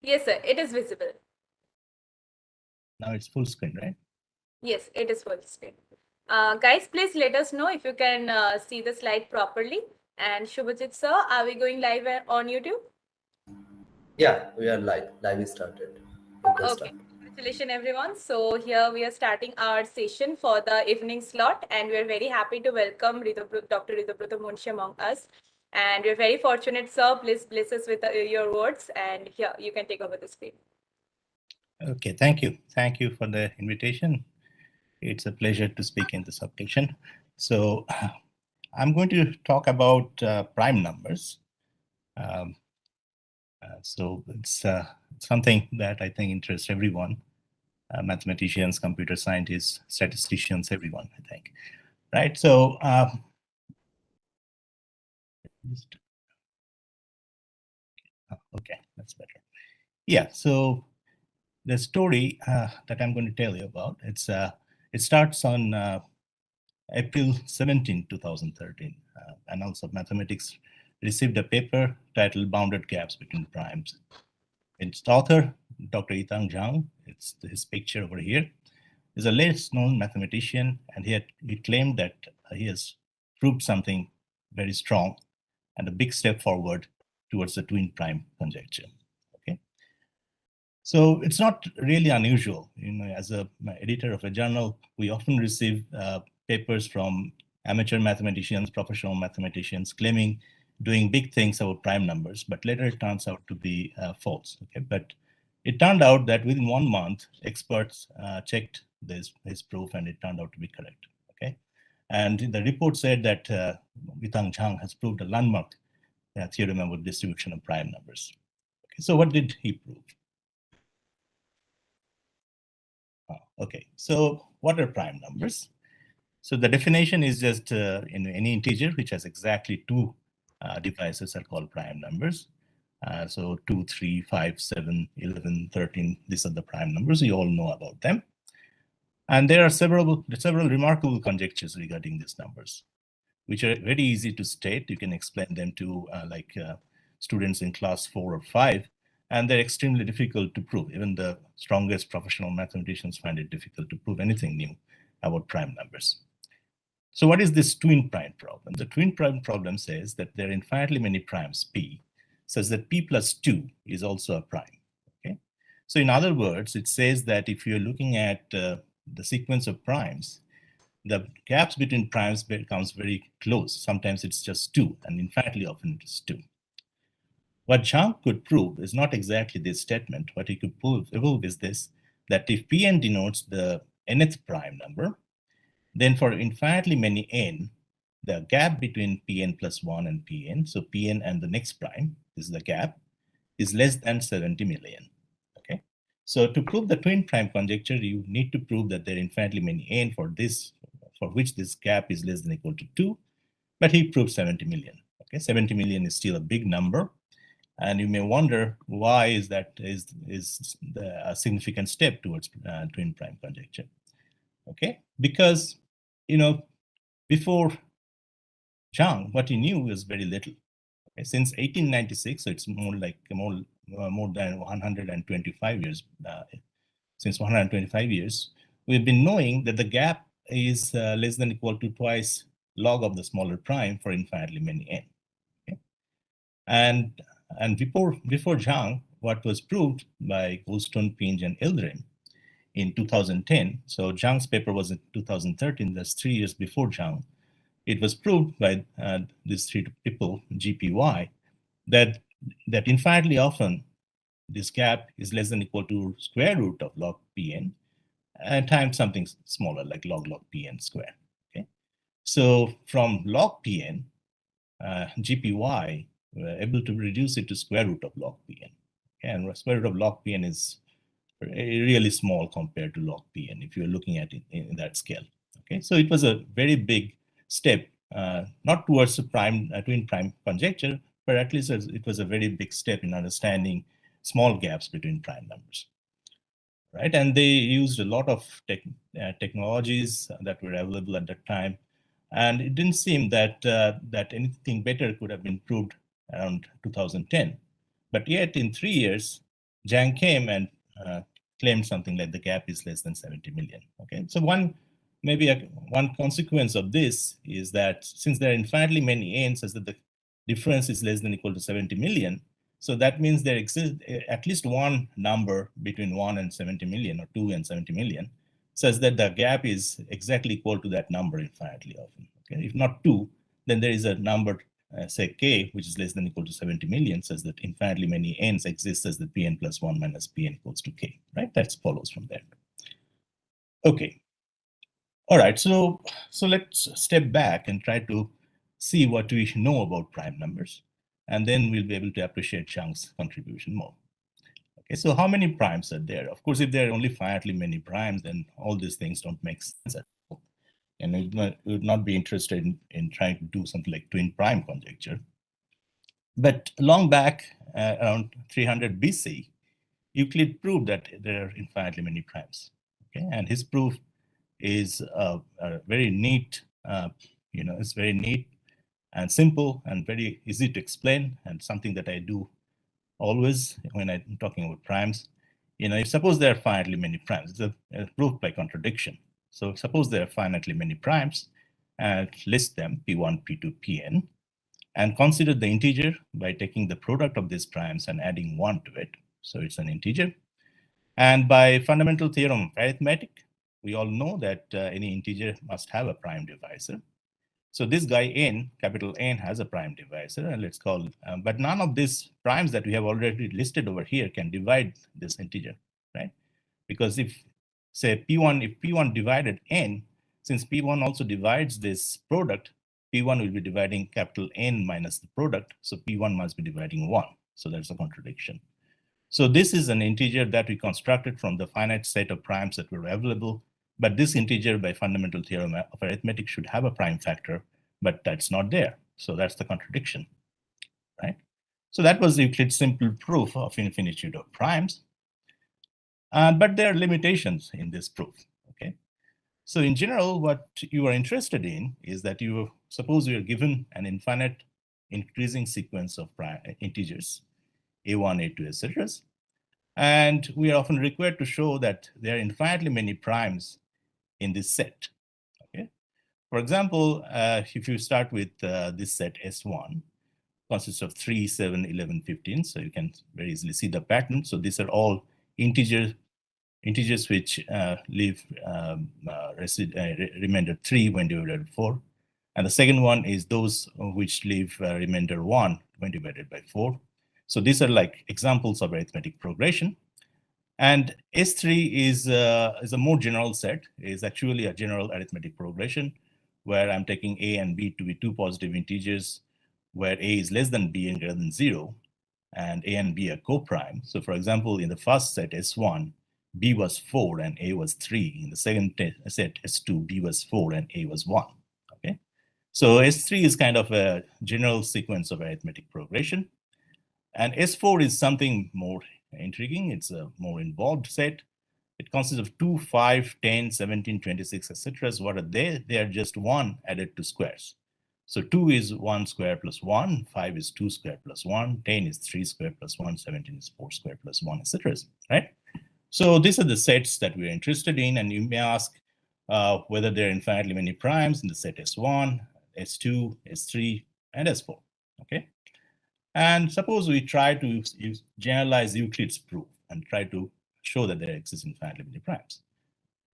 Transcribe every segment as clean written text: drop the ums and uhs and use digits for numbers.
Yes, sir. It is visible. Now it's full screen, right? Yes, it is full screen. Guys, please let us know if you can see the slide properly. And Shubhajit sir, are we going live on YouTube? Yeah, we are live. Live is started. You can Okay. start. Congratulations, everyone. So here we are starting our session for the evening slot, and we are very happy to welcome Dr. Ridhubruta Munshi among us. And we're very fortunate, sir. Please bless us with your words, and here you can take over the screen. Okay, thank you. Thank you for the invitation. It's a pleasure to speak in this occasion. So I'm going to talk about prime numbers. So it's something that I think interests everyone, mathematicians, computer scientists, statisticians, everyone, I think. Right, so okay, that's better. Yeah, so the story that I'm going to tell you about, it starts on April 17, 2013. Annals of Mathematics received a paper titled Bounded Gaps Between Primes. Its author, Dr. Yitang Zhang, it's his picture over here, is a less known mathematician, and he claimed that he has proved something very strong and a big step forward towards the twin prime conjecture. Okay, so it's not really unusual. As a editor of a journal, we often receive papers from amateur mathematicians, professional mathematicians claiming doing big things about prime numbers, but later it turns out to be false. Okay, but it turned out that within 1 month, experts checked his proof, and it turned out to be correct. Okay, and the report said that Yitang Zhang has proved a landmark theorem about distribution of prime numbers. Okay, so what did he prove? Okay, so what are prime numbers? So the definition is just any integer which has exactly two divisors are called prime numbers. So 2, 3, 5, 7, 11, 13, these are the prime numbers. You all know about them. And there are several remarkable conjectures regarding these numbers, which are very easy to state. You can explain them to students in class 4 or 5, and they're extremely difficult to prove. Even the strongest professional mathematicians find it difficult to prove anything new about prime numbers. So what is this twin prime problem? The twin prime problem says that there are infinitely many primes p, such that p plus 2 is also a prime. Okay. So in other words, it says that if you're looking at the sequence of primes, the gaps between primes becomes very close. Sometimes it's just 2, and infinitely often it is 2. What Zhang could prove is not exactly this statement. What he could prove is this, that if Pn denotes the nth prime number, then for infinitely many n, the gap between Pn plus 1 and Pn, so Pn and the next prime, this is the gap, is less than 70 million. Okay. So to prove the twin prime conjecture, you need to prove that there are infinitely many n for which this gap is less than or equal to 2, but he proved 70 million. Okay, 70 million is still a big number, and you may wonder why is a significant step towards twin prime conjecture. Okay, because before Zhang, what he knew was very little. Okay? Since 1896, so it's more than 125 years. Since 125 years, we've been knowing that the gap is less than or equal to twice log of the smaller prime for infinitely many n. Okay? And before Zhang, what was proved by Goldstone, Pinge, and Eldrin in 2010, so Zhang's paper was in 2013, that's 3 years before Zhang, it was proved by these three people, GPY, that infinitely often this gap is less than or equal to square root of log Pn and times something smaller like log Pn square. Okay, so from log Pn, GPY were able to reduce it to square root of log Pn. Okay? And square root of log Pn is really small compared to log Pn if you're looking at it in that scale. Okay, so it was a very big step, not towards a twin prime conjecture, but at least it was a very big step in understanding small gaps between prime numbers. Right, and they used a lot of technologies that were available at that time, and it didn't seem that anything better could have been proved around 2010. But yet, in 3 years, Zhang came and claimed something like the gap is less than 70 million. Okay, so one consequence of this is that since there are infinitely many n's such that the difference is less than equal to 70 million, so that means there exists at least one number between 1 and 70 million or 2 and 70 million, such that the gap is exactly equal to that number infinitely often. Okay, if not 2, then there is a number, say k, which is less than equal to 70 million, such that infinitely many n's exist as the pn plus 1 minus pn equals to k, right? That follows from that. Okay. All right, so let's step back and try to see what we know about prime numbers, and then we'll be able to appreciate Zhang's contribution more. Okay, so how many primes are there? Of course, if there are only finitely many primes, then all these things don't make sense at all. And we would not be interested in trying to do something like twin prime conjecture. But long back, around 300 BC, Euclid proved that there are infinitely many primes. Okay, and his proof is a very neat, it's very neat and simple and very easy to explain, and something that I do always when I'm talking about primes. If suppose there are finitely many primes, it's a proof by contradiction. So suppose there are finitely many primes, and list them P1, P2, Pn, and consider the integer by taking the product of these primes and adding 1 to it. So it's an integer. And by fundamental theorem of arithmetic, we all know that any integer must have a prime divisor. So this guy n, capital N, has a prime divisor, and let's call, but none of these primes that we have already listed over here can divide this integer, right? Because if, say, P1, if P1 divided n, since P1 also divides this product, P1 will be dividing capital N minus the product, so P1 must be dividing 1. So that's a contradiction. So this is an integer that we constructed from the finite set of primes that were available, but this integer by fundamental theorem of arithmetic should have a prime factor, but that's not there. So that's the contradiction, right? So that was Euclid's simple proof of infinitude of primes. But there are limitations in this proof, okay? So in general, what you are interested in is that suppose you are given an infinite increasing sequence of integers, a1, a2, etc. And we are often required to show that there are infinitely many primes in this set. Okay. For example, if you start with this set S1, consists of 3, 7, 11, 15. So you can very easily see the pattern. So these are all integers which leave remainder 3 when divided by 4. And the second one is those which leave remainder 1 when divided by 4. So these are like examples of arithmetic progression. And S3 is a more general set. It's actually a general arithmetic progression where I'm taking A and B to be two positive integers where A is less than B and greater than 0, and A and B are co-prime. So for example, in the first set S1, B was 4 and A was 3. In the second set S2, B was 4 and A was 1. Okay, so S3 is kind of a general sequence of arithmetic progression. And S4 is something more intriguing. It's a more involved set. It consists of 2, 5, 10, 17, 26, etc. What are they? They are just 1 added to squares. So 2 is 1 square plus 1, 5 is 2 square plus 1, 10 is 3 square plus 1, 17 is 4 square plus 1, etc. Right? So these are the sets that we're interested in, and you may ask whether there are infinitely many primes in the set S1, S2, S3, and S4. Okay. And suppose we try to generalize Euclid's proof and try to show that there exist infinitely many primes.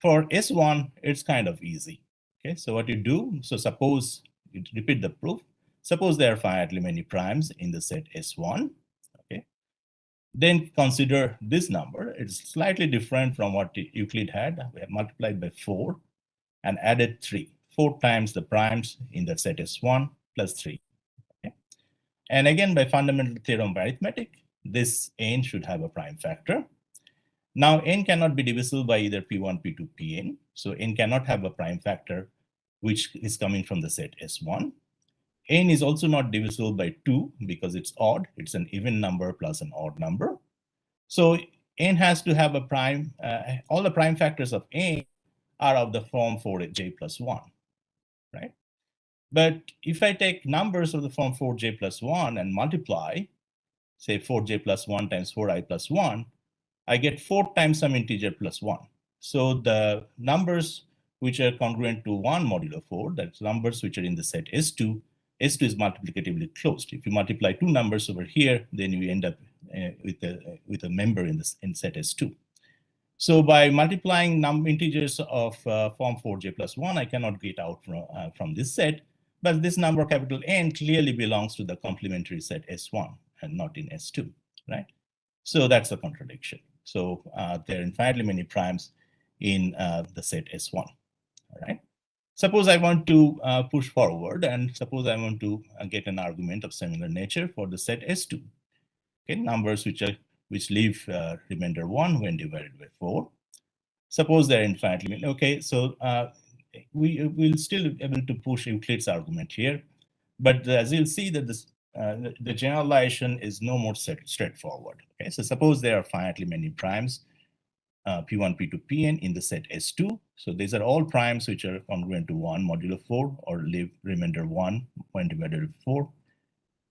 For S1, it's kind of easy. Okay, so what you do, so suppose you repeat the proof. Suppose there are finitely many primes in the set S1. Okay, then consider this number. It's slightly different from what Euclid had. We have multiplied by 4 and added 3. 4 times the primes in the set S1 plus 3. And again, by fundamental theorem of arithmetic, this n should have a prime factor. Now, n cannot be divisible by either P1, P2, Pn. So n cannot have a prime factor which is coming from the set S1. N is also not divisible by 2 because it's odd. It's an even number plus an odd number. So n has to have a prime. All the prime factors of n are of the form 4j plus 1, right? But if I take numbers of the form 4j plus 1 and multiply, say 4j plus 1 times 4i plus 1, I get 4 times some integer plus 1. So the numbers which are congruent to 1 modulo 4, that's numbers which are in the set S2, S2 is multiplicatively closed. If you multiply 2 numbers over here, then you end up with a member in set S2. So by multiplying integers of form 4j plus 1, I cannot get out from this set, but this number capital N clearly belongs to the complementary set S1 and not in S2, right? So that's a contradiction. So there are infinitely many primes in the set S1, all right? Suppose I want to push forward, and suppose I want to get an argument of similar nature for the set S2. Okay, numbers which leave remainder 1 when divided by 4. Suppose they're infinitely many. Okay, so we will still be able to push Euclid's argument here, but as you'll see that this the generalization is no more straightforward. Okay, so suppose there are finitely many primes, P1, P2, Pn in the set S2. So these are all primes which are congruent to 1 modulo 4 or leave remainder 1 when divided by 4.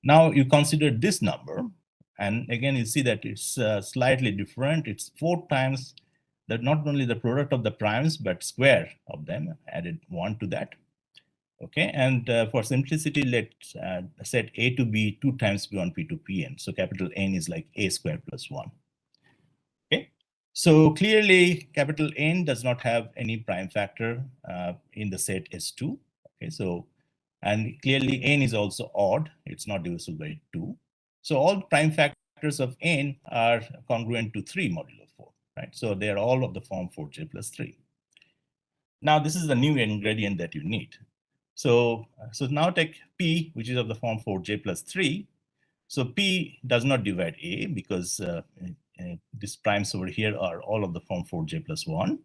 Now you consider this number, and again you see that it's slightly different. It's 4 times that not only the product of the primes, but square of them, added 1 to that. Okay, and for simplicity, let's set A to be 2 times P1, P2, Pn. So capital N is like A squared plus 1. Okay, so clearly capital N does not have any prime factor in the set S2. Okay, so, and clearly N is also odd. It's not divisible by 2. So all prime factors of N are congruent to 3 modulo 4, right? So they are all of the form 4j plus 3. Now this is the new ingredient that you need. So now take P, which is of the form 4j plus 3. So P does not divide A because these primes over here are all of the form 4j plus 1,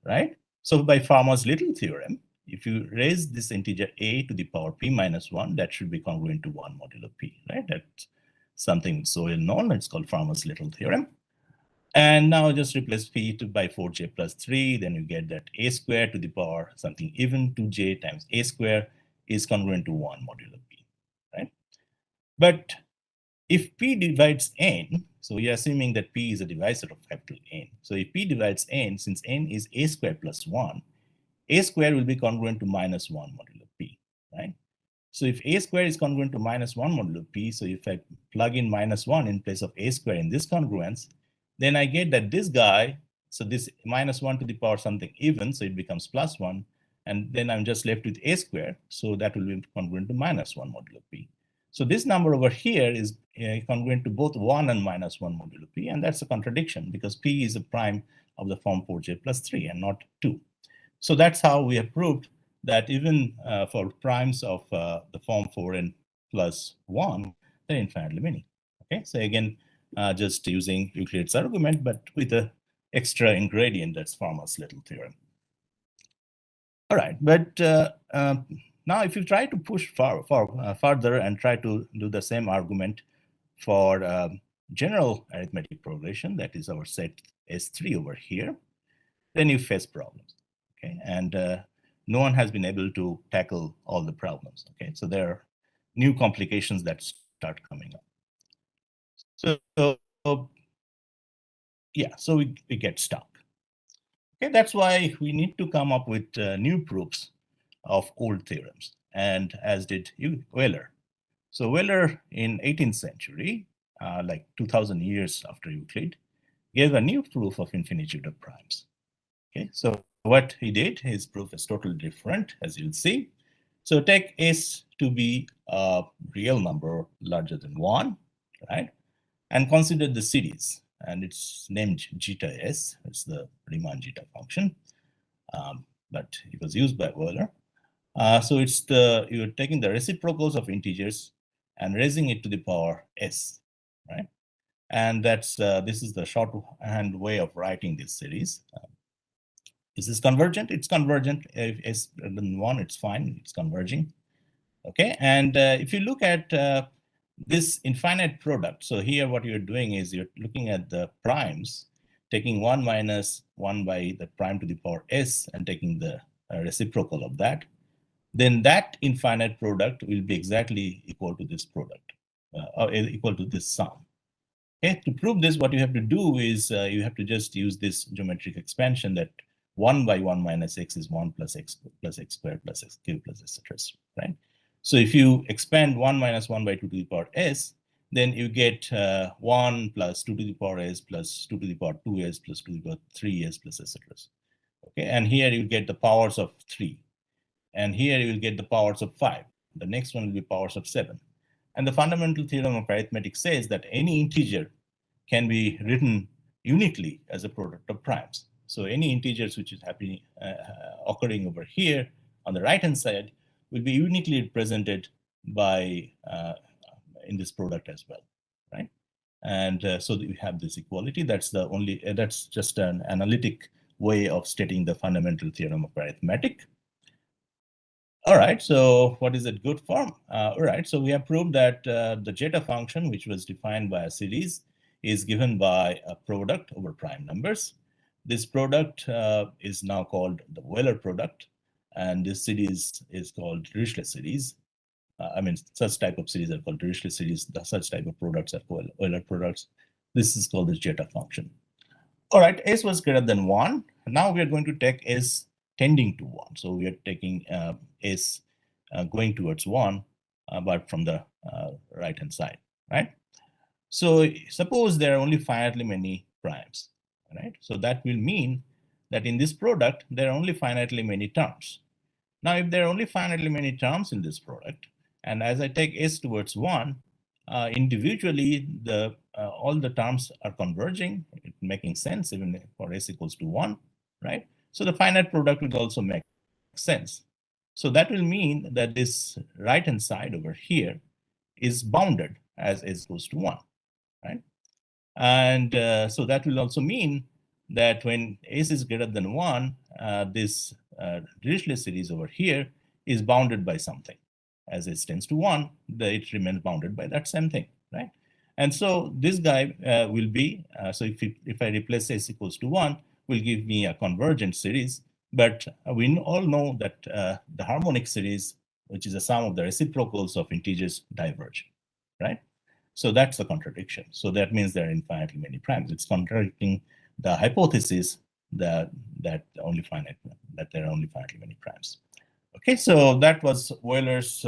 right? So by Fermat's little theorem, if you raise this integer A to the power P minus 1, that should be congruent to 1 modulo P, right? That's something so well known. It's called Fermat's little theorem. And now just replace P by 4j plus 3, then you get that A squared to the power something even 2j times A squared is congruent to 1 modulo P, right? But if P divides N, so we are assuming that P is a divisor of capital N. So if P divides N, since N is A squared plus 1, A squared will be congruent to minus 1 modulo P, right? So if A squared is congruent to minus 1 modulo P, so if I plug in minus 1 in place of A squared in this congruence, then I get that this guy, so this minus 1 to the power something even, so it becomes plus 1, and then I'm just left with A squared, so that will be congruent to minus 1 modulo P. So this number over here is congruent to both 1 and minus 1 modulo P, and that's a contradiction because P is a prime of the form 4j plus 3 and not 2. So that's how we have proved that even for primes of the form 4n plus 1, they're infinitely many. Okay, so again, just using Euclid's argument, but with an extra ingredient, that's Fermat's little theorem. All right, but now if you try to push further and try to do the same argument for general arithmetic progression, that is our set S3 over here, then you face problems. Okay, and no one has been able to tackle all the problems. Okay, so there are new complications that start coming up. So yeah, so we get stuck. Okay, that's why we need to come up with new proofs of old theorems, and as did Euler. So Euler in 18th century, like 2000 years after Euclid, gave a new proof of infinitude of primes. Okay, so what he did, his proof is totally different, as you'll see. So take S to be a real number larger than 1, right? And consider the series, and it's named zeta S. It's the Riemann zeta function, but it was used by Euler. So it's you're taking the reciprocals of integers and raising it to the power S, right? And that's this is the shorthand way of writing this series. Is this convergent? It's convergent. If S greater than 1, it's fine. It's converging. Okay, and if you look at this infinite product, so here what you're doing is you're looking at the primes, taking 1 minus 1 by the prime to the power S and taking the reciprocal of that, then that infinite product will be exactly equal to this product, or equal to this sum. Okay, to prove this, what you have to do is you have to just use this geometric expansion that 1 by 1 minus x is 1 plus x squared plus x cubed plus etc. Right? So if you expand 1 minus 1 by 2 to the power s, then you get 1 plus 2 to the power s plus 2 to the power 2s plus 2 to the power 3s plus etc. Okay, and here you get the powers of 3. And here you will get the powers of 5. The next one will be powers of 7. And the fundamental theorem of arithmetic says that any integer can be written uniquely as a product of primes. So any integers which is happening, occurring over here on the right-hand side will be uniquely represented by in this product as well, right? And so we have this equality. That's the only, that's just an analytic way of stating the fundamental theorem of arithmetic. All right, so what is it good for? All right, so we have proved that the zeta function, which was defined by a series, is given by a product over prime numbers. This product is now called the Euler product, and this series is called Dirichlet series. I mean, such type of series are called Dirichlet series. Such type of products are called Euler products. This is called the zeta function. All right, s was greater than 1. Now we are going to take s tending to 1. So we are taking s going towards 1, but from the right-hand side, right? So suppose there are only finitely many primes, right? So that will mean that in this product, there are only finitely many terms. Now, if there are only finitely many terms in this product, and as I take s towards 1, individually, all the terms are converging, making sense even for s equals to 1, right? So the finite product will also make sense. So that will mean that this right-hand side over here is bounded as s goes to 1, right? And so that will also mean that when s is greater than 1, this Dirichlet series over here is bounded by something. As s tends to 1, it remains bounded by that same thing, right? And so this guy will be, so if I replace s equals to 1, will give me a convergent series. But we all know that the harmonic series, which is the sum of the reciprocals of integers, diverge, right? So that's a contradiction. So that means there are infinitely many primes. It's contradicting the hypothesis that there are only finitely many primes. Okay, so that was Euler's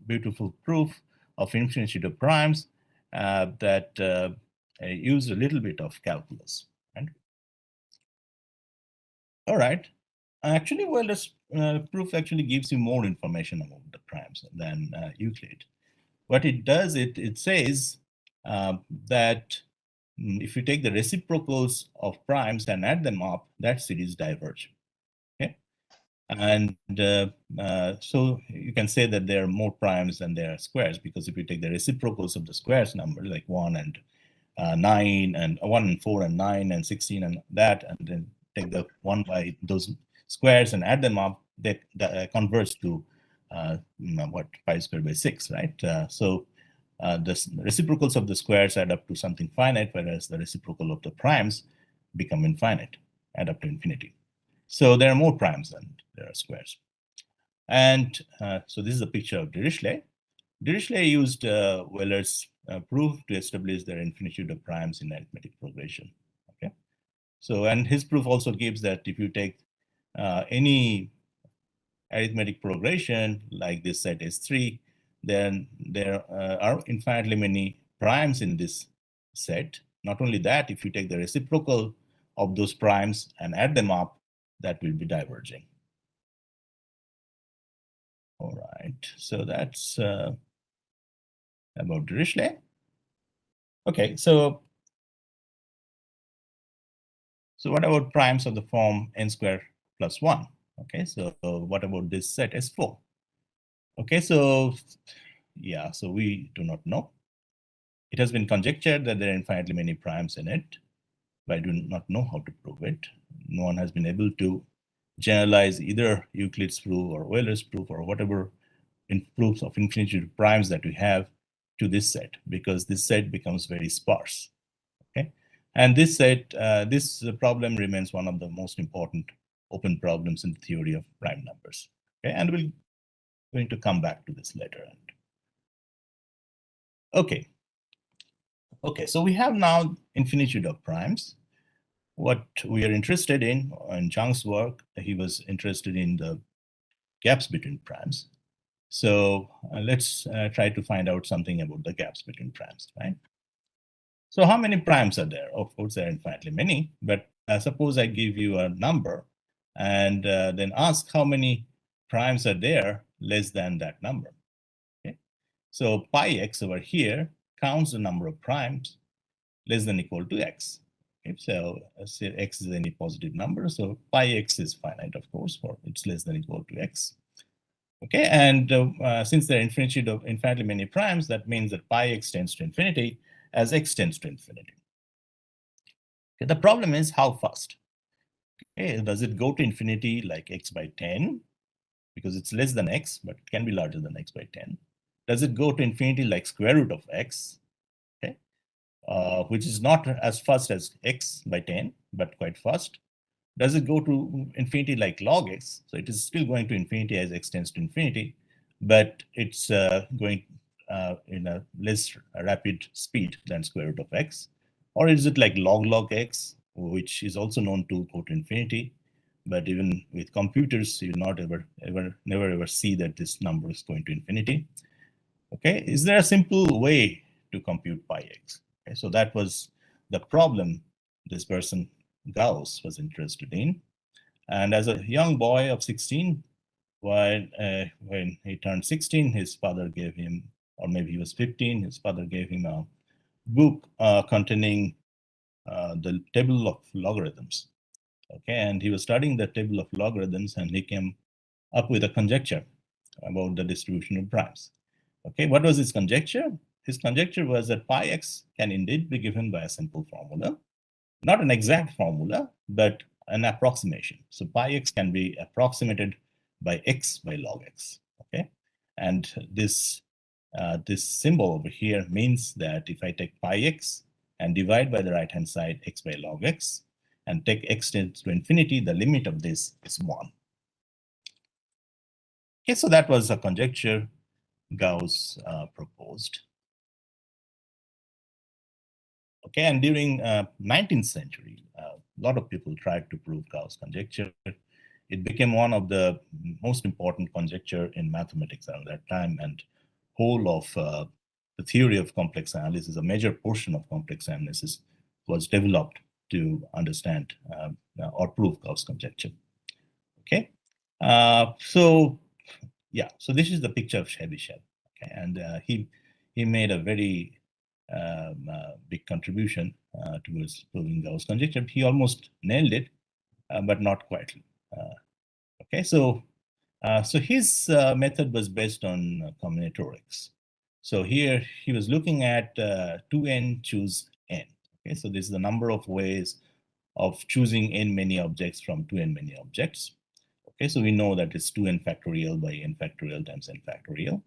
beautiful proof of infinitude of primes that used a little bit of calculus. Right? All right. Actually, Euler's proof actually gives you more information about the primes than Euclid. What it does, it says that if you take the reciprocals of primes and add them up, that series diverge. Okay, and so you can say that there are more primes than there are squares, because if you take the reciprocals of the squares number, like 1 and 9 and 1 and 4 and 9 and 16 and that, and then take the 1 by those squares and add them up, that converts to what, 5 squared by 6, right? So the reciprocals of the squares add up to something finite, whereas the reciprocal of the primes become infinite, add up to infinity. So there are more primes than there are squares. And so this is a picture of Dirichlet. Dirichlet used Euler's proof to establish their infinitude of primes in arithmetic progression. Okay, so and his proof also gives that if you take any arithmetic progression like this set S3, then there are infinitely many primes in this set. Not only that, if you take the reciprocal of those primes and add them up, that will be diverging. All right, so that's about Dirichlet. Okay, so what about primes of the form n squared plus 1? Okay, so what about this set S4? Okay, so yeah, so we do not know. It has been conjectured that there are infinitely many primes in it, but I do not know how to prove it. No one has been able to generalize either Euclid's proof or Euler's proof or whatever proofs of infinitude of primes that we have to this set, because this set becomes very sparse. Okay, and this set, this problem remains one of the most important open problems in the theory of prime numbers. Okay, and we're going to come back to this later. Okay, Okay, so we have now infinitude of primes. What we are interested in Zhang's work, he was interested in the gaps between primes. So let's try to find out something about the gaps between primes, right? So how many primes are there? Of course, there are infinitely many, but suppose I give you a number and then ask how many primes are there less than that number. Okay? So pi x over here counts the number of primes less than equal to x. Okay? So say x is any positive number, so pi x is finite, of course, for it's less than equal to x. Okay, and since there are infinitely many primes, that means that pi x tends to infinity as x tends to infinity. Okay, the problem is how fast. Okay, does it go to infinity like x by 10? Because it's less than x, but it can be larger than x by 10. Does it go to infinity like square root of x? Okay, which is not as fast as x by 10, but quite fast. Does it go to infinity like log x? So it is still going to infinity as x tends to infinity, but it's going in a less rapid speed than square root of x. Or is it like log x, which is also known to go to infinity, but even with computers, you not never ever see that this number is going to infinity. Okay, is there a simple way to compute pi x? Okay, so that was the problem this person Gauss was interested in. And as a young boy of 16, when he turned 16, his father gave him, or maybe he was 15, his father gave him a book containing the table of logarithms. Okay, and he was studying the table of logarithms, and he came up with a conjecture about the distribution of primes. Okay, what was his conjecture? His conjecture was that pi x can indeed be given by a simple formula, not an exact formula, but an approximation. So pi x can be approximated by x by log x. Okay, and this symbol over here means that if I take pi x and divide by the right hand side x by log x and take x tends to infinity, the limit of this is 1. Okay, so that was a conjecture Gauss proposed. Okay, and during 19th century, a lot of people tried to prove Gauss conjecture. It became one of the most important conjecture in mathematics around that time, and whole of the theory of complex analysis, a major portion of complex analysis was developed to understand or prove Gauss conjecture. Okay, so yeah, so this is the picture of Chebyshev. Okay, and he made a very big contribution towards proving Gauss conjecture. He almost nailed it, but not quite. Okay, so so his method was based on combinatorics. So here he was looking at 2n choose n. Okay, so this is the number of ways of choosing n many objects from 2n many objects. Okay, so we know that it's 2n factorial by n factorial times n factorial.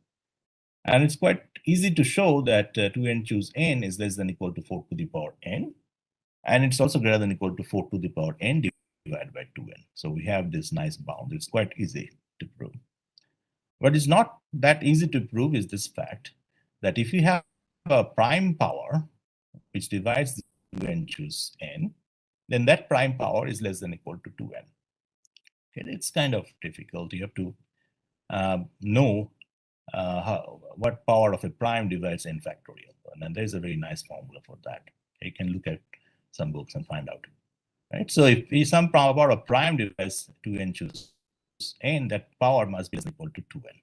And it's quite easy to show that 2n choose n is less than equal to 4 to the power n. And it's also greater than equal to 4 to the power n divided by 2n. So we have this nice bound. It's quite easy to prove. What is not that easy to prove is this fact that if you have a prime power which divides the 2n choose n, then that prime power is less than equal to 2n. Okay, it's kind of difficult. You have to know what power of a prime divides n factorial. And there's a very nice formula for that. You can look at some books and find out. Right? So if some power of prime divides 2n choose n, that power must be equal to 2n.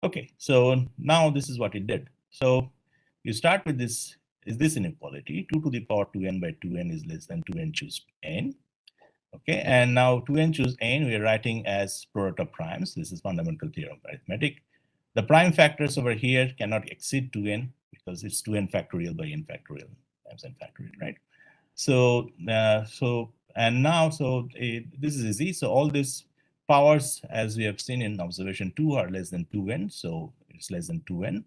Okay, so now this is what it did. So you start with this, is this inequality? 2 to the power 2n by 2n is less than 2n choose n. Okay, and now 2n choose n, we are writing as product of primes. This is fundamental theorem of arithmetic. The prime factors over here cannot exceed 2n because it's 2n factorial by n factorial times n factorial, right? So, this is easy. So all these powers, as we have seen in observation 2, are less than 2n. So it's less than 2n.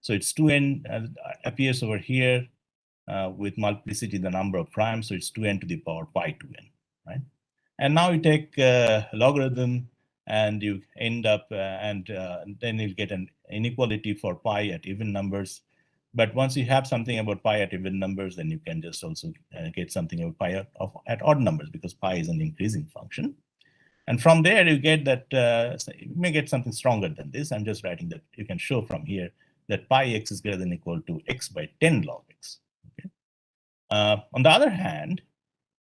So it's 2n appears over here with multiplicity the number of primes. So it's 2n to the power pi 2n, right? And now you take logarithm and you end up then you'll get an inequality for pi at even numbers. But once you have something about pi at even numbers, then you can just also get something about pi at odd numbers, because pi is an increasing function. And from there, you get that, you may get something stronger than this. I'm just writing that you can show from here that pi x is greater than or equal to x by 10 log x. Okay? On the other hand,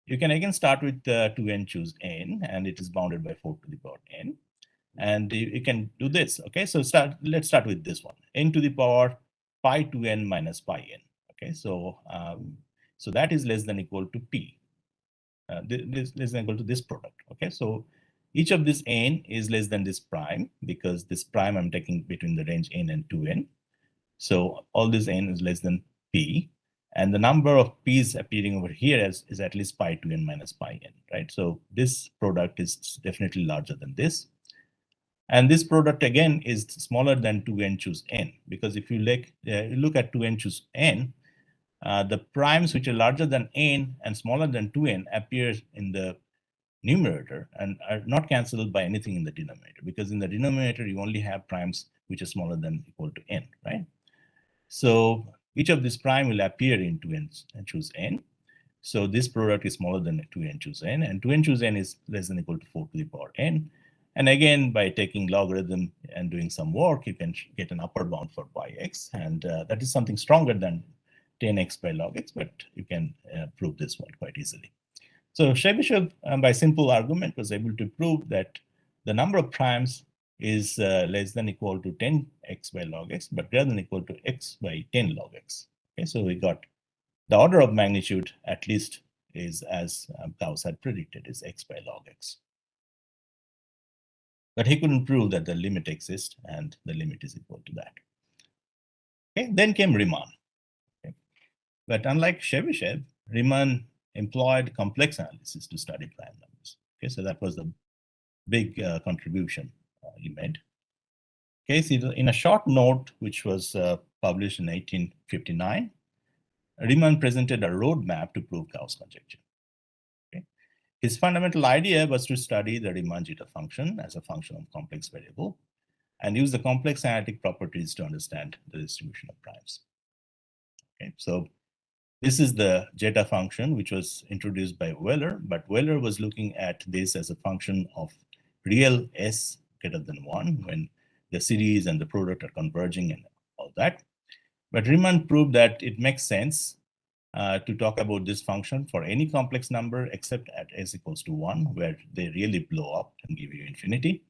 you can again start with 2n choose n, and it is bounded by 4 to the power n. And you can do this. Okay, so let's start with this one, n to the power pi 2n minus pi n. Okay, so so that is less than or equal to p. This less than or equal to this product. Okay, so each of this n is less than this prime, because this prime I'm taking between the range n and 2n. So all this n is less than p. And the number of p's appearing over here is at least pi 2n minus pi n, right? So this product is definitely larger than this. And this product again is smaller than 2n choose n, because if you look at 2n choose n, the primes which are larger than n and smaller than 2n appear in the numerator and are not cancelled by anything in the denominator, because in the denominator you only have primes which are smaller than or equal to n, right? So each of these prime will appear in 2n choose n. So this product is smaller than 2n choose n, and 2n choose n is less than or equal to 4 to the power n. And again, by taking logarithm and doing some work, you can get an upper bound for pi x, and that is something stronger than 10x by log x, but you can prove this one quite easily. So Chebyshev, by simple argument, was able to prove that the number of primes is less than or equal to 10x by log x, but greater than or equal to x by 10 log x. Okay, so we got the order of magnitude, at least, is as Gauss had predicted, is x by log x. But he couldn't prove that the limit exists and the limit is equal to that. Okay, then came Riemann. Okay. But unlike Chebyshev, Riemann employed complex analysis to study prime numbers. Okay, so that was the big contribution he made. Okay, so in a short note, which was published in 1859, Riemann presented a roadmap to prove Gauss conjecture. Okay. His fundamental idea was to study the Riemann zeta function as a function of complex variable and use the complex analytic properties to understand the distribution of primes. Okay, so this is the zeta function, which was introduced by Euler, but Euler was looking at this as a function of real S greater than 1 when the series and the product are converging and all that. But Riemann proved that it makes sense to talk about this function for any complex number except at s equals to 1, where they really blow up and give you infinity.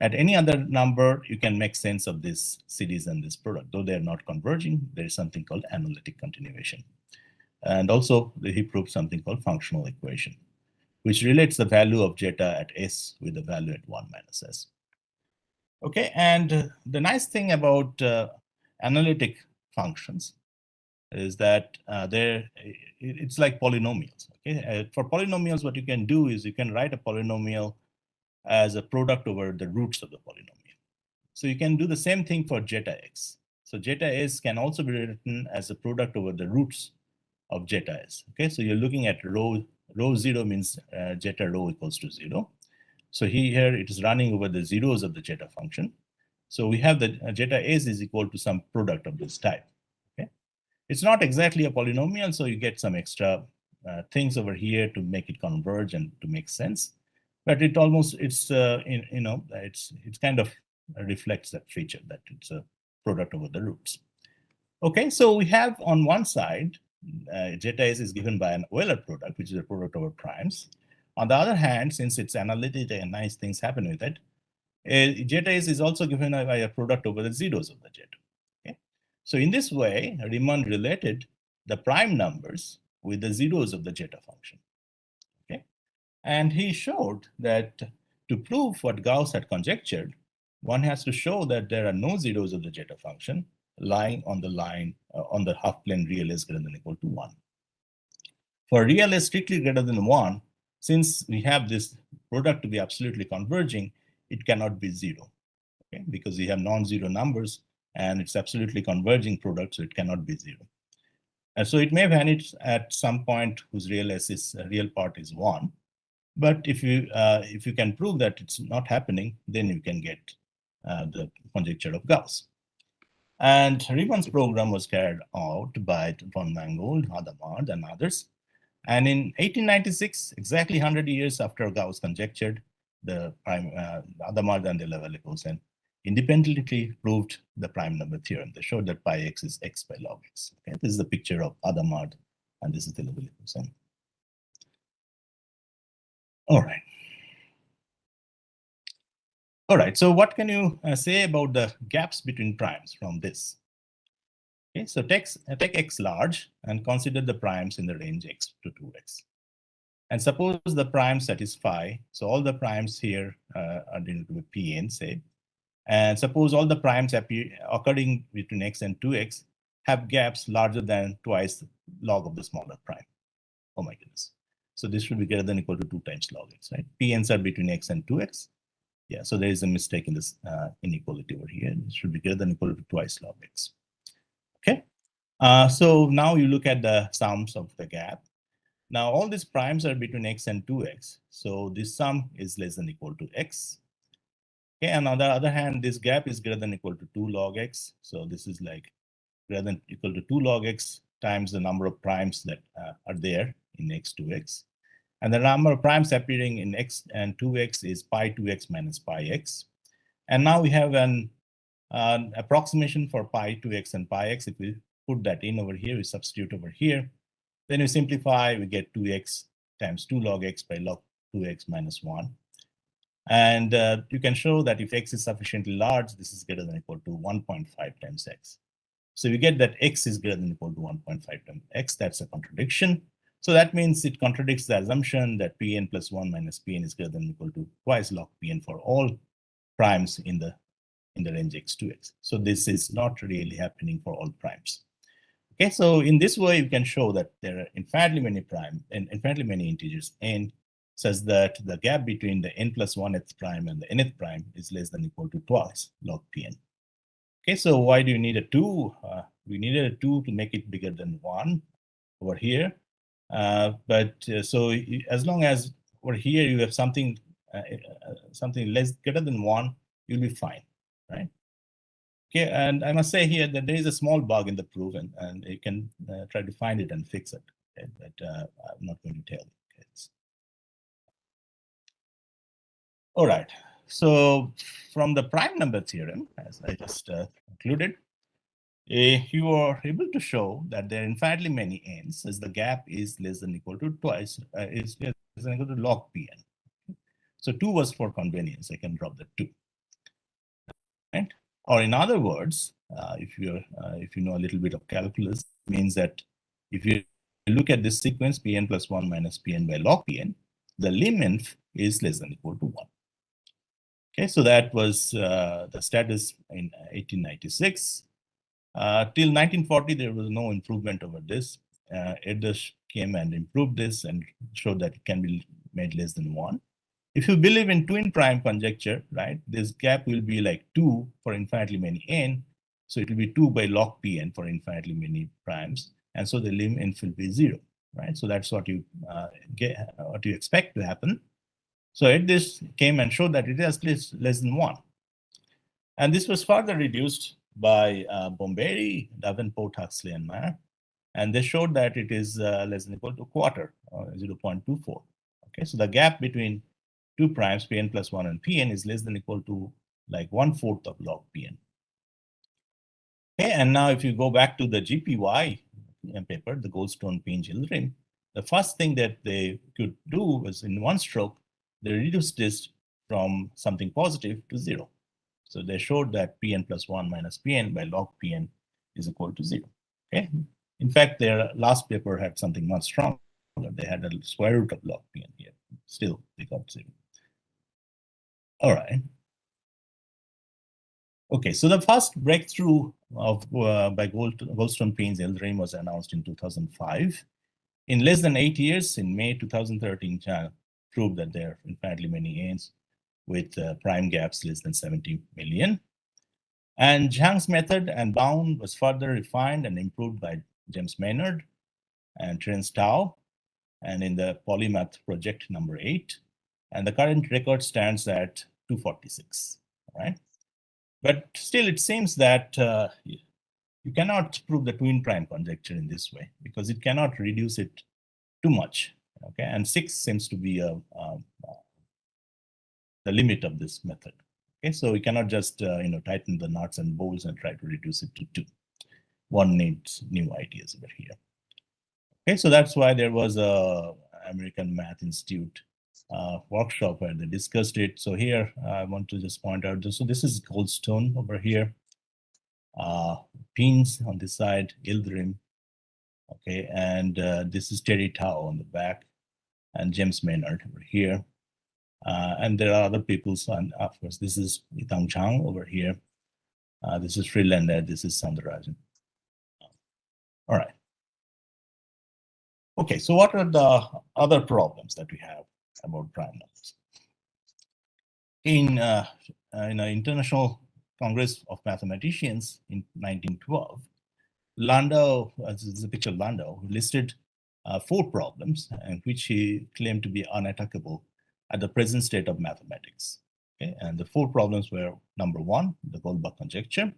At any other number, you can make sense of this series and this product. Though they're not converging, there is something called analytic continuation. And also, he proved something called functional equation, which relates the value of zeta at s with the value at 1 minus s. Okay, and the nice thing about analytic functions is that it's like polynomials. Okay, for polynomials, what you can do is you can write a polynomial as a product over the roots of the polynomial. So you can do the same thing for zeta x. So zeta s can also be written as a product over the roots of zeta s. Okay, so you're looking at rho 0 means zeta rho equals to 0. So here it is running over the zeros of the zeta function. So we have the zeta s is equal to some product of this type. Okay, it's not exactly a polynomial, so you get some extra things over here to make it converge and to make sense. But it almost it's kind of reflects that feature that it's a product over the roots. Okay, so we have on one side zeta s is given by an Euler product, which is a product over primes. On the other hand, since it's analytic and nice things happen with it, zeta s is also given by a product over the zeros of the zeta. Okay, so in this way, Riemann related the prime numbers with the zeros of the zeta function. Okay, and he showed that to prove what Gauss had conjectured, one has to show that there are no zeros of the zeta function lying on the line on the half plane real s greater than or equal to 1. For real s strictly greater than 1, since we have this product to be absolutely converging, it cannot be 0, okay? Because we have non-zero numbers and it's absolutely converging product, so it cannot be 0. And so it may vanish at some point whose real part is 1. But if you can prove that it's not happening, then you can get the conjecture of Gauss. And Riemann's program was carried out by von Mangold, Hadamard, and others. And in 1896, exactly 100 years after Gauss conjectured the prime, Hadamard and the Leverkusen independently proved the prime number theorem. They showed that pi x is x by log x. Okay? This is the picture of Hadamard, and this is the Leverkusen. All right. All right, so what can you say about the gaps between primes from this? Okay, so take x large and consider the primes in the range x to 2x. And suppose the primes satisfy, so all the primes here are denoted with Pn, say, and suppose all the primes occurring between x and 2x have gaps larger than twice log of the smaller prime. Oh my goodness. So this should be greater than or equal to 2 times log x, right? Pn's are between x and 2x. Yeah, so there is a mistake in this inequality over here. It should be greater than or equal to twice log x. Okay. So now you look at the sums of the gap. Now all these primes are between x and 2x. So this sum is less than or equal to x. Okay, and on the other hand, this gap is greater than or equal to 2 log x. So this is like greater than or equal to 2 log x times the number of primes that are there in x to x. And the number of primes appearing in x and 2x is pi 2x minus pi x. And now we have an approximation for pi 2x and pi x. If we put that in over here, we substitute over here. Then we simplify, we get 2x times 2 log x by log 2x minus 1. And you can show that if x is sufficiently large, this is greater than or equal to 1.5 times x. So we get that x is greater than or equal to 1.5 times x. That's a contradiction. So that means it contradicts the assumption that Pn plus 1 minus Pn is greater than or equal to twice log Pn for all primes in the range x to x. So this is not really happening for all primes. Okay, so in this way, you can show that there are infinitely many infinitely many integers n, such that the gap between the n plus 1th prime and the nth prime is less than or equal to twice log Pn. Okay, so why do you need a 2? We needed a 2 to make it bigger than 1 over here. So as long as over here you have something less greater than 1, you'll be fine, right? Okay, and I must say here that there is a small bug in the proof, and you can try to find it and fix it. Okay? But I'm not going to tell you. Okay? All right. So from the prime number theorem, as I just concluded, you are able to show that there are infinitely many n's as the gap is less than or equal to twice, is less than or equal to log Pn. So 2 was for convenience. I can drop the 2. Right? Or in other words, if you know a little bit of calculus, it means that if you look at this sequence Pn plus 1 minus Pn by log Pn, the lim_inf is less than or equal to 1. Okay, so that was the status in 1896. Till 1940, there was no improvement over this. Erdős came and improved this and showed that it can be made less than 1. If you believe in twin prime conjecture, right, this gap will be like 2 for infinitely many n. So it will be 2 by log Pn for infinitely many primes. And so the lim_inf will be 0, right? So that's what you what you expect to happen. So Erdős came and showed that it is less than 1. And this was further reduced by Bomberi, Davenport, Huxley, and Meyer. And they showed that it is less than or equal to a quarter, or 0.24. Okay, so the gap between 2 primes, Pn plus 1 and Pn, is less than or equal to like 1/4 of log Pn. Okay, and now if you go back to the GPY paper, the Goldstone, Payne, Hildring, the first thing that they could do was in one stroke, they reduced this from something positive to 0. So they showed that Pn plus 1 minus Pn by log Pn is equal to 0. Okay. In fact, their last paper had something much stronger. They had a square root of log Pn here. Still, they got 0. All right. Okay, so the first breakthrough of by Goldstone, Payne, Hildring was announced in 2005. In less than 8 years, in May 2013, proved that there are infinitely many n's with prime gaps less than 70 million. And Zhang's method and bound was further refined and improved by James Maynard and Terence Tao, and in the Polymath project number 8. And the current record stands at 246, right? But still, it seems that you cannot prove the twin prime conjecture in this way because it cannot reduce it too much. Okay, and 6 seems to be the limit of this method. Okay, so we cannot just tighten the nuts and bolts and try to reduce it to 2. One needs new ideas over here. Okay, so that's why there was a American Math Institute workshop where they discussed it. So here I want to just point out, so this is Goldstone over here, Pins on this side, Yildirim, okay, and this is Terry Tao on the back, and James Maynard over here. And there are other people, so, and of course, this is Yitang Zhang over here. This is Freelander, this is Sandarajan. All right. Okay, so what are the other problems that we have about prime numbers? In an International Congress of Mathematicians in 1912, Landau, this is a picture of Landau, listed 4 problems and which he claimed to be unattackable at the present state of mathematics. Okay? And the 4 problems were, number 1, the Goldbach conjecture,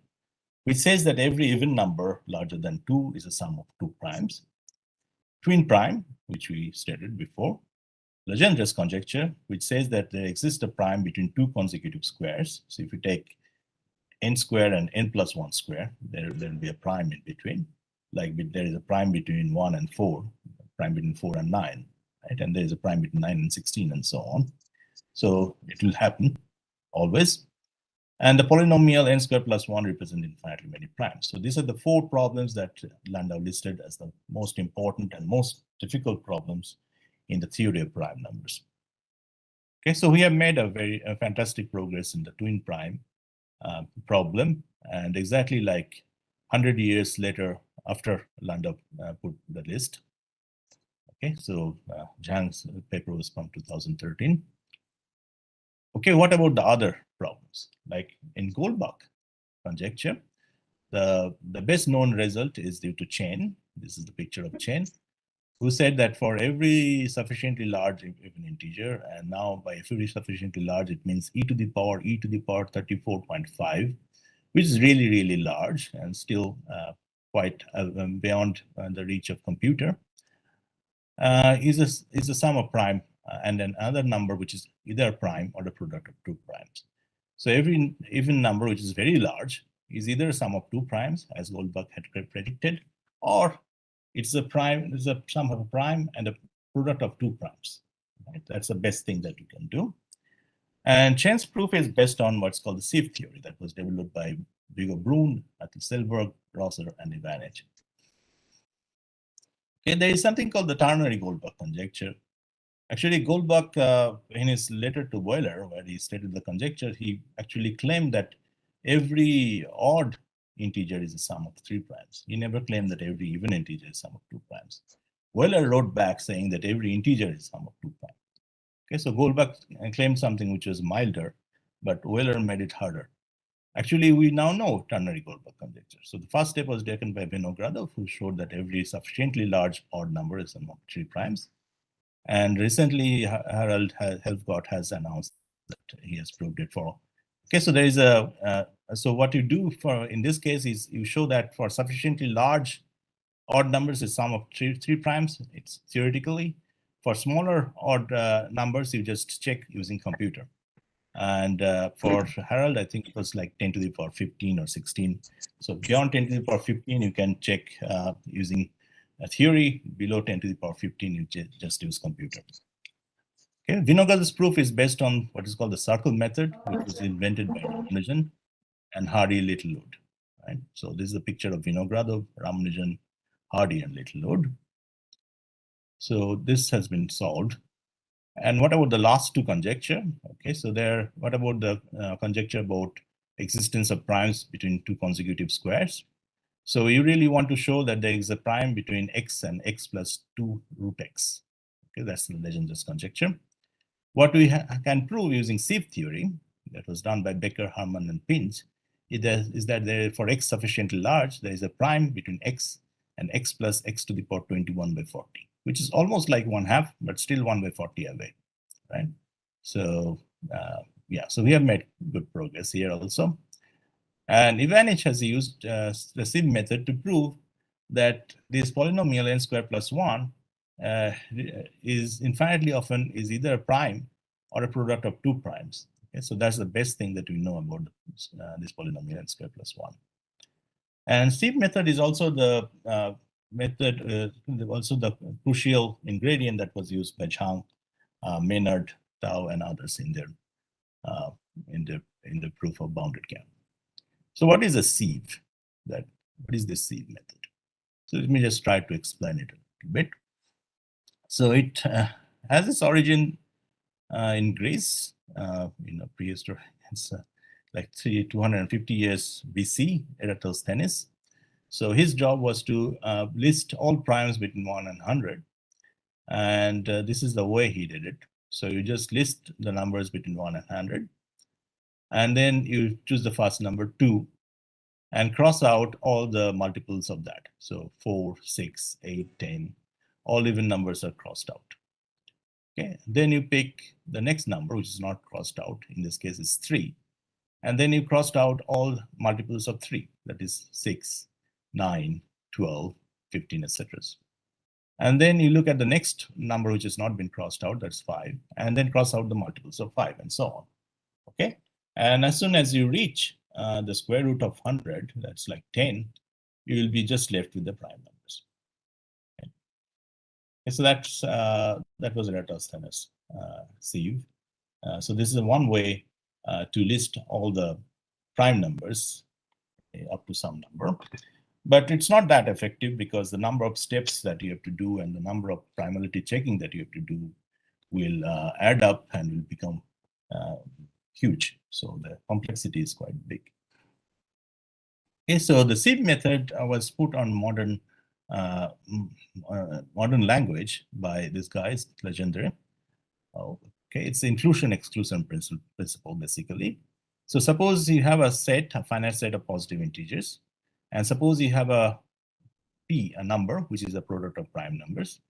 which says that every even number larger than 2 is a sum of 2 primes. Twin prime, which we stated before. Legendre's conjecture, which says that there exists a prime between 2 consecutive squares. So if you take n squared and n plus 1 square, there will be a prime in between. Like there is a prime between 1 and 4, a prime between 4 and 9, right? And there is a prime between 9 and 16 and so on. So it will happen always. And the polynomial n squared plus 1 represents infinitely many primes. So these are the 4 problems that Landau listed as the most important and most difficult problems in the theory of prime numbers. Okay, so we have made a fantastic progress in the twin prime problem, and exactly like 100 years later after Landau put the list. Okay, so Zhang's paper was from 2013. Okay, what about the other problems? Like in Goldbach conjecture, the best known result is due to Chen. This is the picture of Chen, who said that for every sufficiently large even integer, and now by every sufficiently large, it means e to the power 34.5, which is really, really large and still quite beyond the reach of computer, is a sum of prime and then another number which is either a prime or the product of 2 primes. So every even number which is very large is either a sum of 2 primes, as Goldbach had predicted, or it's a prime, it's a sum of a prime and a product of 2 primes. Right? That's the best thing that you can do. And Chen's proof is based on what's called the Sieve theory that was developed by Viggo Brun, Atle Selberg, Rosser, and Ivanich. Okay, there is something called the ternary Goldbach conjecture. Actually, Goldbach, in his letter to Euler, where he stated the conjecture, he actually claimed that every odd integer is a sum of 3 primes. He never claimed that every even integer is a sum of 2 primes. Euler wrote back saying that every integer is a sum of 2 primes. Okay, so Goldbach claimed something which was milder, but Euler made it harder. Actually, we now know ternary Goldbach conjecture. So the first step was taken by Vinogradov, who showed that every sufficiently large odd number is a sum of 3 primes. And recently, Harald Helfgott has announced that he has proved it for. Okay, so there is so what you do for in this case is you show that for sufficiently large odd numbers is sum of 3 primes. It's theoretically. For smaller odd numbers, you just check using computer. And for Harald, I think it was like 10 to the power 15 or 16. So beyond 10 to the power 15, you can check using a theory. Below 10 to the power 15, you just use computer. Okay, Vinogradov's proof is based on what is called the circle method, which was invented by Ramanujan and Hardy, Littlewood. Right? So this is a picture of Vinogradov, Ramanujan, Hardy, and Littlewood. So this has been solved. And what about the last 2 conjecture? Okay, so there, what about the conjecture about existence of primes between 2 consecutive squares? So you really want to show that there is a prime between x and x plus 2 root x. Okay, that's the Legendre's conjecture. What we can prove using Sieve theory, that was done by Becker, Harman, and Pins, is that there, for x sufficiently large, there is a prime between x and x plus x to the power 21 by 40, which is almost like 1/2, but still 1 by 40 away, right? So yeah, so we have made good progress here also. And Ivanich has used the Sieve method to prove that this polynomial n squared plus 1 is infinitely often is either a prime or a product of two primes. Okay, so that's the best thing that we know about this polynomial n squared plus 1. And Sieve method is also the method, also the crucial ingredient that was used by Zhang, Maynard, Tao, and others in their in the proof of bounded gap. So what is a sieve? What is the sieve method? So let me just try to explain it a little bit. So it has its origin in Greece, prehistory. It's like 250 years BC, Eratosthenes. So his job was to list all primes between 1 and 100. And this is the way he did it. So you just list the numbers between 1 and 100. And then you choose the first number 2 and cross out all the multiples of that. So 4, 6, 8, 10, all even numbers are crossed out. Okay, then you pick the next number, which is not crossed out. In this case, it's 3. And then you crossed out all multiples of 3, that is 6, 9, 12, 15, etc. And then you look at the next number, which has not been crossed out, that's 5, and then cross out the multiples of 5 and so on. Okay, and as soon as you reach the square root of 100, that's like 10, you will be just left with the prime numbers. Okay. So that was Eratosthenes' sieve. So this is one way to list all the prime numbers up to some number. But it's not that effective because the number of steps that you have to do and the number of primality checking that you have to do will add up and will become huge. So the complexity is quite big. Okay, so the Sieve method was put on modern language by this guy, it's legendary. Okay, it's the inclusion-exclusion principle, basically. So suppose you have a finite set of positive integers, and suppose you have a P, a number, which is a product of prime numbers,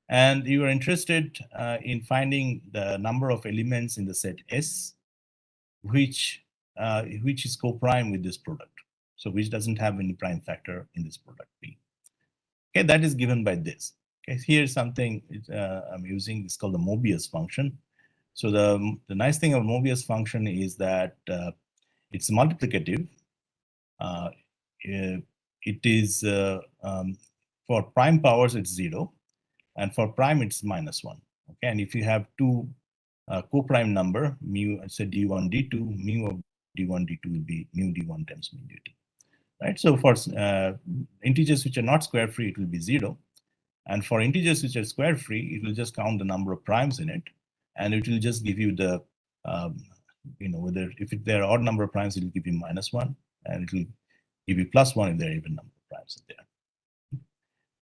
and you are interested in finding the number of elements in the set S, which is co-prime with this product. So which doesn't have any prime factor in this product P. Okay, that is given by this. Okay, here's something I'm using. It's called the Mobius function. So the nice thing of Mobius function is that it's multiplicative. It is for prime powers it's 0, and for prime it's -1. Okay, and if you have two co-prime number, mu, say d1, d2, mu of d1, d2 will be mu d1 times mu dt. Right. So for integers which are not square free, it will be 0. And for integers which are square free, it will just count the number of primes in it, and it will just give you the, whether if there are odd number of primes, it will give you -1, and it will give you +1 if there are even number of primes in there.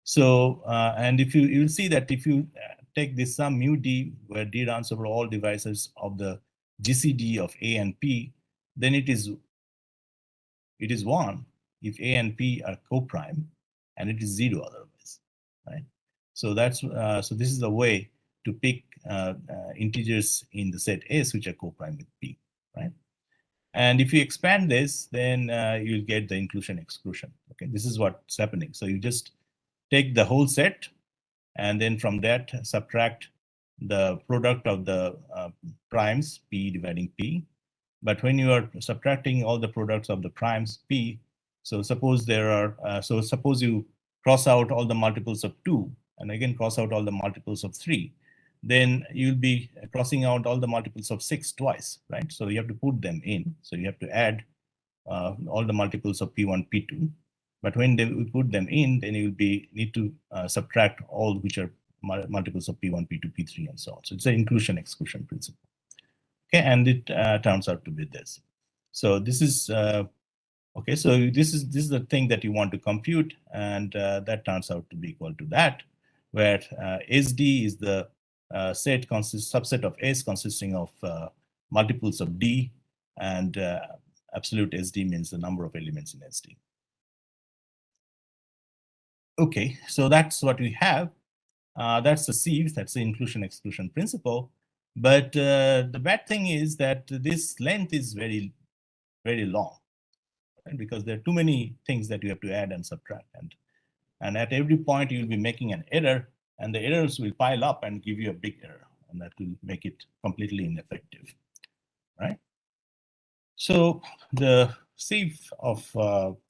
So, and if you will see that if you take this sum mu d, where d runs over all divisors of the GCD of A and P, then it is 1 if A and P are co-prime, and it is 0 otherwise, right? So that's so this is a way to pick integers in the set S which are co-prime with P, right? And if you expand this, then you'll get the inclusion-exclusion. Okay, this is what's happening. So you just take the whole set, and then from that subtract the product of the primes P dividing P. But when you are subtracting all the products of the primes P, so suppose there are, suppose you cross out all the multiples of 2, and again cross out all the multiples of 3, then you'll be crossing out all the multiples of 6 twice, right? So you have to put them in. So you have to add all the multiples of P1, P2. But when we put them in, then you will need to subtract all which are multiples of P1, P2, P3, and so on. So it's an inclusion-exclusion principle. Okay, and it turns out to be this. So this is okay. So this is the thing that you want to compute, and that turns out to be equal to that, where SD is the subset of S consisting of multiples of D, and absolute SD means the number of elements in SD. Okay, so that's what we have. That's the Sieve, that's the inclusion-exclusion principle. But the bad thing is that this length is very, very long. right? Because there are too many things that you have to add and subtract. And at every point, you'll be making an error, and the errors will pile up and give you a big error, and that will make it completely ineffective, right? So the sieve of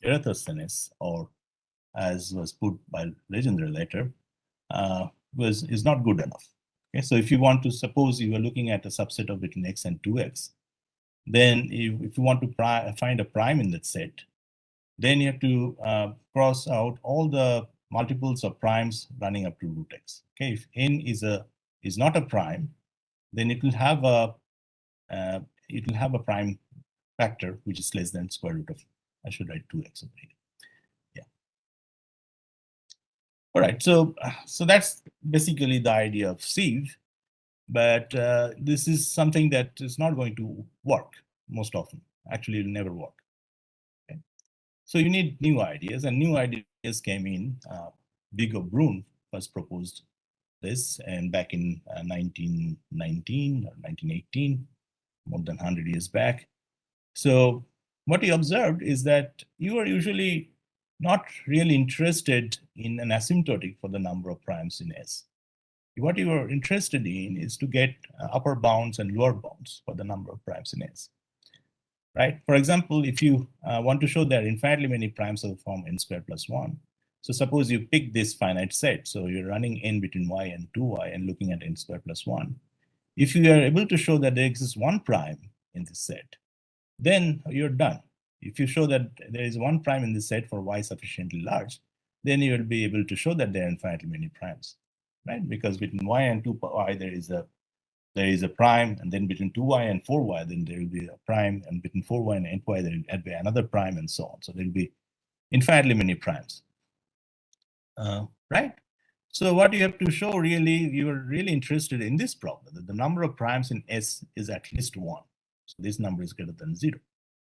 Eratosthenes, or as was put by Legendre later, is not good enough. Okay, so if you want to suppose you are looking at a subset of between x and 2x, then if you want to find a prime in that set, then you have to cross out all the multiples of primes running up to root x. Okay, if n is not a prime, then it will have a prime factor which is less than square root of, I should write 2x over here. Yeah. All right, so that's basically the idea of sieve, but this is something that is not going to work most often. Actually, it will never work. Okay? So you need new ideas, and new ideas came in. Viggo Brun first proposed this, and back in 1919 or 1918, more than 100 years back. So what he observed is that you are usually not really interested in an asymptotic for the number of primes in S. What you are interested in is to get upper bounds and lower bounds for the number of primes in S. Right? For example, if you want to show there are infinitely many primes of the form n squared plus 1, so suppose you pick this finite set, so you're running n between y and 2y and looking at n squared plus 1. If you are able to show that there exists one prime in this set, then you're done. If you show that there is one prime in this set for y sufficiently large, then you will be able to show that there are infinitely many primes, right? Because between y and 2y there is a prime, and then between 2y and 4y, then there will be a prime, and between 4y and 8y there will be another prime, and so on. So there will be infinitely many primes, right? So what you have to show, really, you are really interested in this problem, that the number of primes in S is at least 1. So this number is greater than 0.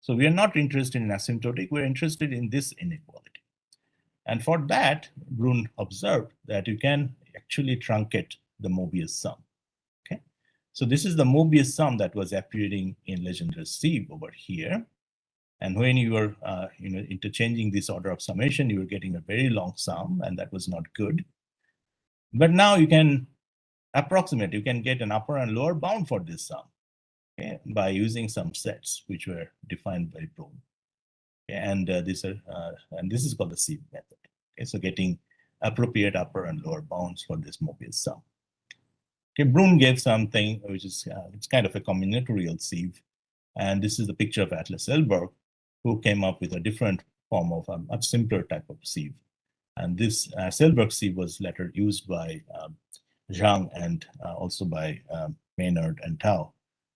So we are not interested in asymptotic, we're interested in this inequality. And for that, Brun observed that you can actually truncate the Mobius sum. Okay, so this is the Mobius sum that was appearing in Legendre's sieve over here. And when you were interchanging this order of summation, you were getting a very long sum, and that was not good. But now you can approximate, you can get an upper and lower bound for this sum, okay, by using some sets which were defined by Brun. Okay, and this is called the sieve method. Okay, so getting appropriate upper and lower bounds for this Mobius sum. Okay, Brun gave something which is it's kind of a combinatorial sieve, and this is the picture of Atlas Selberg, who came up with a different form of a much simpler type of sieve. And this Selberg sieve was later used by Zhang and also by Maynard and Tao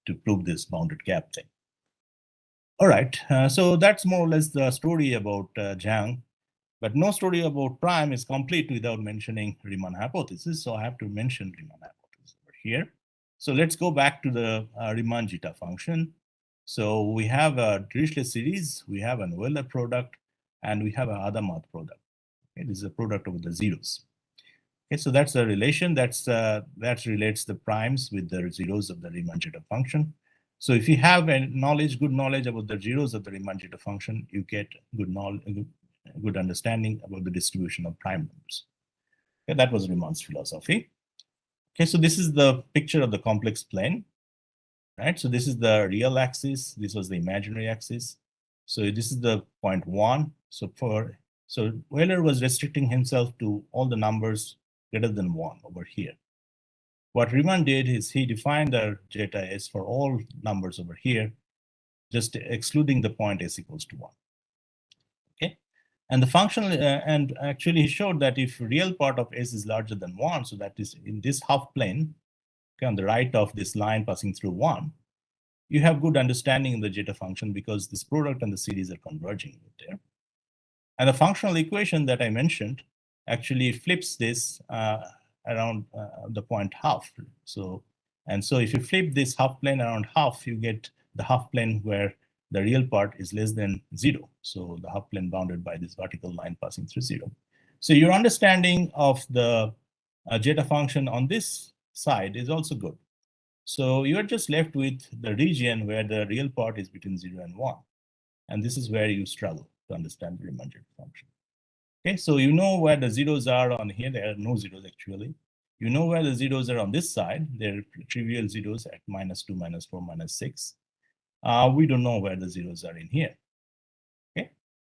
to prove this bounded gap thing. All right, so that's more or less the story about Zhang, but no story about prime is complete without mentioning Riemann hypothesis. So I have to mention Riemann hypothesis over here. So let's go back to the Riemann zeta function. So we have a Dirichlet series, we have an Euler product, and we have an Adamath product. Okay, this is a product over the zeros. Okay, so that's a relation that relates the primes with the zeros of the Riemann zeta function. So if you have a good knowledge about the zeros of the Riemann zeta function, you get good understanding about the distribution of prime numbers. Okay, that was Riemann's philosophy. Okay, so this is the picture of the complex plane, right? So this is the real axis. This was the imaginary axis. So this is the point 1. So Euler was restricting himself to all the numbers greater than 1 over here. What Riemann did is he defined the zeta S for all numbers over here, just excluding the point S equals to 1. Okay, and the functional and actually he showed that if real part of S is larger than 1, so that is in this half plane, okay, on the right of this line passing through 1, you have good understanding in the zeta function because this product and the series are converging there. And the functional equation that I mentioned actually flips this around the point half. So if you flip this half plane around half, you get the half plane where the real part is less than 0. So the half plane bounded by this vertical line passing through 0. So your understanding of the zeta function on this side is also good. So you're just left with the region where the real part is between 0 and 1. And this is where you struggle to understand the Riemann-Zeta function. Okay, so you know where the zeros are on here. There are no zeros actually. You know where the zeros are on this side. They're trivial zeros at -2, -4, -6. We don't know where the zeros are in here. Okay,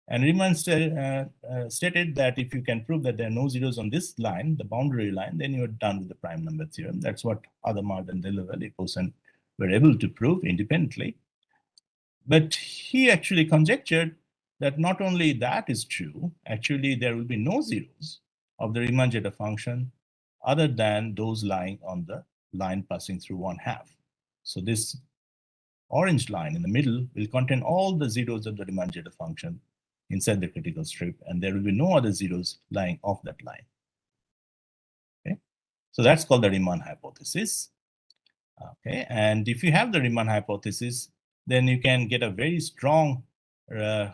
and Riemann stated that if you can prove that there are no zeros on this line, the boundary line, then you're done with the prime number theorem. That's what Hadamard and Delaval were able to prove independently. But he actually conjectured that not only that is true, actually there will be no zeros of the Riemann-Zeta function other than those lying on the line passing through 1/2. So this orange line in the middle will contain all the zeros of the Riemann-Zeta function inside the critical strip, and there will be no other zeros lying off that line. Okay, so that's called the Riemann hypothesis. Okay, and if you have the Riemann hypothesis, then you can get a very strong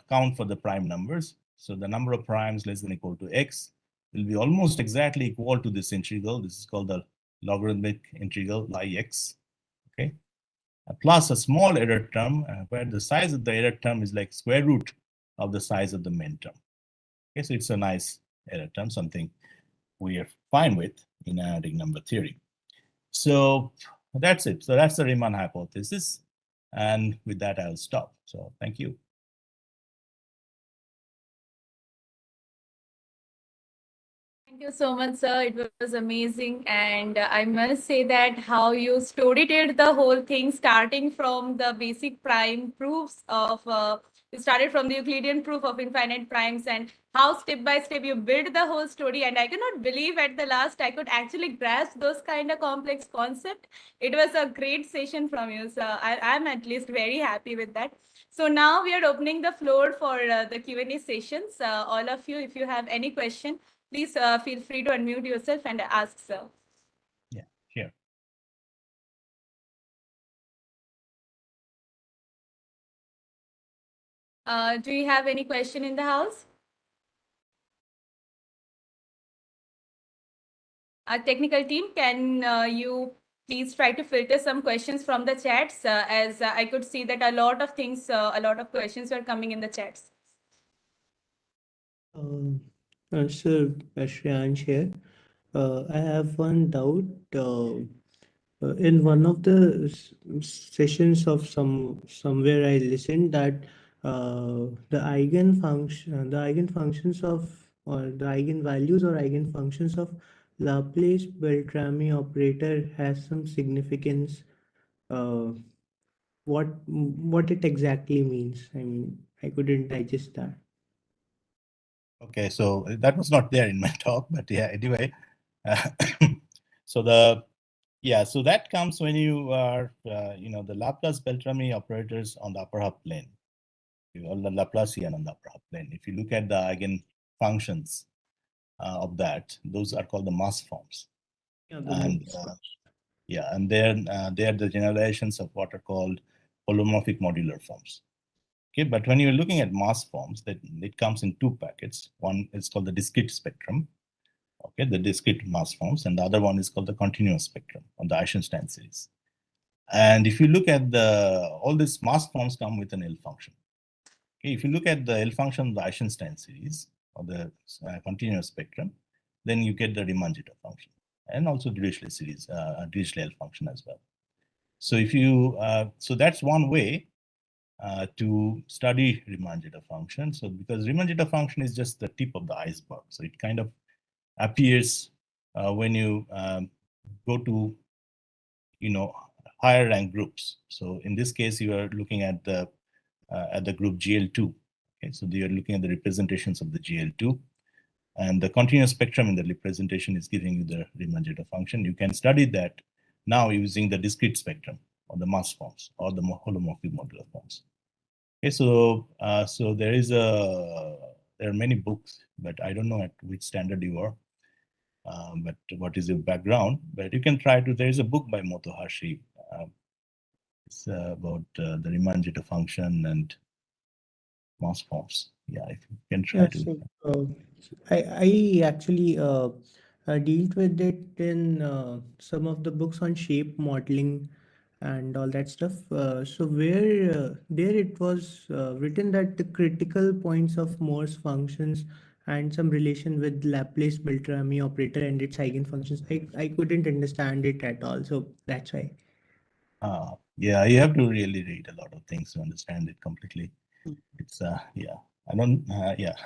count for the prime numbers. So the number of primes less than or equal to x will be almost exactly equal to this integral. This is called the logarithmic integral Ix. Okay, plus a small error term where the size of the error term is like square root of the size of the main term. Okay, so it's a nice error term, something we are fine with in analytic number theory. So that's it. So that's the Riemann hypothesis. And with that, I'll stop. So thank you. Thank you so much, sir. It was amazing. And I must say that how you storyed the whole thing, starting from the basic prime proofs of, you started from the Euclidean proof of infinite primes and how step by step you build the whole story. And I cannot believe at the last I could actually grasp those kind of complex concepts. It was a great session from you, sir. I'm at least very happy with that. So now we are opening the floor for the Q&A sessions. All of you, if you have any question, please feel free to unmute yourself and ask, sir. Yeah, sure. Do you have any question in the house? Our technical team, can you please try to filter some questions from the chats, as I could see that a lot of things, a lot of questions were coming in the chats. Sir, Shreyansh here. I have one doubt. In one of the sessions of somewhere I listened that the eigenfunctions of or the eigenvalues or eigenfunctions of Laplace-Beltrami operator has some significance. What it exactly means? I mean, I couldn't digest that. Okay, so that was not there in my talk, but yeah, anyway. So so that comes when you are, the Laplace-Beltrami operators on the upper half plane, or the Laplacian on the upper half plane. If you look at the eigenfunctions of that, those are called the mass forms. Yeah, And then they are the generalizations of what are called holomorphic modular forms. Okay, but when you're looking at mass forms, that it comes in two packets. One is called the discrete spectrum, okay, the discrete mass forms, and the other one is called the continuous spectrum on the Eisenstein series. And if you look at all these mass forms come with an L function. Okay, if you look at the L function of the Eisenstein series or the continuous spectrum, then you get the Riemann-Zeta function and also Dirichlet series, Dirichlet L function as well. So if you, so that's one way to study Riemann-Zeta function. So because Riemann-Zeta function is just the tip of the iceberg, so it kind of appears when you go to higher rank groups. So in this case, you are looking at the group GL2. Okay, so you are looking at the representations of the GL2, and the continuous spectrum in the representation is giving you the Riemann-Zeta function. You can study that now using the discrete spectrum or the mass forms or the holomorphic modular forms. Okay, so there are many books, but I don't know at which standard you are. But what is your background? But you can try to. There is a book by Motohashi. It's about the Riemann-Zeta function and mass forms. Yeah, if you can try to. So, I actually dealt with it in some of the books on shape modeling and all that stuff. So where there it was written that the critical points of Morse functions and some relation with Laplace-Beltrami operator and its eigenfunctions. I couldn't understand it at all, so that's why. Yeah, you have to really read a lot of things to understand it completely. It's yeah, I don't yeah.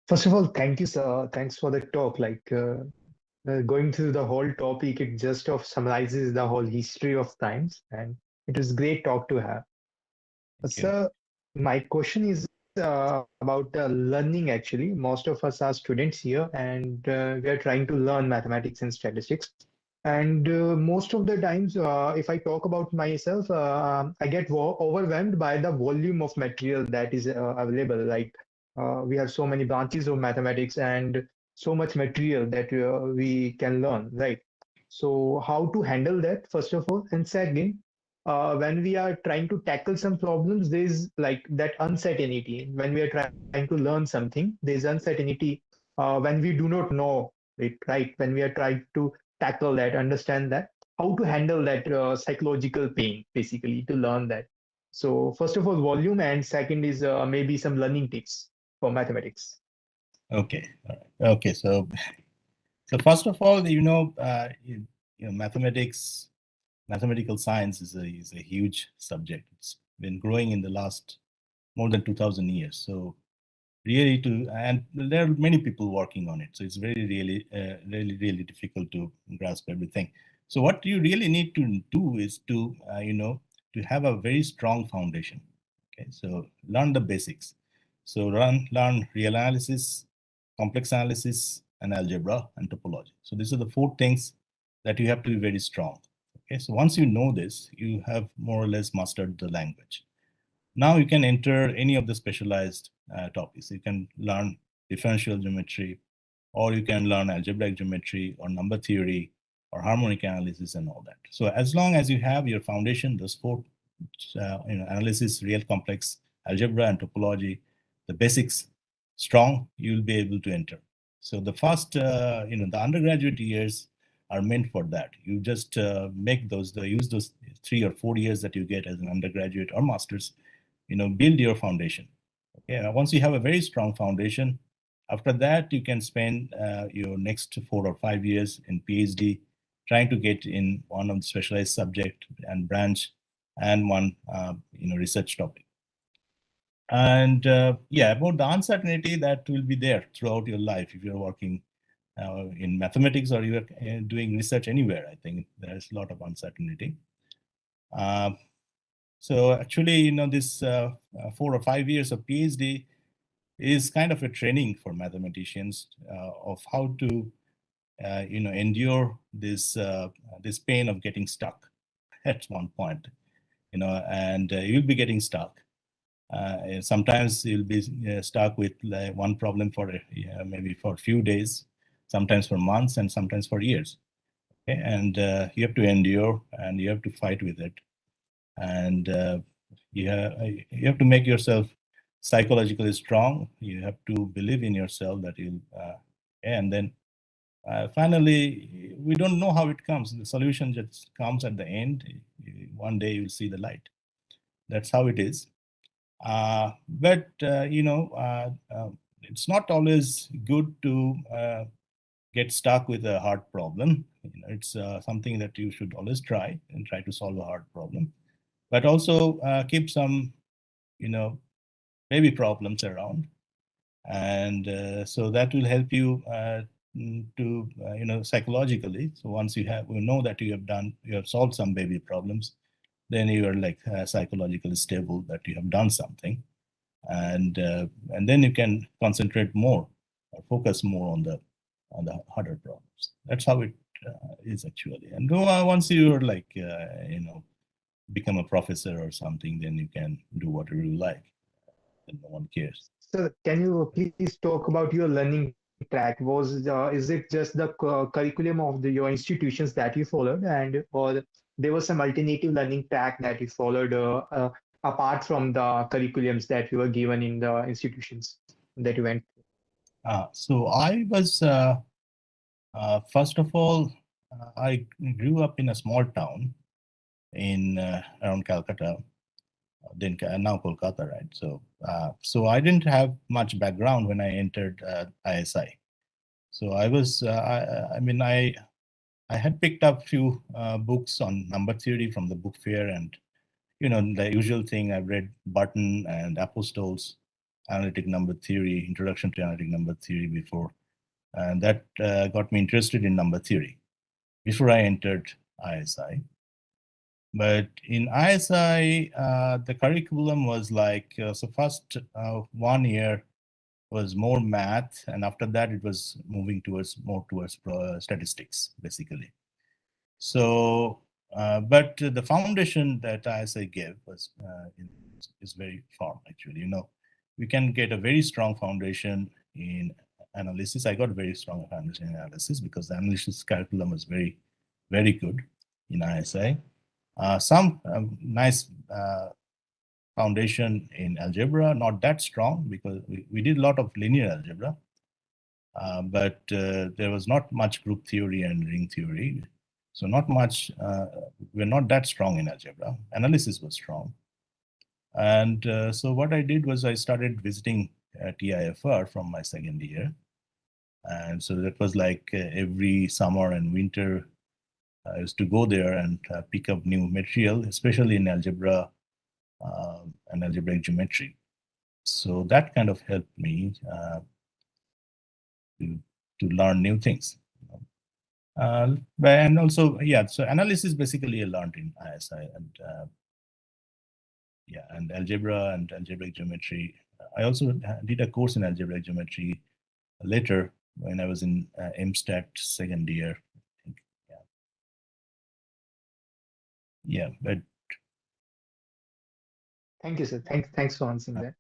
First of all, thank you, sir. Thanks for the talk. Going through the whole topic, it just of summarizes the whole history of times, and it was great talk to have. Thank you. Sir, my question is about learning. Actually, most of us are students here, and we are trying to learn mathematics and statistics. And most of the times, if I talk about myself, I get overwhelmed by the volume of material that is available. We have so many branches of mathematics and so much material that we can learn, right? So how to handle that, first of all, and second, when we are trying to tackle some problems, there's like that uncertainty. When we are trying to learn something, there's uncertainty when we do not know it, right? When we are trying to tackle that, understand that, how to handle that psychological pain, basically, to learn that. So, first of all, volume, and second is maybe some learning tips for mathematics. Okay, all right. Okay, so first of all, mathematical science is a huge subject. It's been growing in the last more than 2,000 years. So really and there are many people working on it. So it's really difficult to grasp everything. So what you really need to do is to have a very strong foundation. Okay, so learn the basics. So learn real analysis, complex analysis, and algebra and topology. So these are the 4 things that you have to be very strong. Okay, so once you know this, you have more or less mastered the language. Now you can enter any of the specialized topics. You can learn differential geometry, or you can learn algebraic geometry, or number theory, or harmonic analysis, and all that. So as long as you have your foundation, those 4, analysis, real complex, algebra, and topology, the basics strong, you'll be able to enter. So the first, the undergraduate years are meant for that. You just use those 3 or 4 years that you get as an undergraduate or master's, build your foundation. Okay, once you have a very strong foundation, after that you can spend your next 4 or 5 years in PhD trying to get in one of the specialized subject and branch and one research topic. And about the uncertainty that will be there throughout your life if you're working in mathematics or you're doing research anywhere. I think there's a lot of uncertainty. So actually, this 4 or 5 years of PhD is kind of a training for mathematicians of how to, endure this pain of getting stuck at one point, and you'll be getting stuck. Sometimes you'll be stuck with one problem for maybe for a few days, sometimes for months, and sometimes for years. Okay? And you have to endure and you have to fight with it. And you have to make yourself psychologically strong. You have to believe in yourself that you'll, and then finally, we don't know how it comes. The solution just comes at the end. One day you'll see the light. That's how it is. But it's not always good to get stuck with a hard problem. It's something that you should always try to solve a hard problem, but also keep some, baby problems around, and so that will help you to, psychologically. So once you know that you have solved some baby problems, then you are like psychologically stable that you have done something, and then you can concentrate more or focus more on the harder problems. That's how it is actually. And once you're like become a professor or something, then you can do whatever you like, and no one cares. So, can you please talk about your learning track? Is it just the curriculum of your institutions that you followed, and or there was some alternative learning track that you followed apart from the curriculums that you were given in the institutions that you went? So I was first of all, I grew up in a small town in around Calcutta, then now Kolkata, right? So I didn't have much background when I entered ISI. So I was, I mean, I had picked up few books on number theory from the book fair, and the usual thing. I've read Button and Apostol's analytic number theory, introduction to analytic number theory before, and that got me interested in number theory before I entered ISI. But in ISI, the curriculum was like, so first 1 year was more math, and after that it was moving more towards statistics, basically. So, but the foundation that ISI gave was is very firm, actually. We can get a very strong foundation in analysis. I got a very strong foundation in analysis because the analysis curriculum was very, very good in ISI. Some nice foundation in algebra, not that strong because we did a lot of linear algebra, but there was not much group theory and ring theory. So not much, we're not that strong in algebra. Analysis was strong. And so what I did was I started visiting TIFR from my second year. And so that was like every summer and winter, I used to go there and pick up new material, especially in algebra and algebraic geometry. So that kind of helped me to learn new things. And also, yeah, so analysis basically I learned in ISI, and yeah, and algebra and algebraic geometry. I also did a course in algebraic geometry later when I was in MStat second year. I think. Yeah, but Thank you, sir. Thanks for answering that.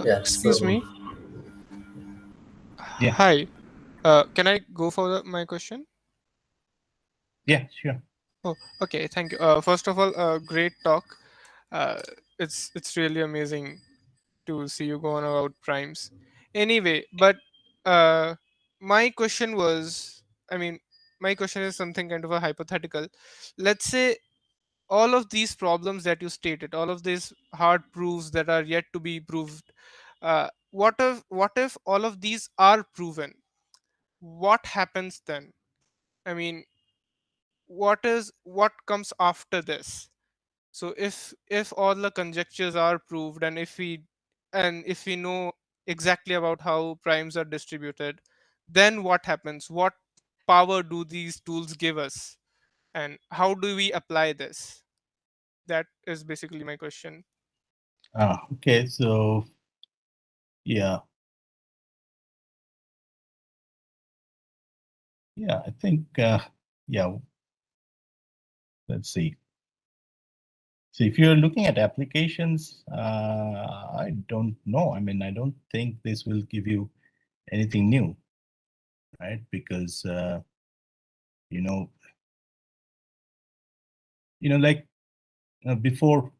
Yeah, Excuse so me. Yeah. Hi. Can I go for my question? Yeah, sure. Oh, okay. Thank you. First of all, great talk. Uh, it's really amazing to see you go on about primes. Anyway, but my question was, I mean, my question is something kind of a hypothetical. Let's say all of these problems that you stated, all of these hard proofs that are yet to be proved, what if all of these are proven? What happens then? I mean, what comes after this? So if all the conjectures are proved, and if we know exactly about how primes are distributed, then what happens? What power do these tools give us, and how do we apply this? That is basically my question. Okay, so yeah. Yeah, I think, yeah, let's see. So if you're looking at applications, I don't know. I mean, I don't think this will give you anything new, right? Because, like before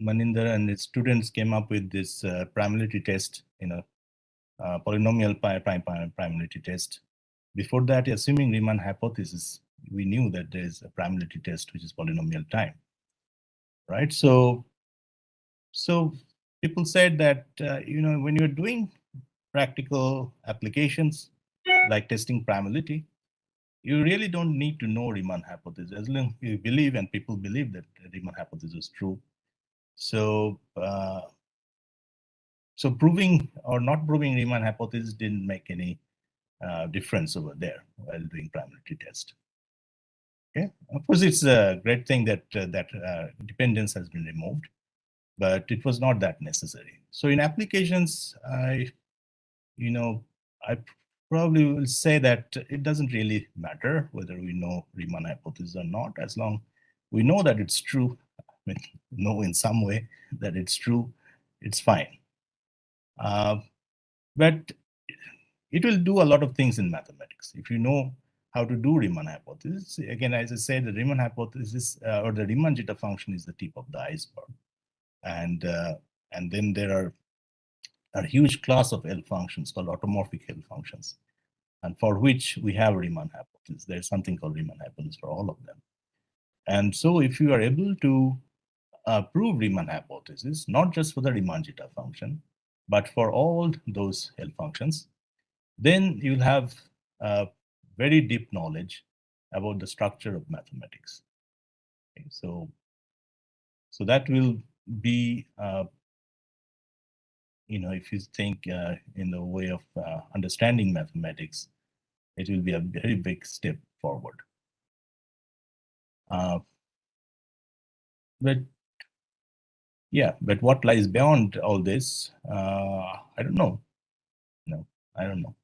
Maninder and his students came up with this primality test, polynomial primality test. Before that, assuming Riemann hypothesis, we knew that there is a primality test, which is polynomial time, right? So people said that, when you're doing practical applications like testing primality, you really don't need to know Riemann hypothesis as long as you believe, and people believe that Riemann hypothesis is true. So, so proving or not proving Riemann hypothesis didn't make any difference over there while doing primality test. Okay, of course, it's a great thing that dependence has been removed, but it was not that necessary. So in applications, I probably will say that it doesn't really matter whether we know Riemann hypothesis or not, as long we know that it's true. I mean, know in some way that it's true, it's fine. But it will do a lot of things in mathematics. If you know how to do Riemann hypothesis, again, as I said, the Riemann hypothesis or the Riemann zeta function is the tip of the iceberg. And then there are a huge class of L functions called automorphic L functions, and for which we have Riemann hypothesis. There's something called Riemann hypothesis for all of them. And so if you are able to prove Riemann hypothesis, not just for the Riemann zeta function, but for all those L functions, then you'll have very deep knowledge about the structure of mathematics. Okay, so that will be, if you think in the way of understanding mathematics, it will be a very big step forward. But what lies beyond all this, I don't know. No, I don't know.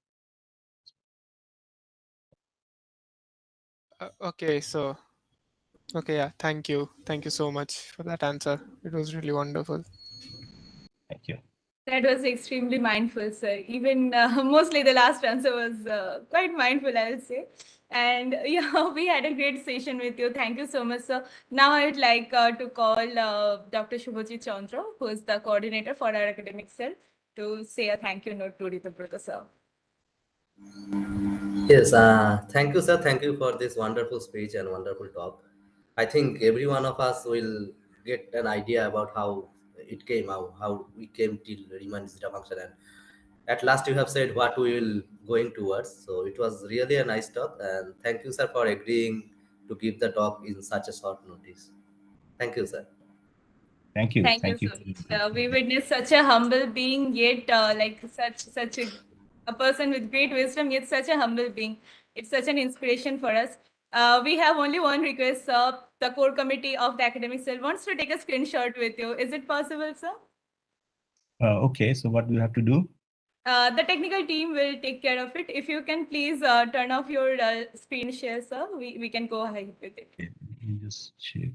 Okay, yeah, thank you so much for that answer. It was really wonderful. Thank you. That was extremely mindful, sir. Even mostly the last answer was quite mindful, I would say. And yeah, we had a great session with you. Thank you so much, sir. Now I would like to call Dr. Shubhajit Chandra, who is the coordinator for our academic cell, to say a thank you note to Ritabrata, sir. Yes, thank you, sir. Thank you for this wonderful speech and wonderful talk. I think every one of us will get an idea about how it came, how we came till Riemann zeta function, and at last you have said what we will going towards. So it was really a nice talk, and thank you, sir, for agreeing to give the talk in such a short notice. Thank you, sir. Thank you. Thank you so much. We witnessed such a humble being, yet like such a person with great wisdom, yet such a humble being. It's such an inspiration for us. We have only one request, sir. The core committee of the academic cell wants to take a screenshot with you. Is it possible, sir? Okay, so what do you have to do? The technical team will take care of it. If you can please turn off your screen share, sir, we can go ahead with it. Okay, let me just check.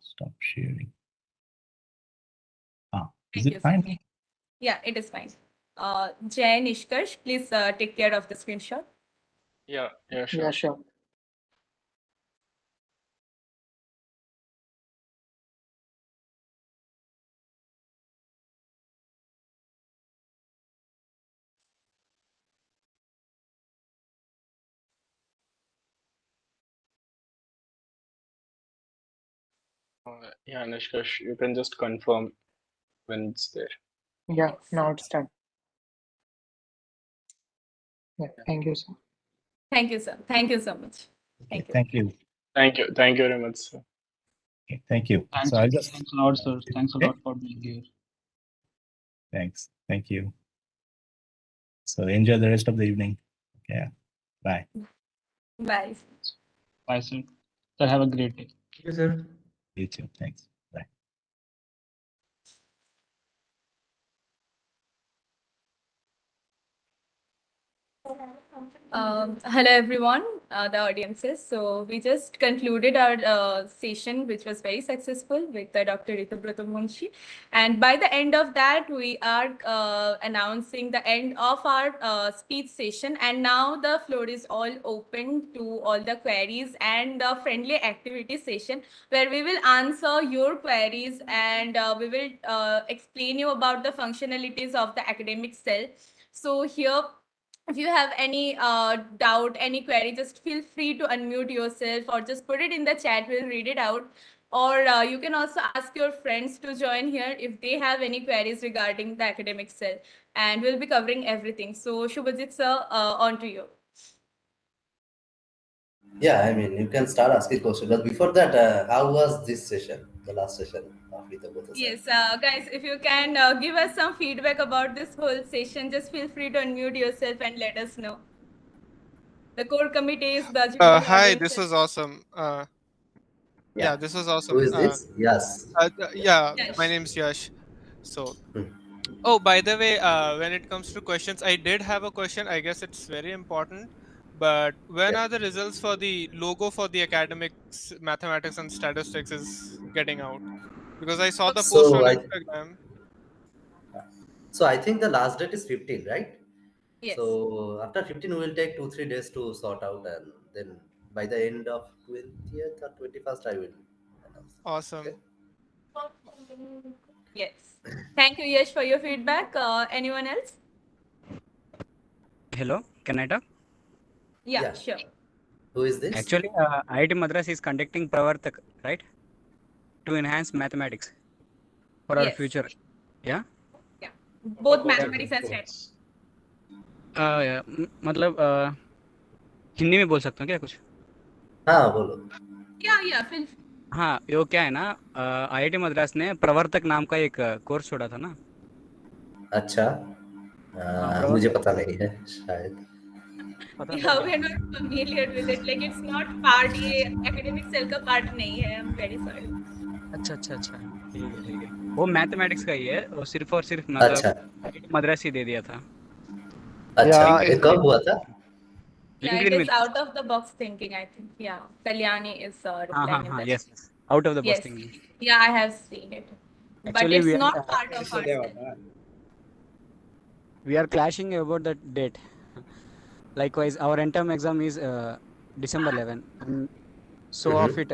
Stop sharing. Is Thank it fine? Sir. Yeah, it is fine. Jay Nishkarsh, please take care of the screenshot. Yeah, sure. Yeah, sure. Yeah, Nishkash, you can just confirm when it's there. Yeah, now it's done. Yeah, thank you, sir. Thank you, sir. Thank you so much. Okay, Thank you. thank you. Thank you very much, sir. Okay, thank you. Thanks, So I'll just thanks a lot, sir. Thanks a okay? lot for being here. Thanks. Thank you. So enjoy the rest of the evening. Yeah. Bye. Bye. Bye, sir. Sir, have a great day. Yes, sir. You too. Thanks. Bye. Hello everyone, the audiences. So we just concluded our session, which was very successful with Dr. Ritabrata Munshi. And by the end of that, we are announcing the end of our speech session. And now the floor is all open to all the queries and the friendly activity session, where we will answer your queries and we will explain you about the functionalities of the academic cell. So here, if you have any doubt, any query, just feel free to unmute yourself or just put it in the chat. We'll read it out. Or you can also ask your friends to join here if they have any queries regarding the academic cell. And we'll be covering everything. So Shubhajit sir, on to you. Yeah, I mean, you can start asking questions. But before that, how was this session, the last session of Ritabrata? Yes, guys, if you can give us some feedback about this whole session, just feel free to unmute yourself and let us know. The core committee is the general Hi, audience. this was awesome. Yeah, this was awesome. Who is this? Yes. Yeah, Yes. my name's Yash. So, Hmm. oh, by the way, when it comes to questions, I did have a question. I guess it's very important. But when Yeah. are the results for the logo for the academics, mathematics, and statistics is getting out? Because I saw the post So on I Instagram. so I think the last date is 15, right? Yes. So after 15, we will take 2-3 days to sort out, and then by the end of 20th or 21st, I will announce. Okay. Awesome. Yes. Thank you, Yash, for your feedback. Anyone else? Hello, can I talk? Yeah, Yeah. sure. Who is this? Actually, IIT Madras is conducting Pravartak, right? To enhance mathematics for our Yes. future. Yeah? Yeah. Both mathematics and stats. मतलब हिंदी में बोल सकता हूँ क्या कुछ? हाँ बोलो। Yeah, feel free. हाँ, वो क्या है ना, IIT मद्रास ने प्रवर्तक नाम का एक कोर्स छोड़ा था ना. अच्छा, मुझे प्रवर्तक पता नहीं है शायद। पता Yeah, लग we're not familiar with it. Like it's not part ये academic cell का part नहीं है. I'm very sorry. अच्छा अच्छा अच्छा, ठीक है. वो मैथमेटिक्स का ही है, वो सिर्फ और सिर्फ मतलब अच्छा IIT मद्रास ही दे दिया था. अच्छा, Yeah, ये कब हुआ था? Yeah, it लिंक्डइन में. is out of the box thinking, I think. Yeah, Kalyani is replying in हाँ, that. yes, out of the box Yes. thinking. Yeah, I have seen it. But Actually, it's we are not part of our cell. we are clashing about that date. Likewise, our end-term exam is December 11, and so of it,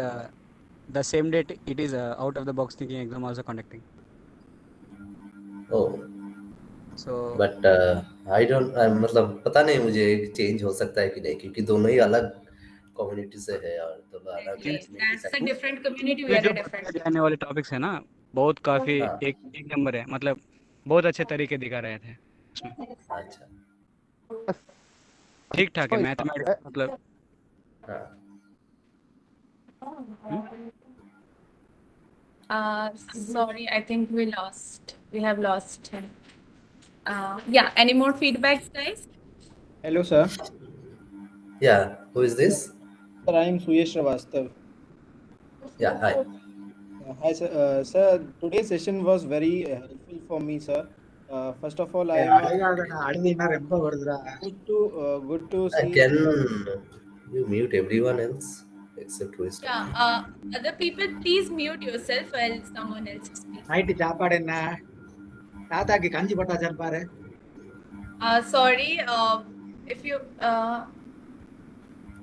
the same date it is out of the box thinking exam also conducting. Oh, So but I don't, मतलब पता नहीं मुझे change हो सकता है कि नहीं, क्योंकि दोनों ही अलग कम्युनिटी से है और दोनों अलग Exactly. मैथमेटिक्स That's a है। different community. We ये are जो a पढ़ाए different. जाने वाले टॉपिक्स है ना, बहुत काफी हाँ, एक नंबर है, मतलब बहुत अच्छे तरीके दिखा रहे थे उसमें. अच्छा, ठीक ठाक है so मैथमेटिक्स, मतलब. हाँ, Sorry, I think we lost. We have lost him. Yeah. Any more feedbacks, guys? Hello, sir. yeah, who is this? Sir, I am Suyesh Srivastava. Yeah, hi. Hi, sir. Sir, today's session was very helpful for me, sir. First of all, I am good to see. Can you mute everyone else except who is Yeah. talking? Other people, please mute yourself while someone else speaks. Sorry. If you.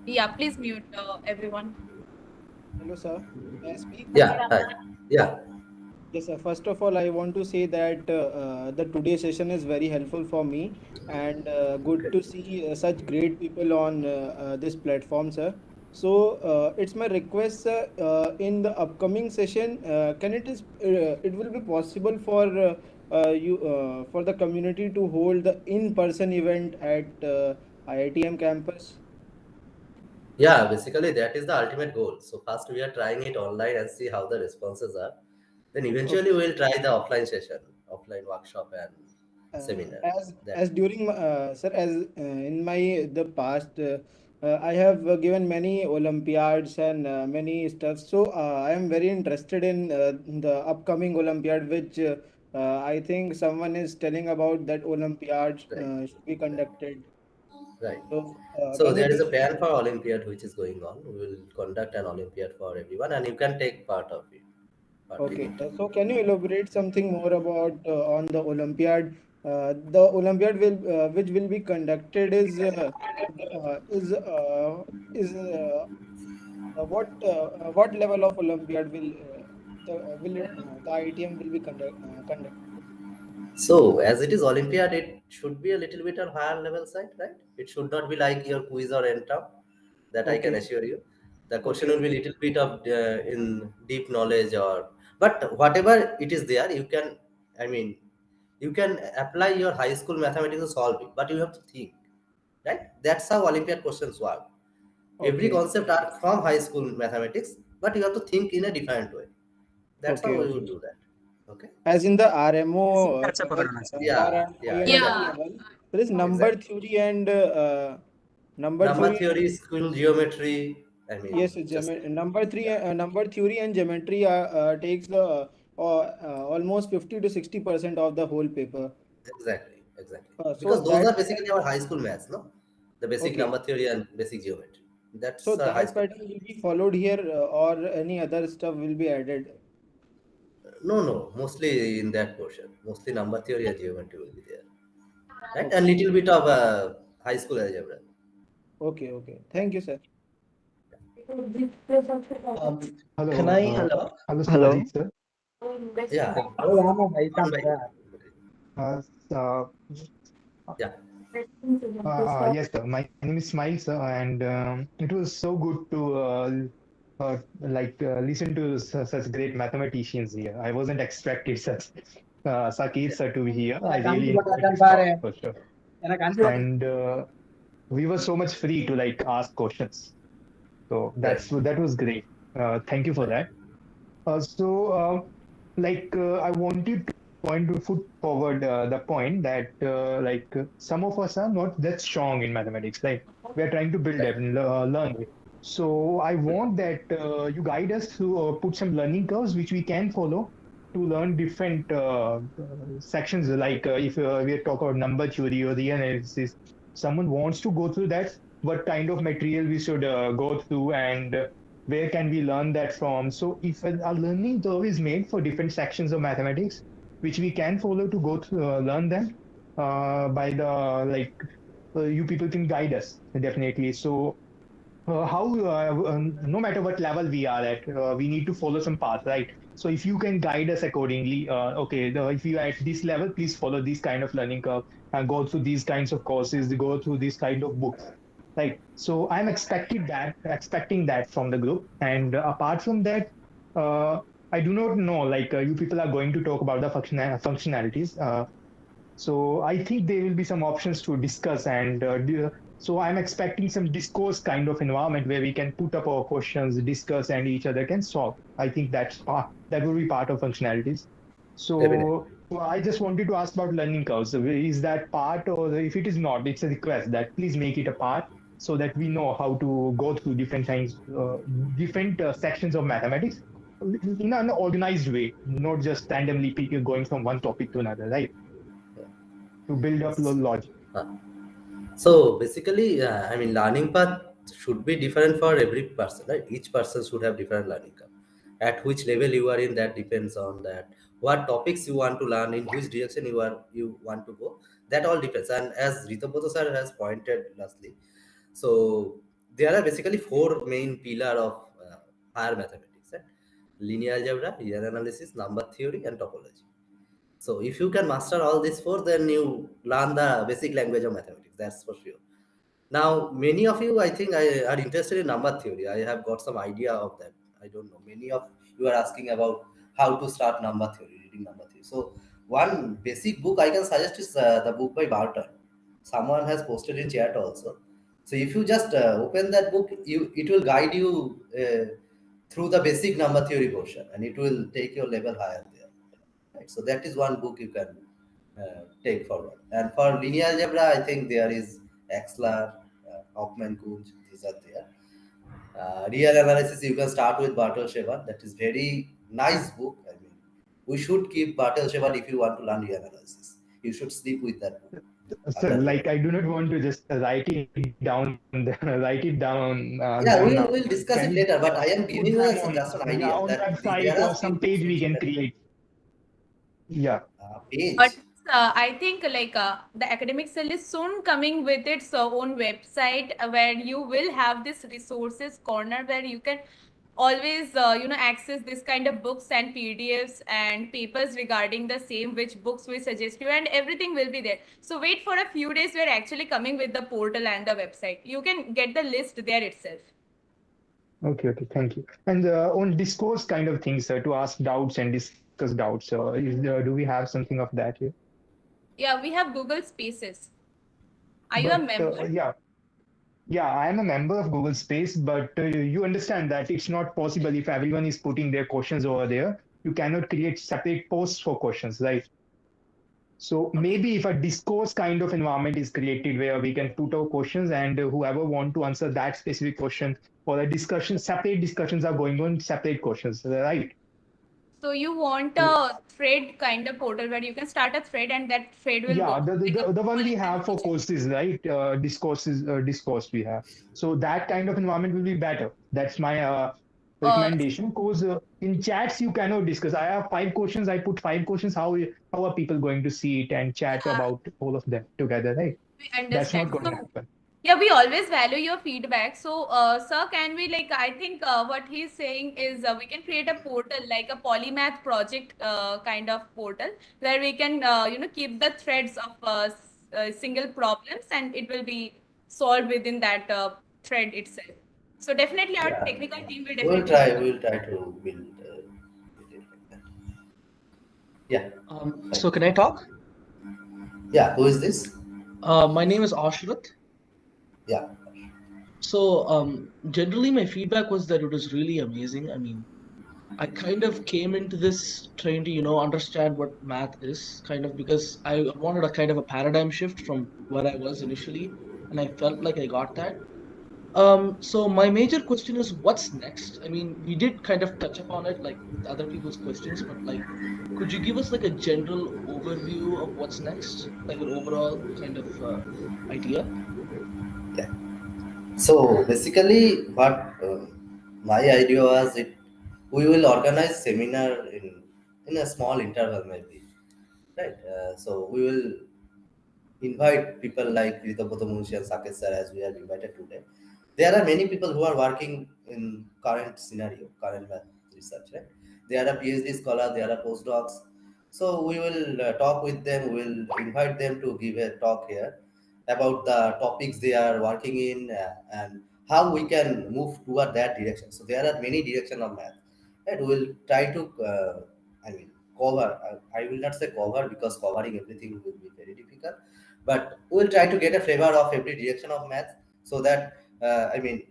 Yeah. Please mute everyone. Hello, sir. May I speak? Yeah, hi. Yeah, Yes, sir. First of all, I want to say that the today's session is very helpful for me, and good to see such great people on this platform, sir. So it's my request, sir. In the upcoming session, it will be possible for you for the community to hold the in-person event at IITM campus? yeah, basically that is the ultimate goal. So first we are trying it online and see how the responses are. Then eventually Okay. we'll try the offline session, offline workshop and seminar. As during sir, as in my the past, I have given many olympiads and many stuff. So I am very interested in the upcoming olympiad, which I think someone is telling about that olympiad Right, should be conducted. right. So So can you there is a please? plan for Olympiad which is going on. We will conduct an Olympiad for everyone and you can take part of it. But we Okay, need to. so can you elaborate something more about on the Olympiad? The Olympiad which will be conducted uh, is uh, is what level of Olympiad the IITM will be conducting? So as it is Olympiad, it should be a little bit on higher level side, right? It should not be like your quiz or NTAM. That I can Okay, assure you. The question will okay, be little bit of in deep knowledge or, but whatever it is there, you can, I mean, you can apply your high school mathematics to solve it, but you have to think, right? That's how Olympiad questions work. Every okay, concept are from high school mathematics, but you have to think in a different way. That's how okay, we would okay. do that. Okay. As in the RMO अच्छा level, पकड़ना sir. Yeah, RMO yeah, NT exactly, Yeah. level, there is number exactly. theory and number Number theory. theory, school geometry. I mean, Yes, just number three, yeah, number theory and geometry takes the almost 50 to 60% of the whole paper. exactly, exactly. So Because those that are basically our high school maths, no? The basic okay. number theory and basic geometry. So That's high that school pattern maths. will be followed here, or any other stuff will be added. No, no, mostly in that portion. Mostly number theory and geometry will be there, right? And Okay, little bit of high school algebra. okay, okay. Thank you, sir. hello, Can I hello, hello? Sajid sir. Yeah. Uh, uh, Yeah. yes, sir. My name is Smile, sir, and it was so good to listen to such great mathematicians here. I wasn't expected such Sakir sir to be here. I really enjoyed his talk for sure, and we were so much free to like ask questions. So Right. that was great. Thank you for Right. that. I wanted to put forward the point that some of us are not that strong in mathematics. Like we are trying to build Right. up and learn it. So I want that you guide us to put some learning curves which we can follow to learn different sections. Like if we talk about number theory or the analysis, someone wants to go through that. What kind of material we should go through and where can we learn that from? So if a learning curve is made for different sections of mathematics, which we can follow to go through, learn them by the you people can guide us definitely. So how no matter what level we are at, we need to follow some path, right? So if you can guide us accordingly, if you are at this level, please follow this kind of learning curve and go through these kinds of courses, go through these kind of books, right? So I'm expecting that from the group. And apart from that, uh, I do not know, you people are going to talk about the functionalities. So I think there will be some options to discuss, and so I'm expecting some discourse kind of environment where we can put up our questions, discuss, and each other can solve. I think that will be part of functionalities. Definitely. So I just wanted to ask about learning curves. Is that part, or if it is not, it's a request that please make it a part so that we know how to go through different things, different sections of mathematics in an organized way, not just randomly going from one topic to another, right? To build up logic. Uh, So basically, I mean, learning path should be different for every person, right? Each person should have different learning curve. At which level you are in, that depends on that. What topics you want to learn, in which direction you want to go, that all depends. And as Ritapoto sir has pointed lastly, so there are basically four main pillar of higher mathematics, right? Linear algebra, real analysis, number theory, and topology. So if you can master all these four, then you learn the basic language of mathematics. That's for sure. Now, many of you, I think, are interested in number theory. I have got some idea of that. I don't know. Many of you are asking about how to start number theory, reading number theory. So, one basic book I can suggest is the book by Barton. Someone has posted in chat also. So, if you just open that book, it will guide you through the basic number theory portion, and it will take your level higher there. Right? So, that is one book you can take forward. And for linear algebra, I think there is Exler, Hoffman, Kunz, these are there. Real analysis, you can start with Bartel-Shevard. That is very nice book. I mean, we should keep Bartel-Shevard if you want to learn real analysis. You should sleep with that book. So, Otherwise, I do not want to just write it down, write it yeah, down we'll, now. we'll discuss Can it you later. But I am put giving you them just an yeah, idea on that website there or are some few page books we which you can can create? Yeah. But page. I think the academic cell is soon coming with its own website where you will have this resources corner where you can always access this kind of books and PDFs and papers regarding the same, which books we suggest you, and everything will be there. So wait for a few days. We're actually coming with the portal and the website. You can get the list there itself. Okay, thank you. And on discourse kind of things, to ask doubts and discuss doubts. Do we have something of that here? Yeah, we have Google Spaces. Are you a But member? yeah, I am a member of Google Space, but you understand that it's not possible if everyone is putting their questions over there. You cannot create separate posts for questions, right? So Okay. maybe if a discourse kind of environment is created where we can put our questions and whoever want to answer that specific question or a discussion, separate discussions are going on, separate questions, right? So you want So a thread kind of portal where you can start a thread and that thread will go yeah, like a the one Google we in the have for future. courses, right? Discourse we have. So that kind of environment will be better. That's my Uh, recommendation. Because in chats you cannot discuss. I have 5 questions. I put 5 questions. How are people going to see it and chat yeah, about all of them together, right? we That's understand. not going to So happen. Yeah, we always value your feedback. So, sir, can we I think what he's saying is we can create a portal like a polymath project kind of portal where we can, keep the threads of single problems and it will be solved within that thread itself. So definitely our Yeah, technical team will we'll definitely. try. We'll try to build it like that. Yeah. So Fine. can I talk? Yeah. Who is this? My name is Ashrat. Yeah. So generally my feedback was that it was really amazing. I mean, I kind of came into this trying to, understand what math is, kind of because I wanted a kind of a paradigm shift from where I was initially, and I felt like I got that. So my major question is what's next? I mean, we did kind of touch upon it like with other people's questions, but like, could you give us like a general overview of what's next, like an overall kind of idea? Yeah. So basically, what my idea was, we will organize seminar in a small interval maybe, right? So we will invite people like Ritapoto Munshi and Saket sir as we have invited today. There are many people who are working in current scenario, current math research, right? They are a PhD scholar, they are a postdocs. So we will talk with them, we will invite them to give a talk here about the topics they are working in and how we can move toward that direction. So there are many directions of math, right? We will try to, I mean, cover. I will not say cover because covering everything will be very difficult, but we'll try to get a flavor of every direction of math so that I mean,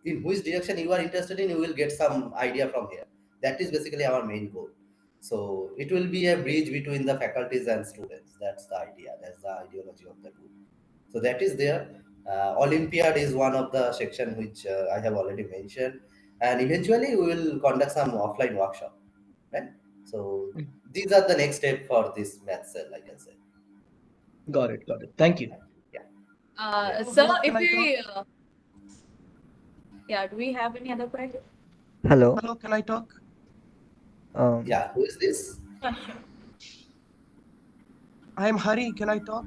in which direction you are interested in, you will get some idea from here. That is basically our main goal. So it will be a bridge between the faculties and students. That's the idea. That's the ideology of the group. So that is there. Olympiad is one of the section which I have already mentioned, and eventually we will conduct some offline workshop, right? So Mm. these are the next step for this math cell, I can say. Got it, got it. Thank you. Yeah. Uh, Yeah. sir, Hello, if can I talk? we, yeah, do we have any other question? Hello. Hello, can I talk? Yeah. Who is this? Yeah, sure. I am Hari. Can I talk?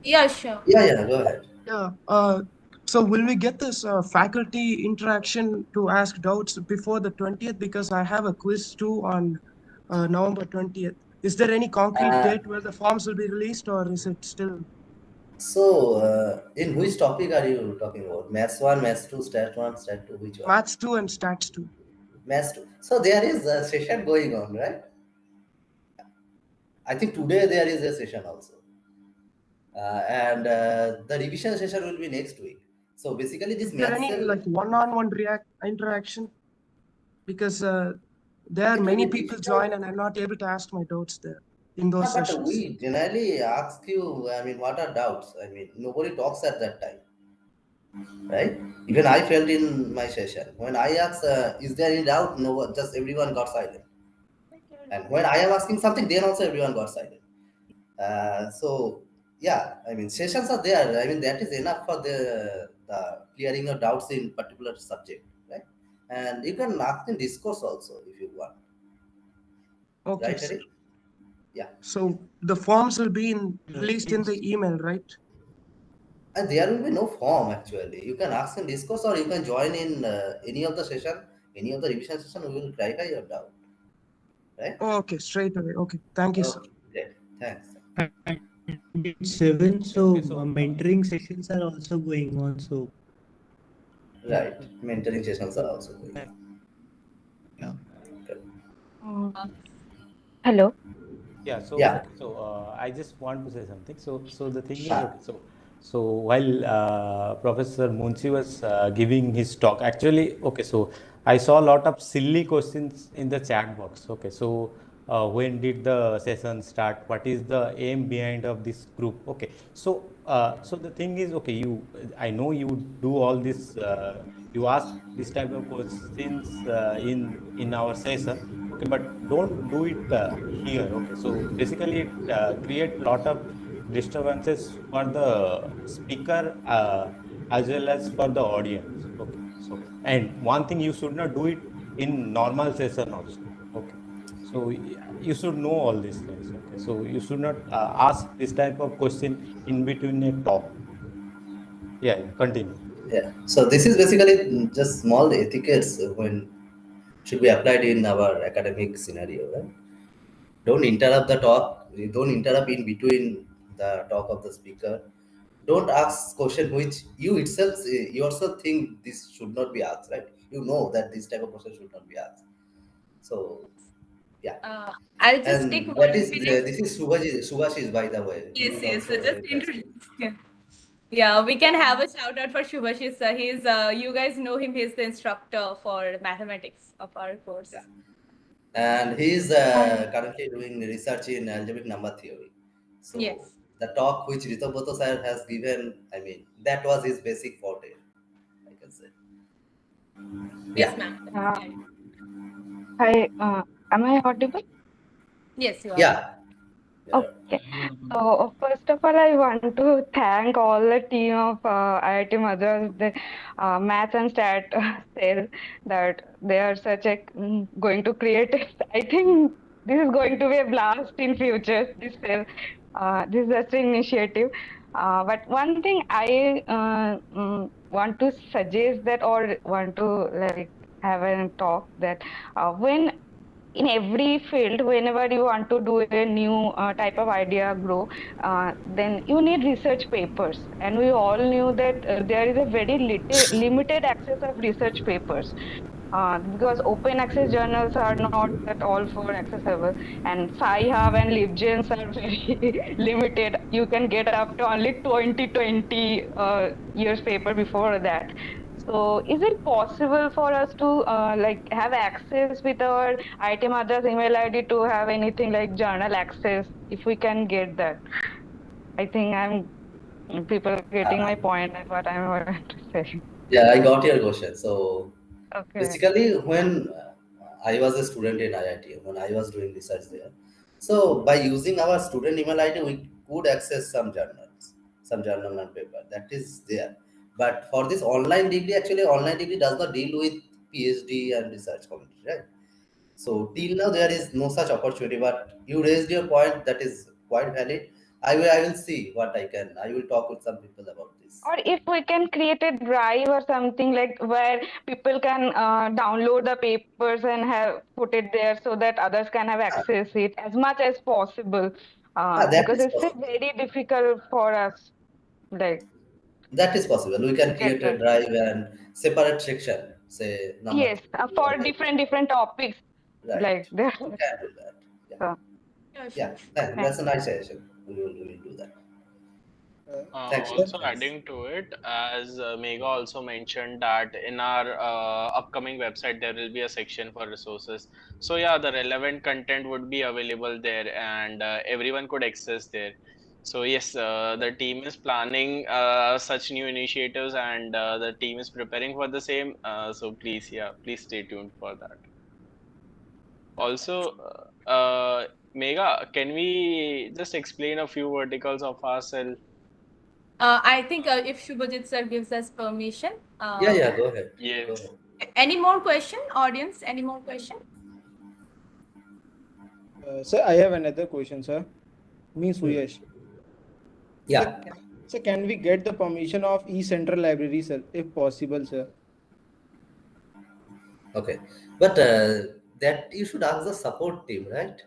Yeah, sure. Yeah. Yeah. Go ahead. Yeah. So will we get this faculty interaction to ask doubts before the 20th? Because I have a quiz too on November 20th. Is there any concrete Uh, date where the forms will be released, or is it still? so, in which topic are you talking about? Maths 1, Maths 2, Stat 1, Stat 2, which one? Maths 2 and Stats 2. Maths 2. So, there is a session going on, right? I think today there is a session also. And the revision session will be next week. So, basically, Is this there maths any cell, like one-on-one interaction? Because there are it will many be people difficult. join, and I'm not able to ask my doubts there in those But sessions. we generally ask you, I mean, what are doubts? I mean, nobody talks at that time, right? Even I felt in my session. When I asked, is there any doubt? No, just everyone got silent. And when I am asking something, then also everyone got silent. So yeah, I mean sessions are there. I mean that is enough for the clearing of doubts in particular subject, right? And you can ask in discourse also if you want, Okay, right, sir. Hari? Yeah. So the forms will be So released in the it's email, right? And there will be no form actually. You can ask in discourse or you can join in any of the session, any of the revision session. We will clarify your doubt, right? Okay, straight away. Okay, thank you, sir. Okay, great. Thanks. And it's 7, so okay. So mentoring sessions are also going on. So Right. Mentoring sessions are also going yeah. on. Okay. Uh, Uh, Hello. Yeah, so Yeah. okay, so I just want to say something. So the thing is, Ah. okay, so while Professor Munshi was giving his talk, actually, okay, so I saw a lot of silly questions in the chat box. Okay, so when did the session start? What is the aim behind of this group? Okay, so the thing is, okay, I know you do all this. You ask this type of questions in our session, okay, but don't do it here. Okay, so basically it create lot of disturbances for the speaker as well as for the audience. Okay, so and one thing, you should not do it in normal session also. Okay, so you should know all these things. Okay, so you should not ask this type of question in between a talk. Yeah, continue. Yeah. So this is basically just small etiquettes when should be applied in our academic scenario, right? Don't interrupt the talk. You don't interrupt in between the talk of the speaker. Don't ask question which you yourself think this should not be asked, right? You know that this type of question should not be asked. So yeah, I'll just take and that 1 minute. this is Subhashish, by the way. He Yes, is yes. So also just a class. introduce. Yeah. Yeah, we can have a shout out for Shubhashish sir. He's you guys know him. He's the instructor for mathematics of our course. Yeah. And he is Hi. currently doing research in algebraic number theory. So Yes. the talk which Ritoboto sir has given, I mean, that was his basic forte, I can say. Yes, Yeah. ma'am. Uh, Hi. Am I audible? Yes, you are. Yeah. Yeah. Okay. So first of all, I want to thank all the team of IIT Madras, the maths and stat cell, that they are such a going to create. I think this is going to be a blast in future. This cell, this is just an initiative. But one thing I want to suggest that, or want to like have a talk that when in every field, whenever you want to do a new type of idea grow, then you need research papers, and we all knew that there is a very limited access of research papers, because open access journals are not at all for accessible, and Sci-Hub and LibGens are very limited. You can get up to only 2020 years paper before that. So is it possible for us to like have access with our IIT Madras email ID to have anything like journal access, if we can get that? I think people are getting my point at what I'm going to say. Yeah, I got your question. So Okay. basically, when I was a student in IITM, when I was doing research there, so by using our student email ID, we could access some journals, some journal and paper. That is there. But for this online degree, actually, online degree does not deal with PhD and research community, right? So till now there is no such opportunity. But you raised your point that is quite valid. I will see what I can. I will talk with some people about this. Or if we can create a drive or something like where people can download the papers and have put it there so that others can have access it as much as possible, That because is it's possible. very difficult for us like That is possible. We to can get create a that. drive and separate section, say number Yes, theory or for like that. different topics, Right. like there. We can do that. Yeah. So, Sure, Yeah. sure. That's a nice suggestion. We will do that. Thanks. Sir, Also Thanks. adding to it, as Megha also mentioned that in our upcoming website there will be a section for resources. So yeah, the relevant content would be available there, and everyone could access there. So yes, the team is planning such new initiatives, and the team is preparing for the same. So please, yeah, please stay tuned for that. Also, Megha, can we just explain a few verticals of our cell? I think if Shubhajit sir gives us permission. Yeah, yeah, go ahead. Go Yes. ahead. Any more question, audience? Any more question? sir, I have another question, sir. Me, Hmm. Suyash. Sir, Yeah. can we get the permission of e-Central Library, sir, if possible, sir? Okay. But that you should ask the support team, right?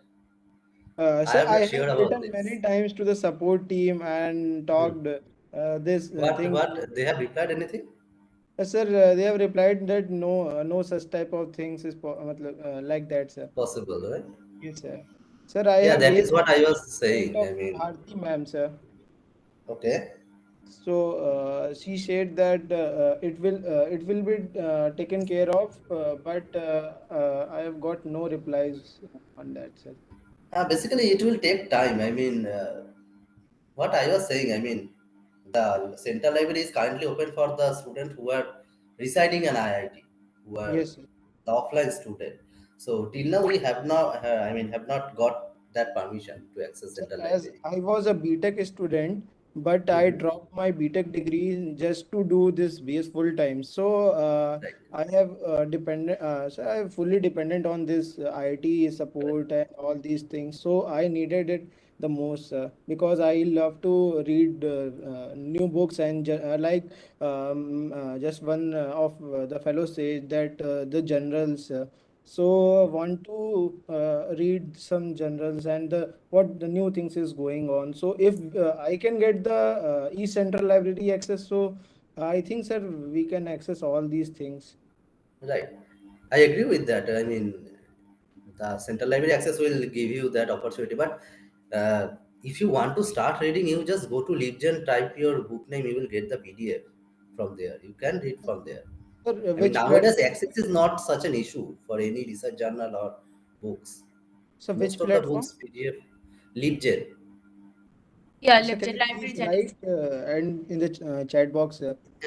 I Sir, am I not have sure about written many this. times to the support team and Hmm. talked this thing. What they have replied anything? Sir, they have replied that no, no such type of things is like that, sir. Possible, right? Yes, sir. Sir, I Yeah, have that raised is what I was in front saying. of I mean, Bharti ma'am, sir. okay. So she said that it will be taken care of, but I have got no replies on that, sir. Basically, it will take time. I mean, what I was saying, I mean, the central library is currently open for the students who are residing in IIT, who are Yes, sir. the offline student. So till now, we have not, have not got that permission to access Sir, central as library. I was a BTech student, but I Mhm. dropped my BTech degree just to do this base full time. So Right. I have so I am fully dependent on this IT support and all these things. So I needed it the most, because I love to read new books and just one of the fellows say that the generals. So want to read some journals and what the new things is going on. So if I can get the East Central Library access, so I think, sir, we can access all these things. Right. I agree with that. I mean, the central library access will give you that opportunity. But if you want to start reading, you just go to LibGen, type your book name, you will get the PDF from there. You can read from there. Sir, I mean, which nowadays platform? access is not such an issue for any research journal or books. So which Most of the platform? books, PDF, LibGen. Yeah, So can LibGen you library please Genesis. write and in the chat box?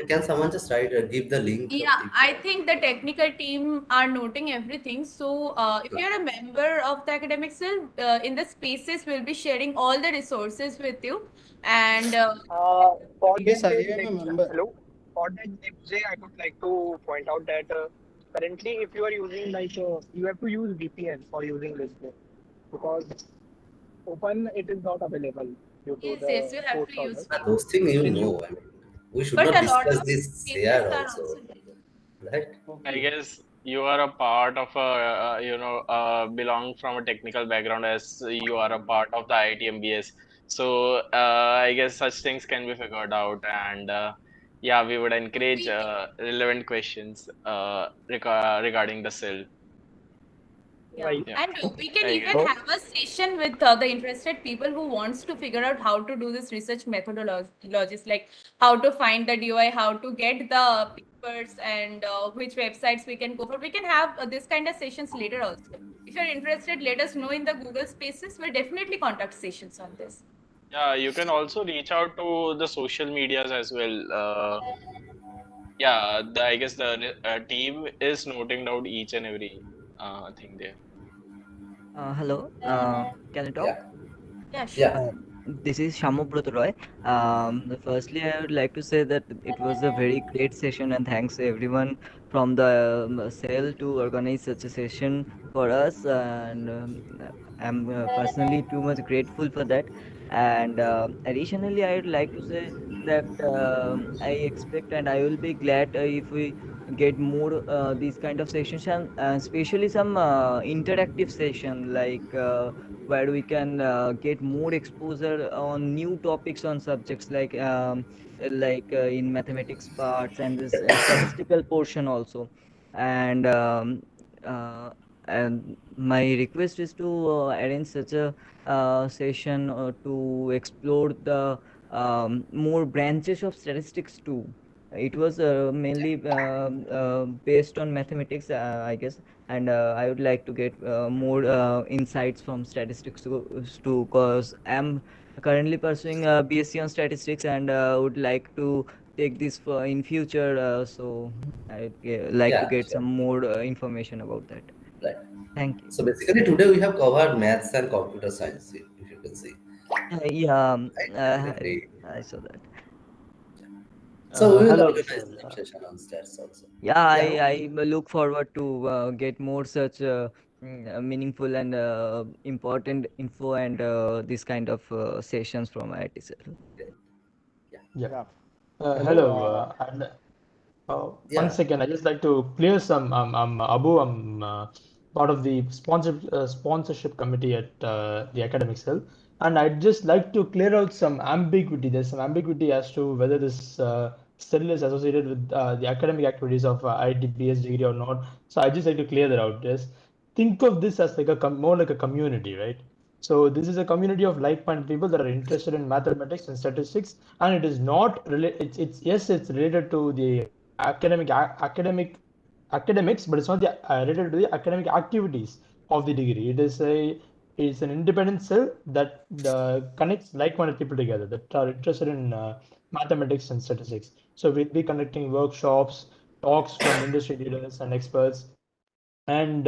Can someone just write, give the link of Yeah, I LibGen? think the technical team are noting everything. So, if you're a member of the academic cell, in the spaces, we'll be sharing all the resources with you. And For Yes, I that am a member. hello, for that Nipsey, I would like to point out that currently, if you are using you have to use VPN for using this because open it is not available due to yes, yes, the you have port to use servers. VPN. Those things you Since you know. I mean, we should But not a lot discuss of this spaces here are also, also there. right? I okay, guess you are a part of a, belong from a technical background as you are a part of the IITM. So I guess such things can be figured out, and yeah, we would encourage We relevant questions regarding the cell. Yeah, right. Yeah, and we can I even guess. So have a session with the interested people who wants to figure out how to do this research methodologies, like how to find the DOI, how to get the papers, and which websites we can go for. We can have this kind of sessions later also. If you're interested, let us know in the Google Spaces. We'll definitely conduct sessions on this. Yeah, you can also reach out to the social medias as well. Yeah, I guess the team is noting down each and every thing there. Hello, can I talk? Yeah, Yeah, sure. yeah, Uh, this is Shamubrata Roy. Firstly, I would like to say that it was a very great session, and thanks to everyone from the cell to organize such a session for us. And I'm personally too much grateful for that. And additionally, I would like to say that I expect and I will be glad if we get more these kind of sessions, and especially some interactive session where we can get more exposure on new topics on subjects in mathematics parts and this statistical portion also. And uh, and my request is to arrange such a session to explore the more branches of statistics too. It was mainly based on mathematics, I guess, and I would like to get more insights from statistics too, because I'm currently pursuing a BSc on statistics and would like to take this for in future. So I'd like to yeah, get sure. some more information about that. Right. Thank you. So basically, today we have covered maths and computer science, if you can see. Yeah, Right? Definitely. I saw that. So we will Hello, organize sir. some session on stats also. Yeah, Yeah. I look forward to get more such meaningful and important info and this kind of sessions from IIT. Okay. Yeah. Yeah. yeah, hello. Hello. And one Yeah. second, I just like to clear some. Abu. I'm part of the sponsorship committee at the academic cell, and I'd just like to clear out some ambiguity. There's some ambiguity as to whether this cell is associated with the academic activities of IIT degree or not. So I just like to clear that out. Just think of this as like a more like a community, right? So this is a community of like-minded people that are interested in mathematics and statistics, and it is not related. It's yes, it's related to the academics, but it's not related to the academic activities of the degree. It's an independent cell that connects like-minded people together that are interested in mathematics and statistics. So we'll be conducting workshops, talks from industry leaders and experts, and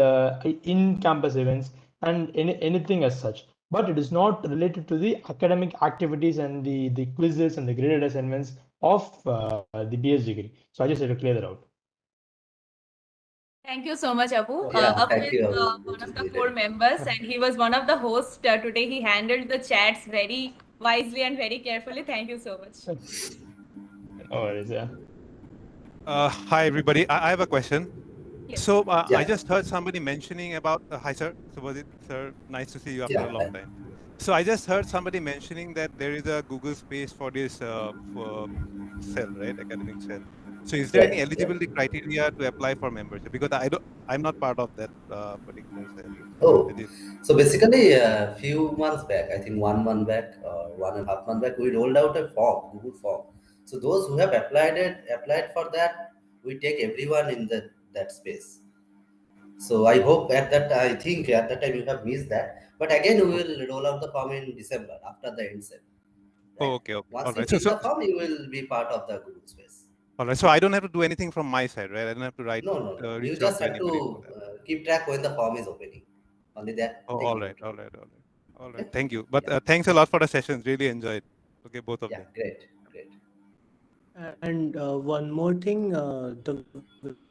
in-campus events and anything as such. But it is not related to the academic activities and the quizzes and the graded assignments of the BS degree. So I just had to clear that out. Thank you so much, Abu. Yeah, Abu thank is you, Abu. one It of will the be core great. members, and he was one of the hosts today. He handled the chats very wisely and very carefully. Thank you so much. No worries, yeah. Hi, everybody. I have a question. Yes. So I Yeah, just heard somebody mentioning about, hi, sir. Subhadip, sir. Nice to see you after yeah, a long time. So I just heard somebody mentioning that there is a Google space for this for cell, right? Academic cell. So is there any right, yeah. eligibility criteria to apply for membership? Because I'm not part of that particular cell. Oh, Is it? so basically, a few months back, I think 1 month back or 1.5 months back, we rolled out a form, Google form. So those who have applied for that, we take everyone in that space. So I hope I think at that time you have missed that. But again, we Oh, will roll out the form in December after the end set, oh, right? okay, okay. Once All you right. fill the form, you will be part of the Google space. All right. So I don't have to do anything from my side, right? I don't have to No, no, no. You reach out just to have anybody for to that. keep track when the form is opening. Only that Oh, thing all you right, have to all do. right, all right, all right. Okay? Thank you. But Yeah, thanks a lot for the sessions. Really enjoyed. Okay, both of yeah, them. great, great. And one more thing, the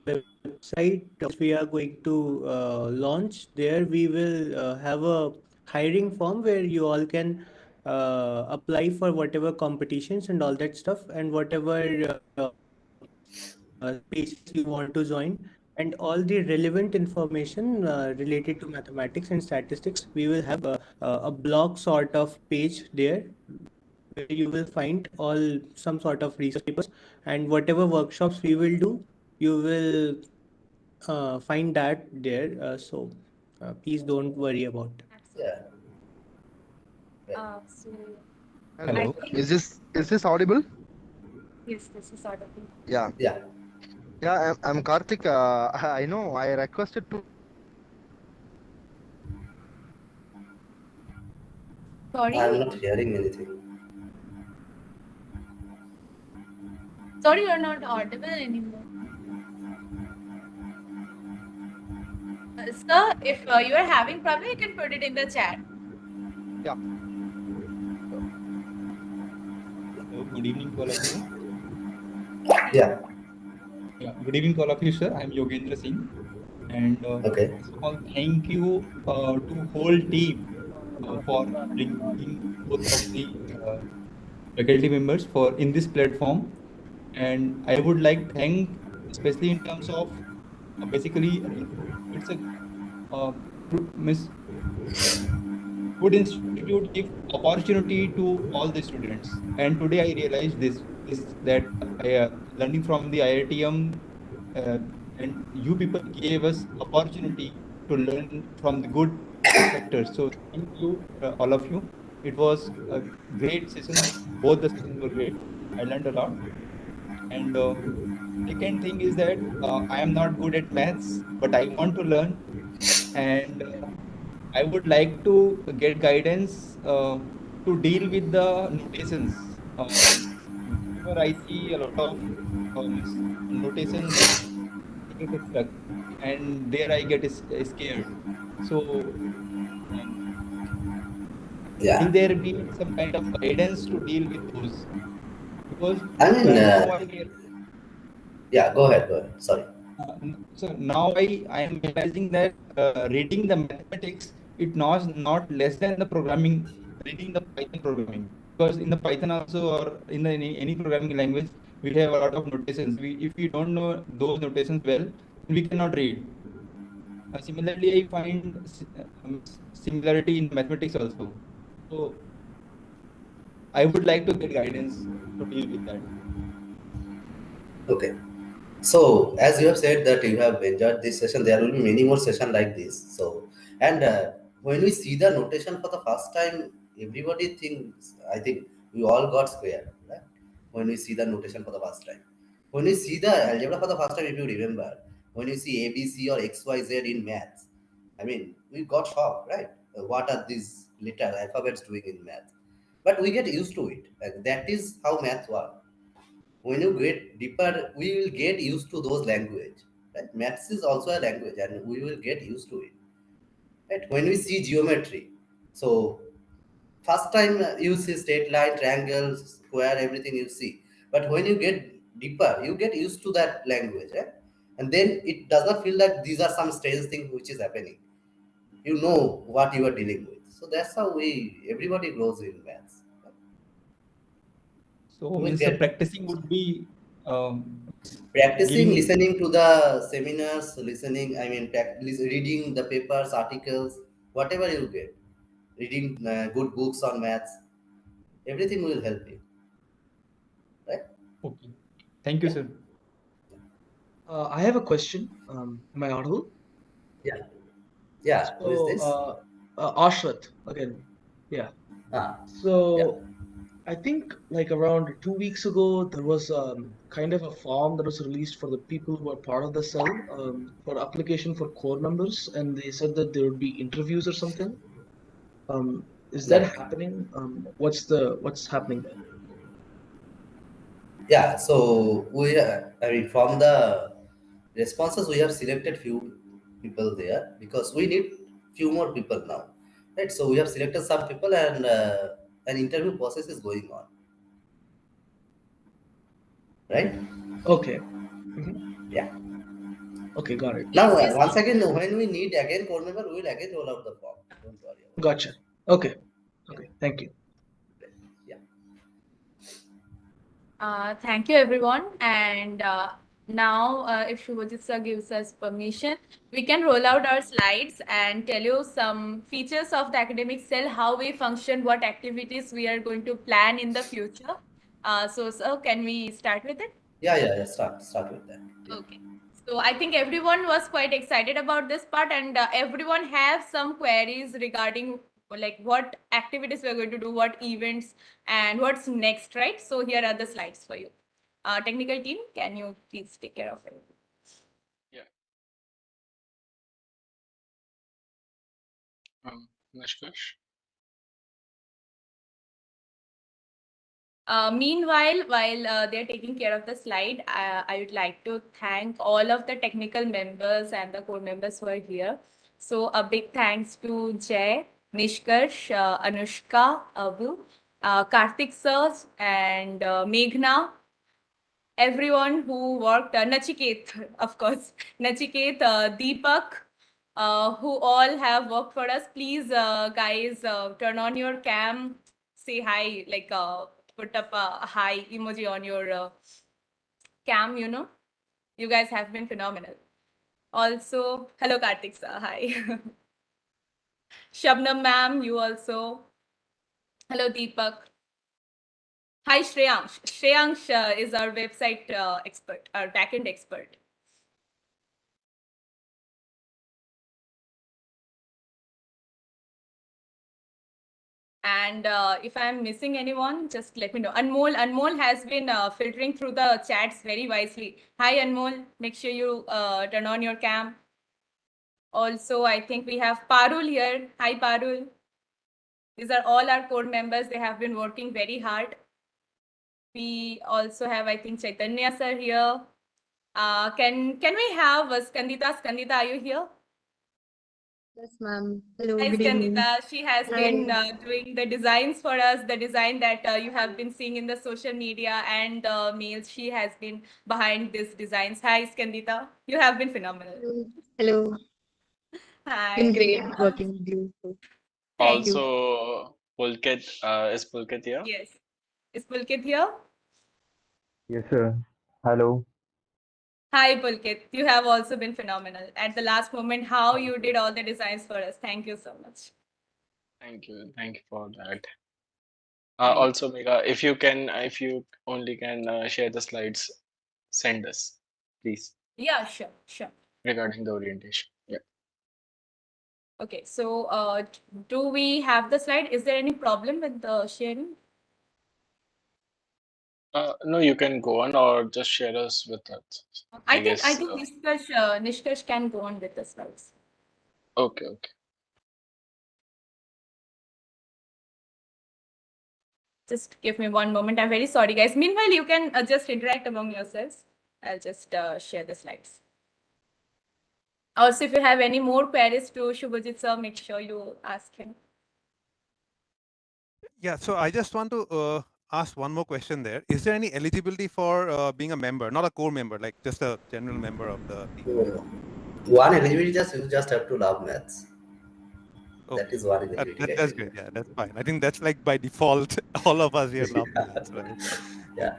website which we are going to launch, there we will have a hiring form where you all can apply for whatever competitions and all that stuff, and whatever spaces you want to join, and all the relevant information related to mathematics and statistics. We will have a blog sort of page there where you will find all some sort of research papers, and whatever workshops we will do, you will find that there. So please don't worry about it. Absolutely. Yeah, right. So I Hello, think is this audible? yes, this is sort of. Yeah, Yeah, yeah. I'm Karthik. I know. I requested to. I'm Sorry, not hearing anything. sorry, you're not audible anymore. Sir, if you are having problem, you can put it in the chat. Yeah. So, Hello, good evening to all of you. Yeah, Yeah, good evening to all of you, sir. I'm Yogendra Singh. And okay. first of all, thank you to whole team for bringing both of the faculty members for in this platform. And I would like thank, especially in terms of basically it's a miss good institute give opportunity to all the students. And today I realized this that I learning from the IITM, uh, and you people gave us opportunity to learn from the good instructors. So thank you, all of you. It was a great session. Both the sessions were great. I learned a lot. And second thing is that I am not good at maths, but I want to learn. And I would like to get guidance to deal with the notations. Whenever I see a lot of notations, I get stuck, and there I get scared. So, um, will Yeah. there be some kind of guidance to deal with those? Because I mean, now yeah, go ahead, go ahead. Sorry. so now I am realizing that reading the mathematics, it not less than the programming, reading the Python programming. Because in the Python also, or in any programming language, we have a lot of notations. If we don't know those notations well, we cannot read. Similarly, I find similarity in mathematics also. So I would like to get guidance to deal with that. Okay. So, as you have said that you have enjoyed this session, there will be many more sessions like this. So, and when we see the notation for the first time, everybody thinks, I think we all got square, right? When we see the notation for the first time. When we see the algebra for the first time, if you remember, when you see ABC or XYZ in maths, I mean, we got shocked, right? What are these letter alphabets doing in math? But we get used to it. And that is how math works. When you get deeper, we will get used to those language. Right? Maths is also a language, and we will get used to it. Right? When we see geometry, so first time you see straight line, triangles, square, everything you see. But when you get deeper, you get used to that language. Right? and then it does not feel that these are some strange thing which is happening. You know what you are dealing with. So that's how everybody grows in maths. So You will means the get practicing would be practicing, giving. listening to the seminars, listening. I mean, reading the papers, articles, whatever you get, reading good books on maths. Everything will help you, right? Okay. Thank you, Yeah. sir. I have a question. Am I audible? Yeah. Yeah. Who is So, this? Ashrat again. Yeah. Ah. Yeah. So, I think like around 2 weeks ago, there was kind of a form that was released for the people who are part of the cell for application for core members, and they said that there would be interviews or something. Is that Like, happening? What's happening there? yeah. So I mean, from the responses, we have selected few people there because we need few more people now, right? So we have selected some people, and an interview process is going on, right? Okay. Mhm. Yeah. Okay, got it. Now, Yes. once again, when we need again core member, we will again roll out the form. Don't worry about Gotcha. Okay. it. Okay. Thank you. Yeah. Thank you, everyone. And now, if Shubhajit sir gives us permission, we can roll out our slides and tell you some features of the academic cell, how we function, what activities we are going to plan in the future. So, sir, can we start with it? Yeah. Start with that. Yeah. Okay. So I think everyone was quite excited about this part, and everyone have some queries regarding like what activities we're going to do, what events, and what's next, right? So here are the slides for you. Technical team, can you please take care of it? Yeah. Nishkash? Meanwhile, while they're taking care of the slide, I would like to thank all of the technical members and the core members who are here. So a big thanks to Jay, Nishkarsh, Anushka, Abu, Karthik sir, and Meghna, everyone who worked, Nachiket, of course, Nachiket, Deepak, who all have worked for us. Please, guys, turn on your cam, say hi, like put up a hi emoji on your cam, you know. You guys have been phenomenal. Also, hello Karthik sir, hi. Shabnam ma'am, you also. Hello Deepak. Hi Shreyansh. Shreyansh is our website expert, our backend expert. And if I'm missing anyone, just let me know. Anmol has been filtering through the chats very wisely. Hi, Anmol. Make sure you turn on your cam. Also, I think we have Parul here. Hi, Parul. These are all our core members. They have been working very hard. We also have, I think, Chaitanya sir here. Can we have Skandita? Skandita, are you here? Yes, ma'am. Hello, Hi, good evening. Skandita. She has been doing the designs for us, the design that you have been seeing in the social media and mails. She has been behind these designs. Hi, Skandita. You have been phenomenal. Hello. Been Hi. great working with you. Thank you. Also, Pulkit, is Pulkit here? Yes. Is Pulkit here? Yes, sir. Hello. Hi, Pulkit. You have also been phenomenal. At the last moment, how Thank you you. did all the designs for us. Thank you so much. Thank you. Thank you for that. Thank you. Also, Megha, if you can, if you only can share the slides, send us, please, Yeah, sure, sure. regarding the orientation. Yeah. Okay, so do we have the slide? Is there any problem with the sharing? No, you can go on or just share us with us. I think guess. Nishkash can go on with the slides. Okay, okay. Just give me one moment. I'm very sorry, guys. Meanwhile, you can just interact among yourselves. I'll just share the slides. Also, if you have any more queries to Shubhajit sir, make sure you ask him. Yeah, so I just want to ask one more question there. Is there any eligibility for being a member, not a core member, like just a general member of the team? One eligibility, you just have to love maths. Okay. That is one eligibility That's criteria. great. Yeah, that's fine. I think that's like by default, all of us here love maths, right? Yeah.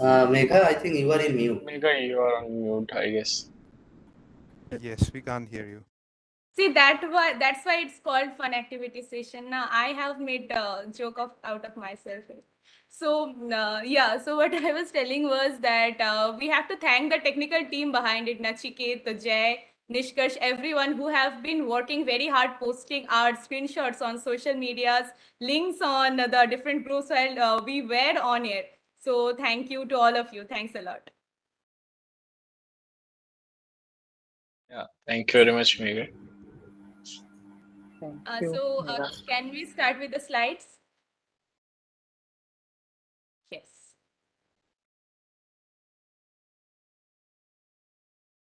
Megha, I think you are in mute. Mega, you are on mute, I guess. Yes, we can't hear you. See, that's why it's called fun activity session. Now I have made a joke out of myself. So yeah, so what I was telling was that we have to thank the technical team behind it, Nachiket, Jay, Nishkarsh, everyone who have been working very hard, posting our screenshots on social medias, links on the different groups while we were on air. So thank you to all of you. Thanks a lot. Yeah, thank you very much, Mega. So can we start with the slides? Yes.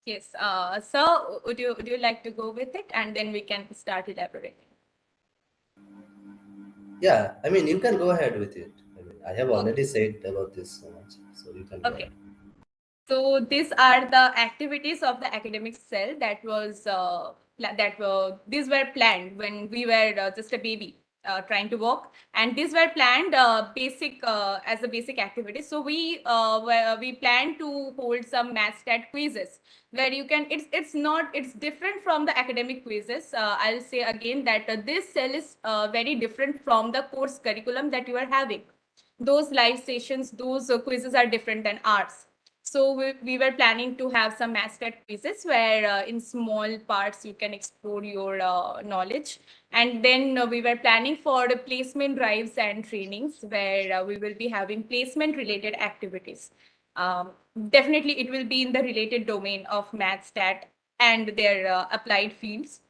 Yes. So would you like to go with it, and then we can start elaborating? Yeah, I mean, you can go ahead with it. I mean, I have already said about this so much, so you can go Okay. ahead. So these are the activities of the academic cell that was these were planned when we were just a baby trying to walk, and these were planned basic as a basic activity. So we planned to hold some math stat quizzes where you can it's different from the academic quizzes. I'll say again that this cell is very different from the course curriculum that you are having. Those live sessions, those quizzes are different than ours. So we were planning to have some mascot quizzes where in small parts you can explore your knowledge. And then we were planning for the placement drives and trainings where we will be having placement related activities. Definitely it will be in the related domain of math, stat and their applied fields.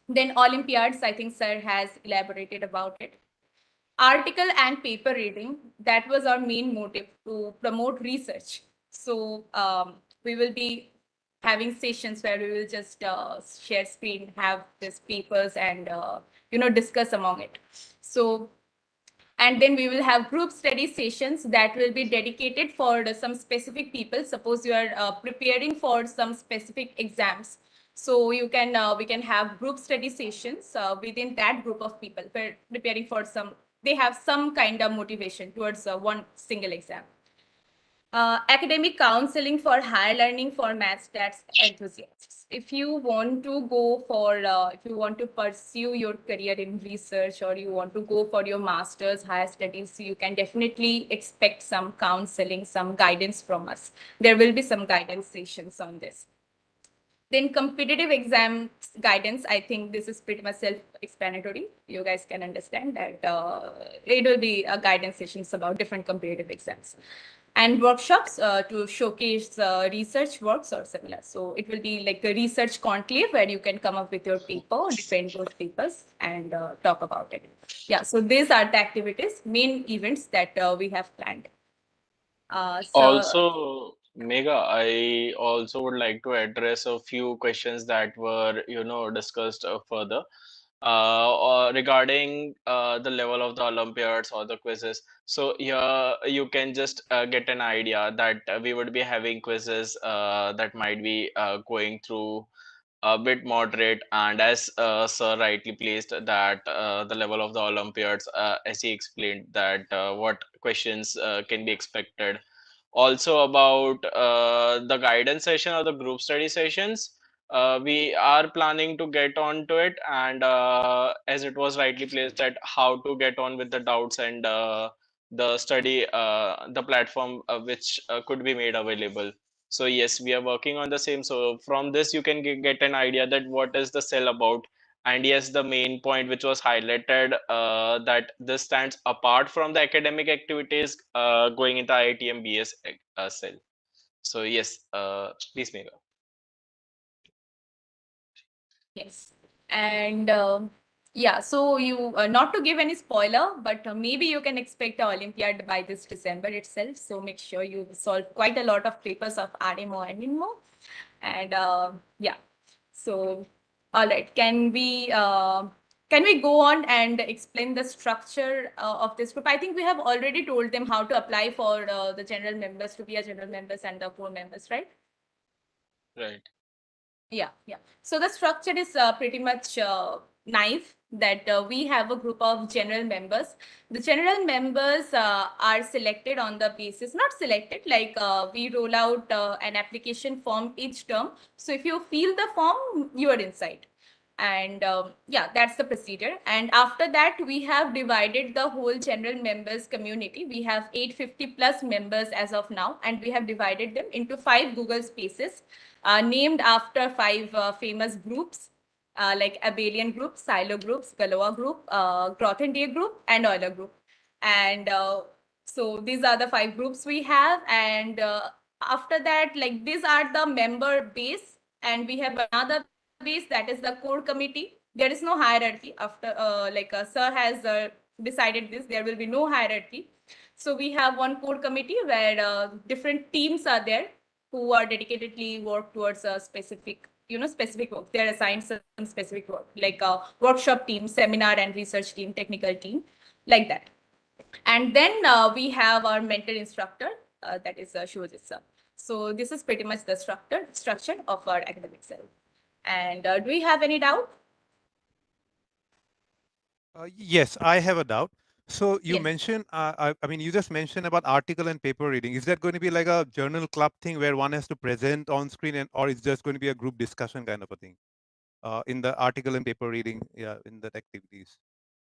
Then Olympiads, I think sir has elaborated about it. Article and paper reading, that was our main motive to promote research. So we will be having sessions where we will just share screen, have these papers and discuss among it. So and then we will have group study sessions that will be dedicated for some specific people. Suppose you are preparing for some specific exams, so you can we can have group study sessions within that group of people preparing for some, they have some kind of motivation towards one single exam. Academic counseling for higher learning for math stats enthusiasts. If you want to go for, if you want to pursue your career in research or you want to go for your master's, higher studies, you can definitely expect some counseling, some guidance from us. There will be some guidance sessions on this. Then competitive exams guidance, I think this is pretty much self-explanatory. You guys can understand that it will be a guidance sessions about different competitive exams. And workshops to showcase research works or similar. So it will be like a research conclave where you can come up with your paper, defend those papers and talk about it. Yeah, so these are the activities, main events that we have planned. Also, Mega, I also would like to address a few questions that were, discussed further regarding the level of the Olympiads or the quizzes. So here you can just get an idea that we would be having quizzes that might be going through a bit moderate, and as sir rightly placed that the level of the Olympiads, as he explained that what questions can be expected. Also about the guidance session or the group study sessions, we are planning to get on to it, and as it was rightly placed that how to get on with the doubts and the study, the platform which could be made available. So yes, we are working on the same. So from this you can get an idea that what is the cell about. And yes, the main point which was highlighted, that this stands apart from the academic activities going into IITM BS cell. So yes, please Megha. Yes. And yeah, so you not to give any spoiler, but maybe you can expect an Olympiad by this December itself. So make sure you solve quite a lot of papers of RMO and INMO. And yeah, so all right, can we go on and explain the structure of this group? I think we have already told them how to apply for the general members to be a general members and the core members, right? Right. Yeah, yeah. So the structure is pretty much naive that we have a group of general members. The general members are selected on the basis, not selected, like we roll out an application form each term. So if you fill the form, you are inside. And yeah, that's the procedure. And after that, we have divided the whole general members community. We have 850 plus members as of now, and we have divided them into 5 Google spaces named after 5 famous groups like Abelian group, Silo groups, Galois group, Grothendieck group, and Euler group. And so these are the 5 groups we have. And after that, like these are the member base, and we have another base that is the core committee. There is no hierarchy after sir has decided this. There will be no hierarchy. So we have one core committee where different teams are there who are dedicatedly work towards a specific specific work. They're assigned some specific work, like a workshop team, seminar and research team, technical team, like that. And then we have our mentor instructor, that is Shubhajit sir. So this is pretty much the structure of our academic cell. And do we have any doubt? Yes, I have a doubt. So you Yes. mentioned, I mean, you just mentioned about article and paper reading. Is that going to be like a journal club thing where one has to present on screen, or is just going to be a group discussion kind of a thing in the article and paper reading, yeah, in that activities?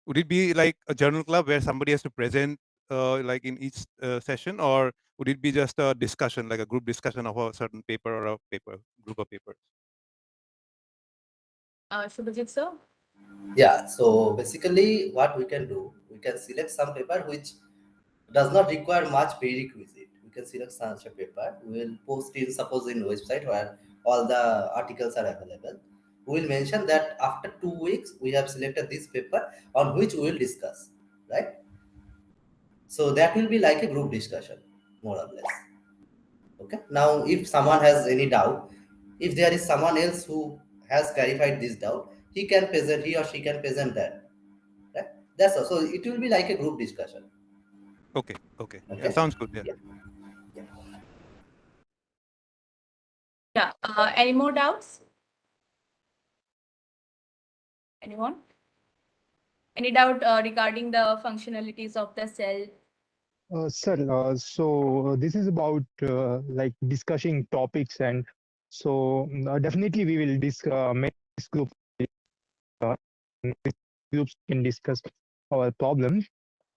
Would it be like a journal club where somebody has to present like in each session, or would it be just a discussion, like a group discussion of a certain paper or a group of papers? Shubhajit sir? Yeah, so basically what we can do, we can select some paper which does not require much prerequisite. We can select such a paper. We will post in, suppose in website where all the articles are available. We will mention that after 2 weeks we have selected this paper on which we will discuss, right? So that will be like a group discussion, more or less. Okay. Now, if someone has any doubt, if there is someone else who has clarified this doubt, he or she can present that. Right? That's all. So it will be like a group discussion. Okay. Okay. Yeah, Okay. sounds good. Yeah. Yeah. Any more doubts? Anyone? Any doubt regarding the functionalities of the cell? Sir, so this is about like discussing topics, and so definitely we will make this group groups can discuss our problems.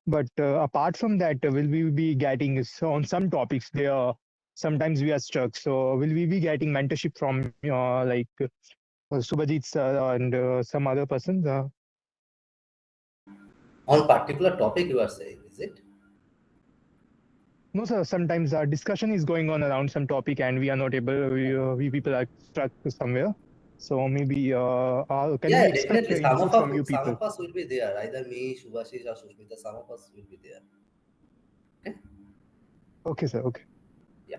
But apart from that, will we be getting on some topics? There, sometimes we are stuck. So will we be getting mentorship from like Subhajit sir and some other persons? On particular topic you are saying, is it? No, sir. Sometimes our discussion is going on around some topic, and we are not able. We people are stuck somewhere. So maybe can we Yeah, expect definitely. Some input of from you us, some people? of us will be there. Either me, Shubhashish, or Sushmita. Some of us will be there. Okay, sir. Okay. Yeah,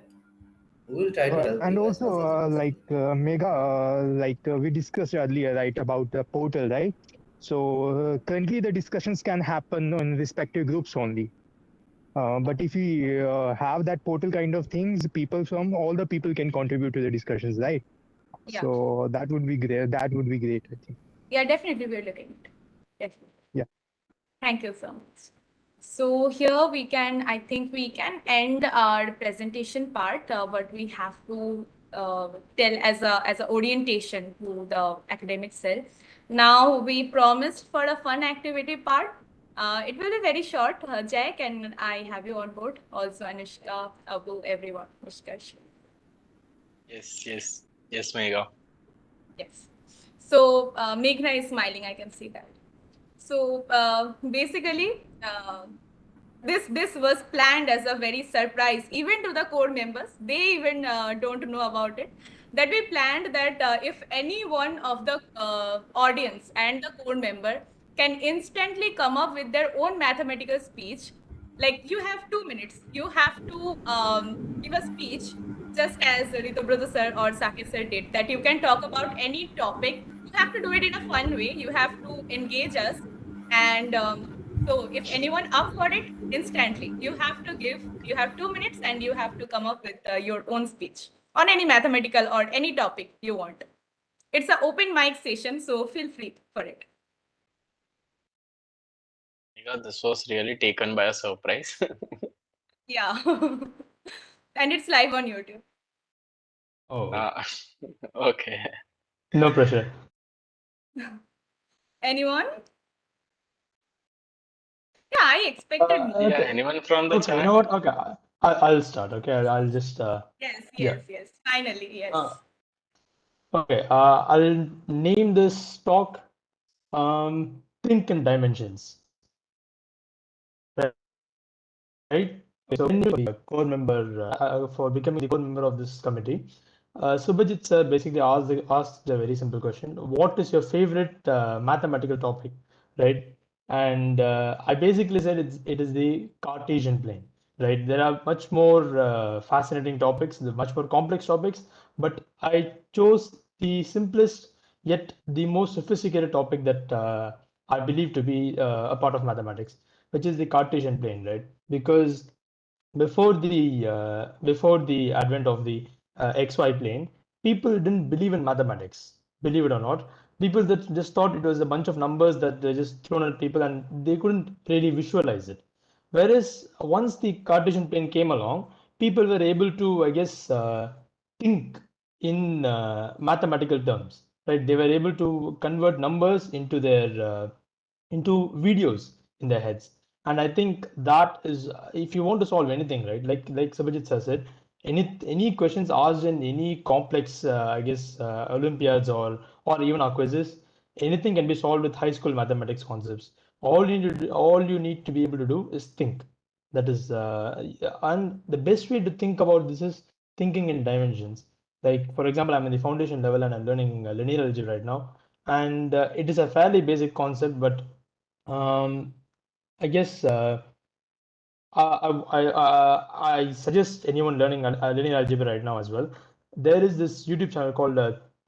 we will try to help And you as also, much as possible. like Mega, we discussed earlier, right, about the portal, right? So currently, the discussions can happen on respective groups only. But if we have that portal kind of things, people from all the people can contribute to the discussions, right? Yeah. So that would be great. That would be great, I think. Yeah, definitely we're looking at it. Definitely. Yeah. Thank you so much. So here I think we can end our presentation part, but we have to tell as a orientation to the academic cell. Now we promised for a fun activity part. It will be very short. Jay, can I have you on board? Also, Anushka, Abu, everyone. Mushkash. Yes, Mega. Yes. So Meghna is smiling. I can see that. So basically, this was planned as a very surprise even to the core members. They even don't know about it. that we planned that if any one of the audience and the core member can instantly come up with their own mathematical speech, like you have 2 minutes, you have to give a speech just as Ritobrata sir or Saket sir did, that you can talk about any topic. You have to do it in a fun way. You have to engage us. And so if anyone up for it, instantly, you have 2 minutes and you have to come up with your own speech on any mathematical or any topic you want. It's an open mic session, so feel free for it. Yeah, this was really taken by a surprise. Yeah. And it's live on YouTube. Oh, Okay. No pressure. Anyone? Yeah, I expected more. Yeah, Okay. anyone from the Okay, you chat? know what? Okay, I'll start. Okay, I'll just Yes, yeah. yes. Finally, yes. Okay, I'll name this talk Think in Dimensions. Right? So when you core member for becoming the core member of this committee, Subhajit sir basically asked a very simple question: what is your favorite mathematical topic, right? And I basically said it is the Cartesian plane, right? There are much more fascinating topics, the much more complex topics, but I chose the simplest yet the most sophisticated topic that I believe to be a part of mathematics, which is the Cartesian plane, right? Because before the advent of the XY plane, people didn't believe in mathematics. Believe it or not, people that just thought it was a bunch of numbers that they just thrown at people, and they couldn't really visualize it. Whereas once the Cartesian plane came along, people were able to, I guess, think in mathematical terms, right? They were able to convert numbers into their into videos in their heads. And I think that is, if you want to solve anything, right? Like Sabajit has said, any questions asked in any complex, I guess, Olympiads or even our quizzes, anything can be solved with high school mathematics concepts. All you need to be able to do is think. That is, and the best way to think about this is thinking in dimensions. Like, for example, I'm in the foundation level and I'm learning linear algebra right now, and it is a fairly basic concept, but I guess I suggest anyone learning linear algebra right now as well. There is this YouTube channel called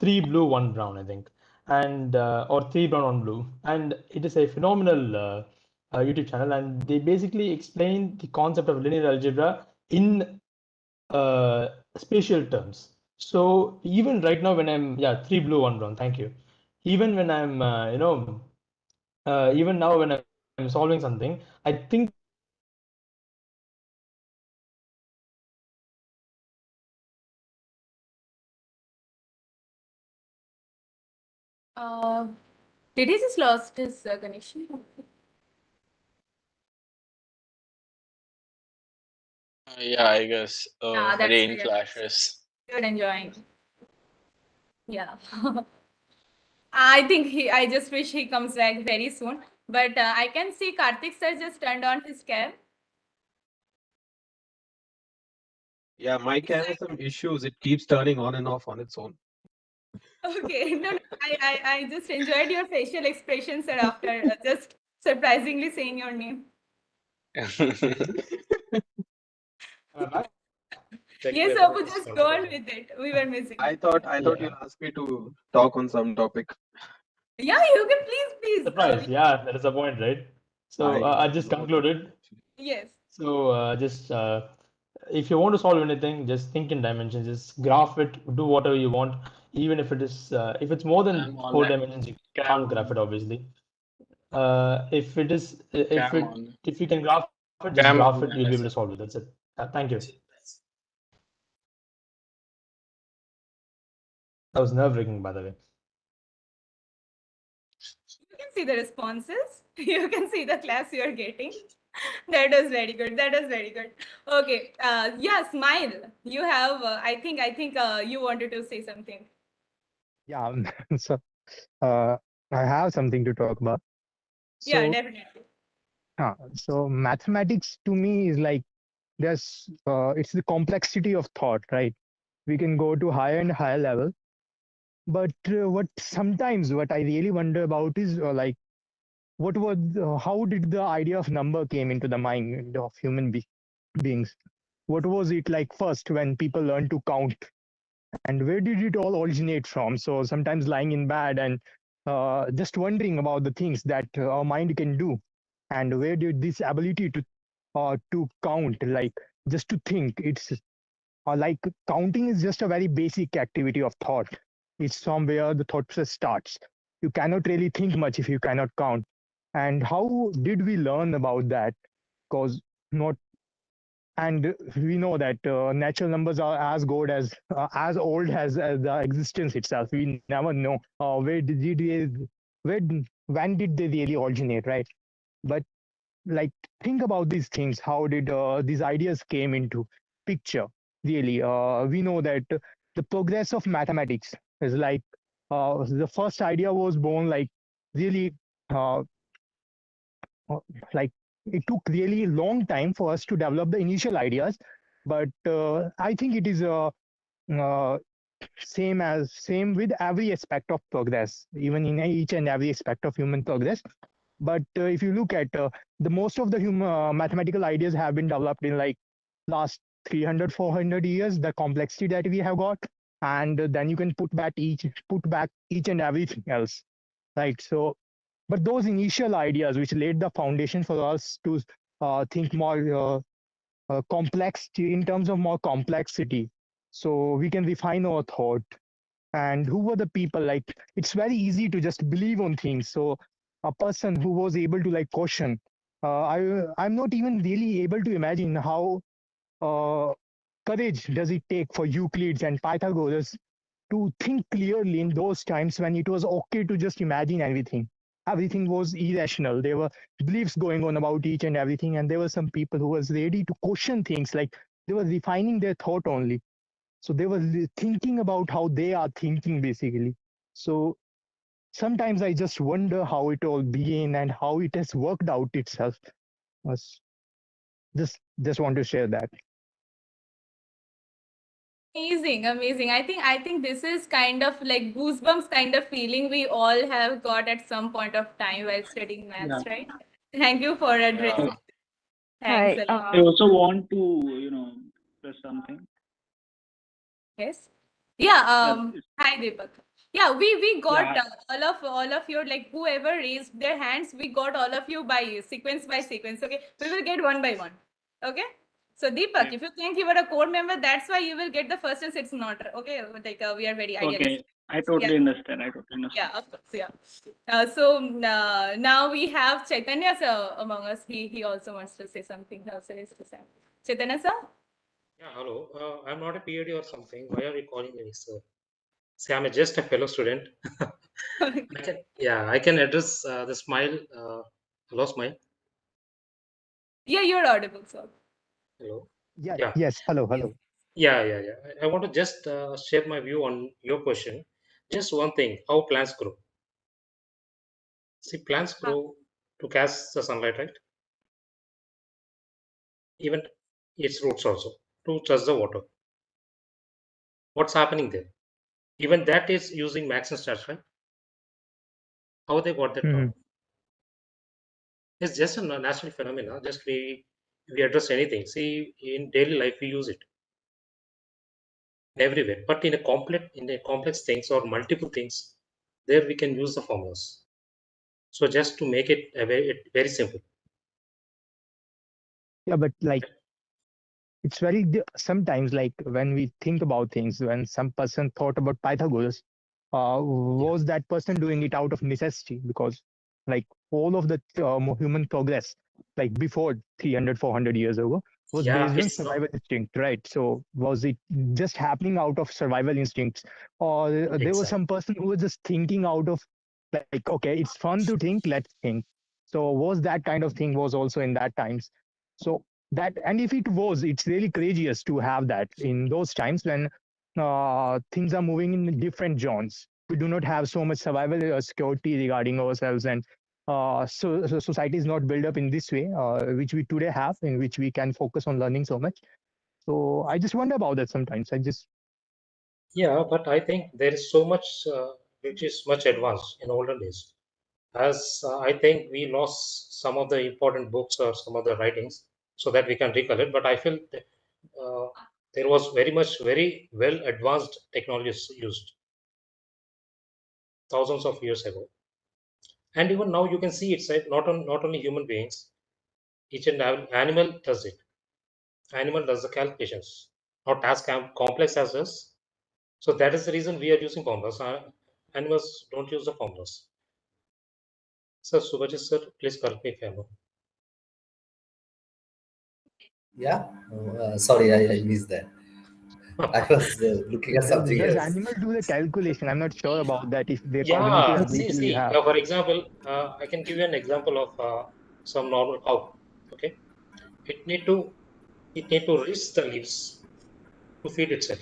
Three Blue One Brown, I think, and or Three Brown One Blue, and it is a phenomenal YouTube channel, and they basically explain the concept of linear algebra in spatial terms. So even right now, when I'm Three Blue One Brown, thank you. Even when I'm even now when I'm solving something, I think Did he just lost his connection? Yeah, I guess That's rain fair. flashes. Good enjoying. Yeah. I just wish he comes back very soon. But I can see Karthik sir just turned on his cam. Yeah, my cam has some issues. It keeps turning on and off on its own. Okay. No, I just enjoyed your facial expressions, sir, after just surprisingly saying your name. Yes, Apu, just go on with it. We were missing. I thought you'll ask me to talk on some topic. Yeah, you can please. Surprise. Yeah, that is the point, right? So I just know that. concluded. Yes. So just if you want to solve anything, just think in dimensions. Just graph it. Do whatever you want, even if it is if it's more than I'm on 4 dimensions, you cam can't graph on. it, obviously. If it is Cam on. if you can graph it, just Cam graph on, it. You'll be able to MSM. solve it. That's it. Thank you. That was nerve-wracking, by the way. You can see the responses. You can see the class you are getting. That was very good. Okay. Yeah, Smile. You have. I think. You wanted to say something. Yeah, so I have something to talk about. Yeah, So, definitely. so mathematics to me is like it's the complexity of thought, right? we can go to higher and higher level. But what I really wonder about is like how did the idea of number came into the mind of beings? What was it like first when people learned to count, and where did it all originate from? So sometimes lying in bed and just wondering about the things that our mind can do, and where did this ability to count, like just to think, it's like counting is just a very basic activity of thought. It's somewhere the thought process starts. You cannot really think much if you cannot count. And how did we learn about that? Because not, and we know that natural numbers are as old as the existence itself. We never know where when did they really originate, right? But like think about these things. How did these ideas came into picture? Really, we know that the progress of mathematics is like the first idea was born like really uh, uh, like it took really long time for us to develop the initial ideas, but I think it is uh, same with every aspect of progress, even in each and every aspect of human progress. But if you look at the most of the human mathematical ideas have been developed in like last 300 400 years, the complexity that we have got, and then you can put back each and everything else, right? So but those initial ideas which laid the foundation for us to think more complex in terms of more complexity, so we can refine our thought. And who were the people? Like it's very easy to just believe on things. So a person who was able to like question, I'm not even really able to imagine how uh, courage does it take for Euclides and Pythagoras to think clearly in those times when it was okay to just imagine everything. Everything was irrational. There were beliefs going on about each and everything, and there were some people who was ready to question things. Like they were refining their thought only. So they were thinking about how they are thinking basically. So sometimes I just wonder how it all began and how it has worked out itself. Was just want to share that. Amazing, amazing. I think this is kind of like goosebumps kind of feeling we all have got at some point of time while studying Yeah. maths, right? Thank you for addressing. Thanks Hi. a lot. I also want to, press something. Yes. Yeah. Yeah, Hi, Deepak. Yeah, we got yeah. all of your, like, whoever raised their hands, we got all of you by sequence by sequence. Okay, we will get one by one. Okay. So Deepak, if you think you are a core member, that's why you will get the first, and it's not okay. Like we are very idealistic. Okay, I Yeah. totally understand. I totally understand. Yeah, of course. Yeah. Now we have Chaitanya sir among us. He also wants to say something. He also is to say. Chaitanya sir. Yeah, hello. I'm not a PhD or something. Why are you calling me, sir? See, I'm just a fellow student. I can address the smile. Hello, smile. Yeah, you're audible, sir. Hello. Yeah. Yeah. Yes. Hello. Yeah. I want to just share my view on your question. Just one thing: how plants grow. See, plants grow to catch the sunlight, right? Even its roots also to touch the water. What's happening there? Even that is using max and stats, right? How they got that Mhm. power? It's just a natural phenomena. Just we address anything. See, in daily life we use it everywhere. But in a complex things or multiple things, there we can use the formulas. So just to make it very simple. Yeah, but like it's sometimes like when we think about things, when some person thought about Pythagoras, was that person doing it out of necessity? Because like all of the human progress, like before 300 400 years ago, was Yeah, based on it's not survival instinct, right? So was it just happening out of survival instincts, or there was exactly. some person who was just thinking out of like, okay, it's fun to think, let's think. So was that kind of thing was also in that times? So that, and if it was, it's really courageous to have that in those times when things are moving in different zones. We do not have so much survival security regarding ourselves, and so society is not built up in this way, which we today have, in which we can focus on learning so much. So I just wonder about that sometimes. I just Yeah, but I think there is so much which is much advanced in olden days. As I think we lost some of the important books or some of the writings so that we can recollect. But I feel that, there was very well advanced technologies used thousands of years ago. And even now you can see it's like not only human beings, each and every animal does it. Animal does the calculations, not as complex as us. So that is the reason we are using formulas. Animals don't use the formulas. Sir, Subhajit sir, please correct me if I'm wrong. Yeah. Sorry, I missed that. I was looking at something Does else. animal do the calculation? I'm not sure about that. If their cognitive Yeah, ability we see, have. for example, I can give you an example of some normal cow. Okay, it need to it need to reach the leaves to feed itself.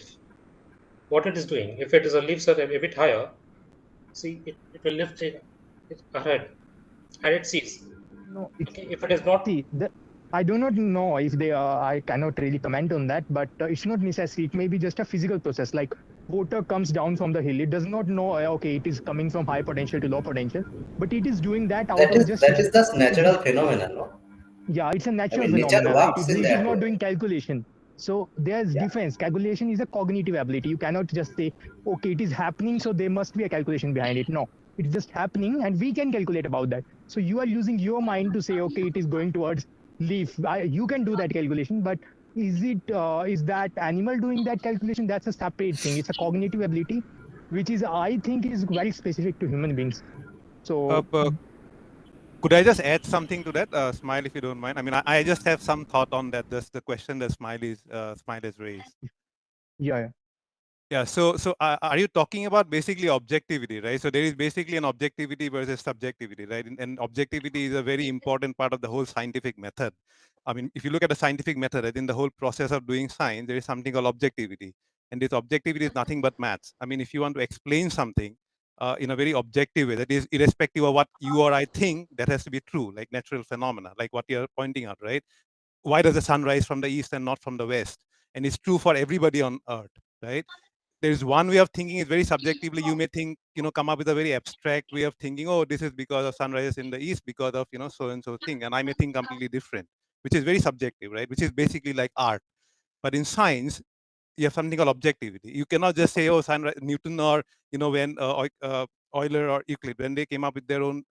What it is doing, if it is a leaves are a bit higher, see, it will lift it ahead and it sees. No, it's Okay, if it is not, see. I do not know if they are. I cannot really comment on that, but it's not necessary. It may be just a physical process. Like water comes down from the hill. It does not know. Okay, it is coming from high potential to low potential, but it is doing that out of just. That is the It is natural phenomenon, no? Yeah, it's a I natural mean, nature phenomena, right? works in It is that not way. doing calculation. So there's Yeah. difference. Calculation is a cognitive ability. You cannot just say, okay, it is happening, so there must be a calculation behind it. No, it's just happening, and we can calculate about that. So you are using your mind to say, okay, it is going towards leaf. You can do that calculation, but is that animal doing that calculation? That's a separate thing. It's a cognitive ability, which is I think is very specific to human beings. So could I just add something to that, Smile, if you don't mind? I mean, I just have some thought on that. Just the question that Smile has raised. yeah. Yeah. So are you talking about basically objectivity, right? So there is basically an objectivity versus subjectivity, right? And objectivity is a very important part of the whole scientific method. I mean, if you look at the scientific method, right, in the whole process of doing science, there is something called objectivity, and this objectivity is nothing but maths. I mean, if you want to explain something in a very objective way, that is irrespective of what you or I think, that has to be true, like natural phenomena, like what you're pointing out, right? Why does the sun rise from the east and not from the west? And it's true for everybody on Earth, right? There's one way of thinking is very subjectively. You may think, come up with a very abstract way of thinking, oh, this is because of sunrises in the east, because of, so and so thing. And I may think completely different, which is very subjective, right? Which is basically like art. But in science, you have something called objectivity. You cannot just say, oh, Newton or, when Euler or Euclid, when they came up with their own,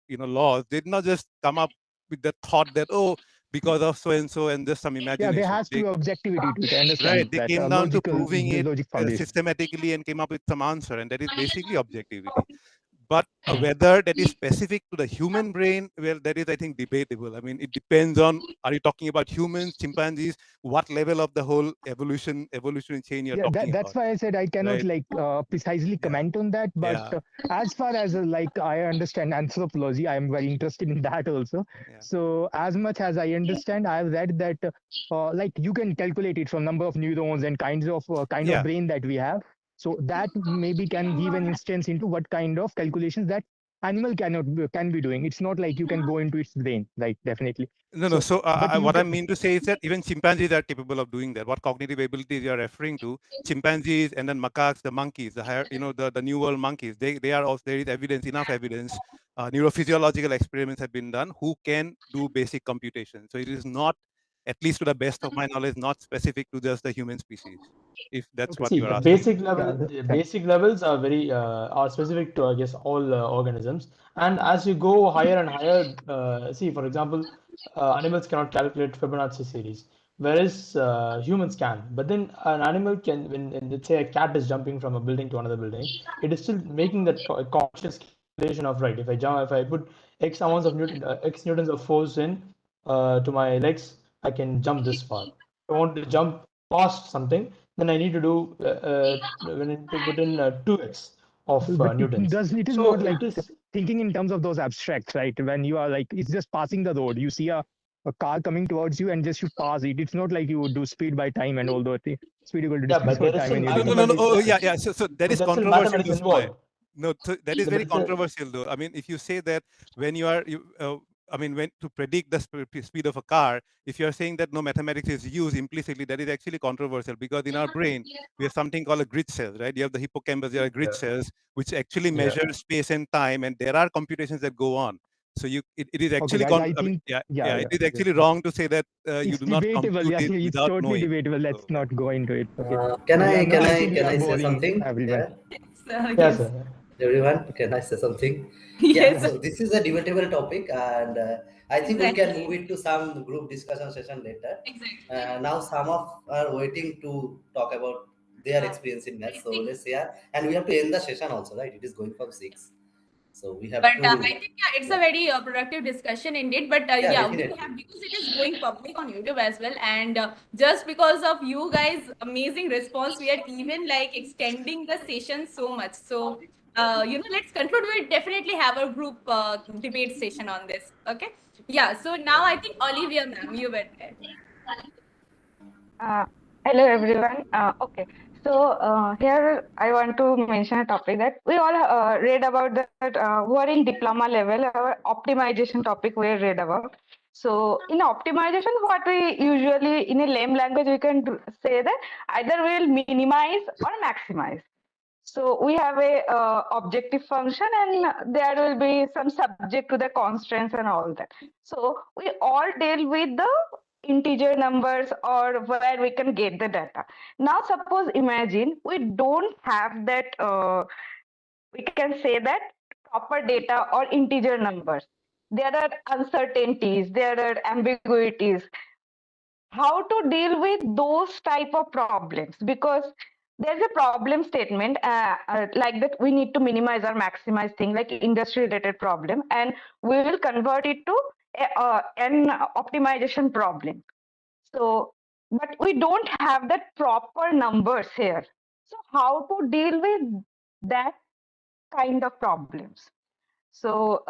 laws, they did not just come up with the thought that, oh, because of so and so and just some Yeah, there imagination. has to be objectivity to it. I Right. understand They that came down to logical proving it logic foundation. systematically and came up with some answer, and that is basically objectivity. But whether that is specific to the human brain, well, that is, I think, debatable. I mean, it depends on, are you talking about humans, chimpanzees, what level of the whole evolutionary chain you're Yeah, talking that's about, why I said I cannot right? like precisely comment on that. But Yeah. as far as like I understand anthropology, I am very interested in that also. Yeah. So as much as I understand, I've read that like you can calculate it from number of neurons and kind of brain that we have. So that maybe can give an instance into what kind of calculations that animal can be doing. It's not like you can go into its brain, right? Definitely. No. So But you what I can. mean to say is that even chimpanzees are capable of doing that. What cognitive abilities you are referring to? Chimpanzees and then macaques, the monkeys, the higher, the New World monkeys. They are also, there is enough evidence. Neurophysiological experiments have been done who can do basic computation. So it is not, at least to the best of my knowledge, not specific to just the human species. If that's Okay. what See, you are the asking. basic levels are very are specific to, I guess, all organisms. And as you go higher and higher, see, for example, animals cannot calculate Fibonacci series, whereas humans can. But then an animal can, when let's say a cat is jumping from a building to another building, it is still making that conscious calculation of, right, if I jump, if I put X amounts of X newtons of force in to my legs, I can jump this far. If I want to jump past something, then I need to do when I need to put in 2x of But newtons. it is So not like it is, thinking in terms of those abstracts, right? When you are like, it's just passing the road. You see a car coming towards you and just you pass it. It's not like you would do speed by time and all those things. Speed equal to yeah, distance but or there is time still when you're doing. No. mathematics. Oh, yeah. So that But is there's still controversial, mathematics though, Smile. involved. No, so that is But very it's a, controversial, though. I mean, if you say that when you are I mean, when to predict the speed of a car, if you're saying that no mathematics is used implicitly, that is actually controversial, because in our brain, we have something called a grid cells, right? You have the hippocampus, there are grid cells, which actually measure space and time, and there are computations that go on. So it is Okay, actually, guys, I I mean, think, yeah, it is yes. actually wrong to say that you It's do not debatable. compute Yeah, it it's without totally knowing. debatable. Let's So, not go into it. Okay. Can Yeah, I no, can I I think can you are I say boring something? everyone. Yes, Yes, yes. sir. Everyone, can I say something? Yeah, Yes, so this is a debatable topic, and I think we can move exactly. it to some group discussion session later. Exactly. Now, some of are waiting to talk about their experience in math. So let's hear, and we have to end the session also, right? It is going from 6, so we have But I to. think yeah, it's a Yeah, very productive discussion indeed. But yeah, yeah, we definitely. have, because it is going public on YouTube as well, and just because of you guys' amazing response, we are even like extending the session so much. So let's conclude. We'll definitely have a group debate session on this. Okay. Yeah. So now I think Olivia, ma'am, you were there. Uh, Hello everyone. Okay, so here I want to mention a topic that we all read about that who are in diploma level, our optimization topic we read about. So in optimization, what we usually in a lame language we can say that either we'll minimize or maximize. So we have a objective function, and there will be some subject to the constraints and all that. So we all deal with the integer numbers or where we can get the data. Now, suppose imagine we don't have that, we can say that proper data or integer numbers. There are uncertainties, there are ambiguities. How to deal with those type of problems? Because there's a problem statement like that we need to minimize or maximize thing like industry related problem, and we will convert it to an optimization problem. So, but we don't have that proper numbers here. So how to deal with that kind of problems? So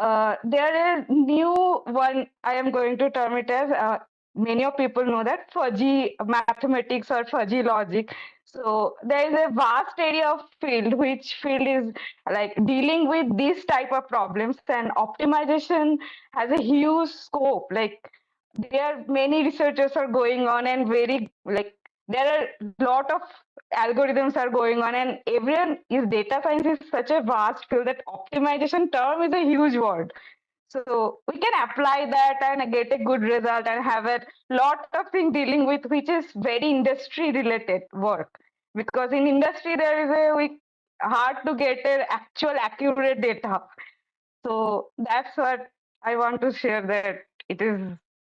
there is new one, I am going to term it as, many of people know that fuzzy mathematics or fuzzy logic. So there is a vast area of field, which field is like dealing with this type of problems, and optimization has a huge scope. Like there are many researchers are going on, and very like there are lot of algorithms are going on, and everyone is data science is such a vast field that optimization term is a huge word. So we can apply that and get a good result and have a lot of things dealing with which is very industry related work, because in industry there is hard to get an actual accurate data. So that's what I want to share, that it is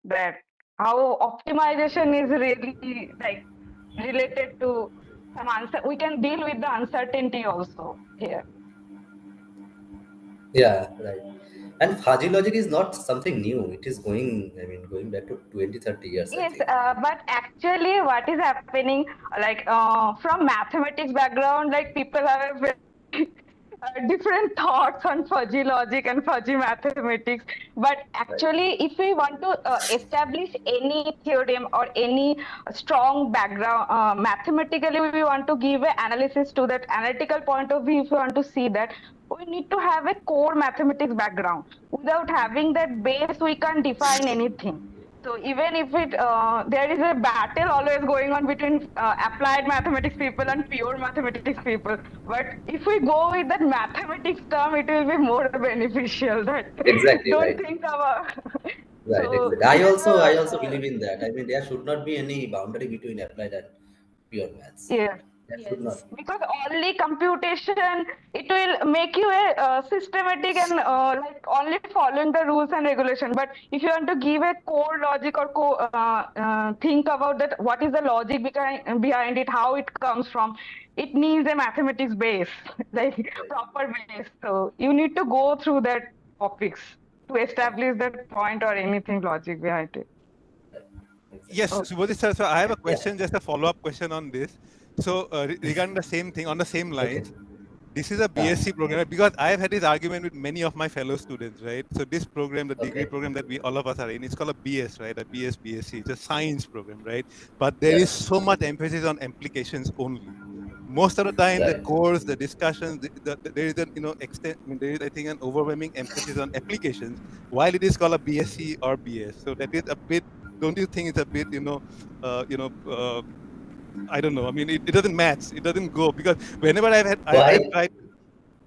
that how optimization is really like related to some answer. We can deal with the uncertainty also here. Yeah, right. And fuzzy logic is not something new. It is going, I mean, going back to 20, 30 years, I Yes, think. but actually what is happening, like from mathematics background, like people have a very different thoughts on fuzzy logic and fuzzy mathematics. But Right. actually, if we want to establish any theorem or any strong background, mathematically, we want to give an analysis to that analytical point of view. If we want to see that, we need to have a core mathematics background. Without having that base, we can't define anything. So even if there is a battle always going on between applied mathematics people and pure mathematics people. But if we go with that mathematics term, it will be more beneficial. That Exactly, don't right. think about. Right, So exactly. there is I also believe in that. I mean, there should not be any boundary between applied and pure maths. yeah. There should Yes. not be. Because only computation, it will make you a systematic and like only following the rules and regulation. But if you want to give a core logic or think about that, what is the logic behind it, how it comes from, it needs a mathematics base, like proper base. So you need to go through that topics to establish that point or anything logic behind it. Yes, Okay. Subodhi sir. So I have a Yeah. question, just a follow-up question on this. So regarding the same thing, on the same Okay. lines, this is a BSc program, right? Because I've had this argument with many of my fellow students, right? So this program, the degree Okay. program that we all of us are in, it's called a BS, right? A BSc. It's a science program, right? But there Yeah. is so much emphasis on applications only. Most of the time, the Right. course, the discussions, there is an extent. I mean, there is, I think, an overwhelming emphasis on applications, while it is called a BSc or BS. So that is a bit. Don't you think it's a bit, I don't know. I mean, it doesn't match. It doesn't go, because whenever Why? I've tried.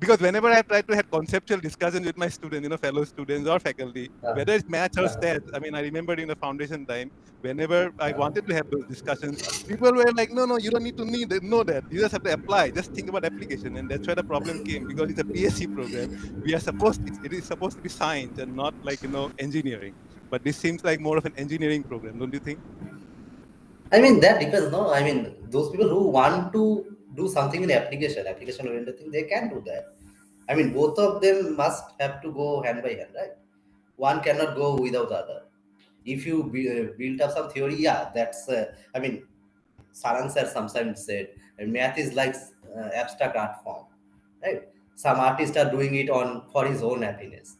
Because whenever I try to have conceptual discussions with my students, fellow students or faculty, Uh, whether it's maths or uh, stats, I mean, I remember in the foundation time, whenever I uh. wanted to have those discussions, people were like, no, you don't need to know that. You just have to apply. Just think about application. And that's where the problem came, because it's a BSc program. It is supposed to be science and not like, engineering. But this seems like more of an engineering program, don't you think? I mean, that depends, no? I mean, those people who want to do something in application oriented thing, they can do that. I mean, both of them must have to go hand by hand, right? One cannot go without the other. If you build up some theory, yeah, that's, I mean, Saran sir sometimes said, math is like abstract art form, right? Some artists are doing it on for his own happiness,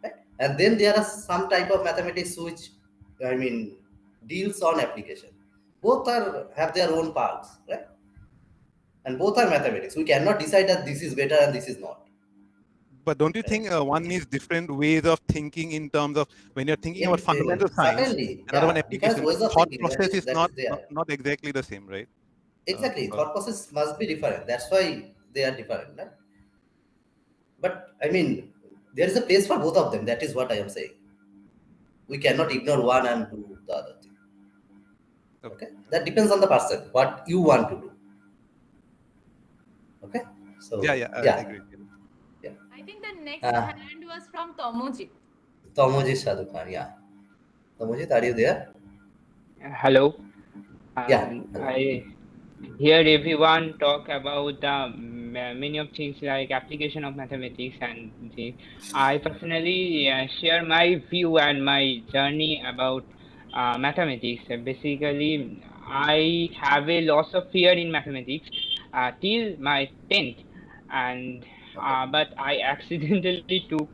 right? And then there are some type of mathematics which, I mean, deals on application. Both are have their own parts, right? And both are mathematics. We cannot decide that this is better and this is not. But don't you Right? think one needs different ways of thinking in terms of when you're thinking about fundamental science, Certainly, another one yeah. Different application, ways of thought thinking. That process is is that not, is there. not exactly the same, right? Exactly, Uh, thought process must be different. That's why they are different, right? But I mean, there is a place for both of them. That is what I am saying. We cannot ignore one and do the other thing. Okay, that depends on the person. What you want to do. Okay, yeah, so yeah, I yeah, agree. yeah. I think the next Uh, hand was from Tomojit. Tomojit Shadukhan, yeah. Tomojit, are you there? Hello. Yeah. Hello. I hear everyone talk about the many of things like application of mathematics and things. I personally share my view and my journey about mathematics. Basically, I have a loss of fear in mathematics till my 10th, and Okay. but I accidentally took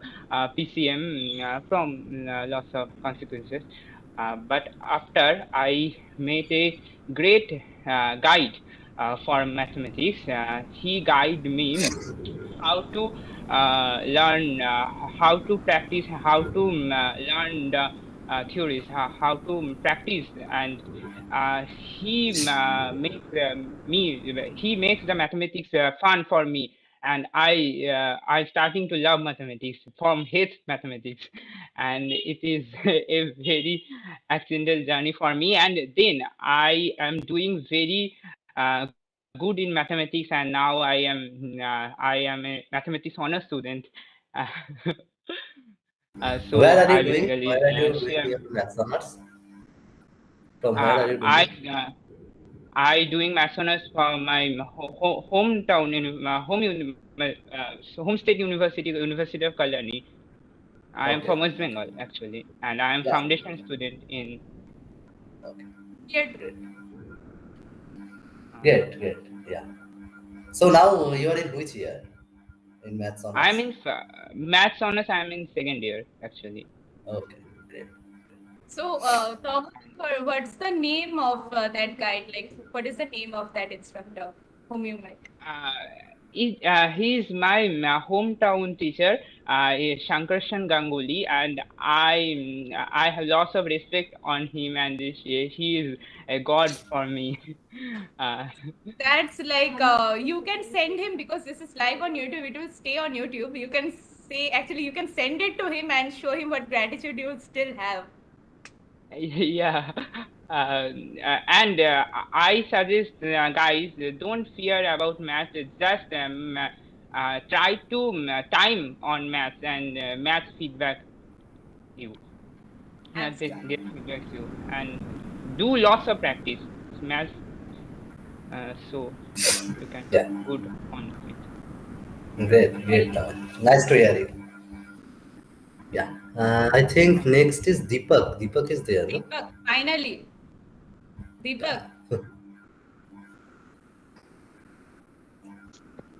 PCM from lots of consequences. But after I met a great guide for mathematics. He guided me how to learn, how to practice, how to learn the theories, how to practice, and he he makes the mathematics fun for me. And I'm starting to love mathematics from his mathematics, and it is a very accidental journey for me. And then I am doing very good in mathematics, and now I am a mathematics honor student. Uh, so Where are I you doing? basically Where are you doing share. your maths honors? From where are you doing I it? I doing maths honors from my hometown in home state university, University of Kalyani. I am Okay. from West Bengal actually, and I am Yeah. foundation student in. Okay. Here, Great. Uh, Great. Great. Yeah. So now you are in which year in maths I'm honors? in maths honors. I'm in second year actually. Okay. Great. so Tomojit, what's the name of that guide? Like, what is the name of that instructor whom you met? Uh, he's my hometown teacher, Shankarshan Ganguly, and I have lots of respect on him, and he is a god for me. uh, That's like you can send him, because this is live on YouTube. It will stay on YouTube. You can say, actually, you can send it to him and show him what gratitude you still have. yeah, and I suggest guys, don't fear about math. Just try to time on maths, and maths feedback you. Maths Absolutely. get feedbacks you, and do lots of practice maths, so you can Yeah. good on it. Great. Great. Nice to hear it. Yeah. I think next is Deepak. Deepak is there, no? Deepak, finally. Yeah. Deepak.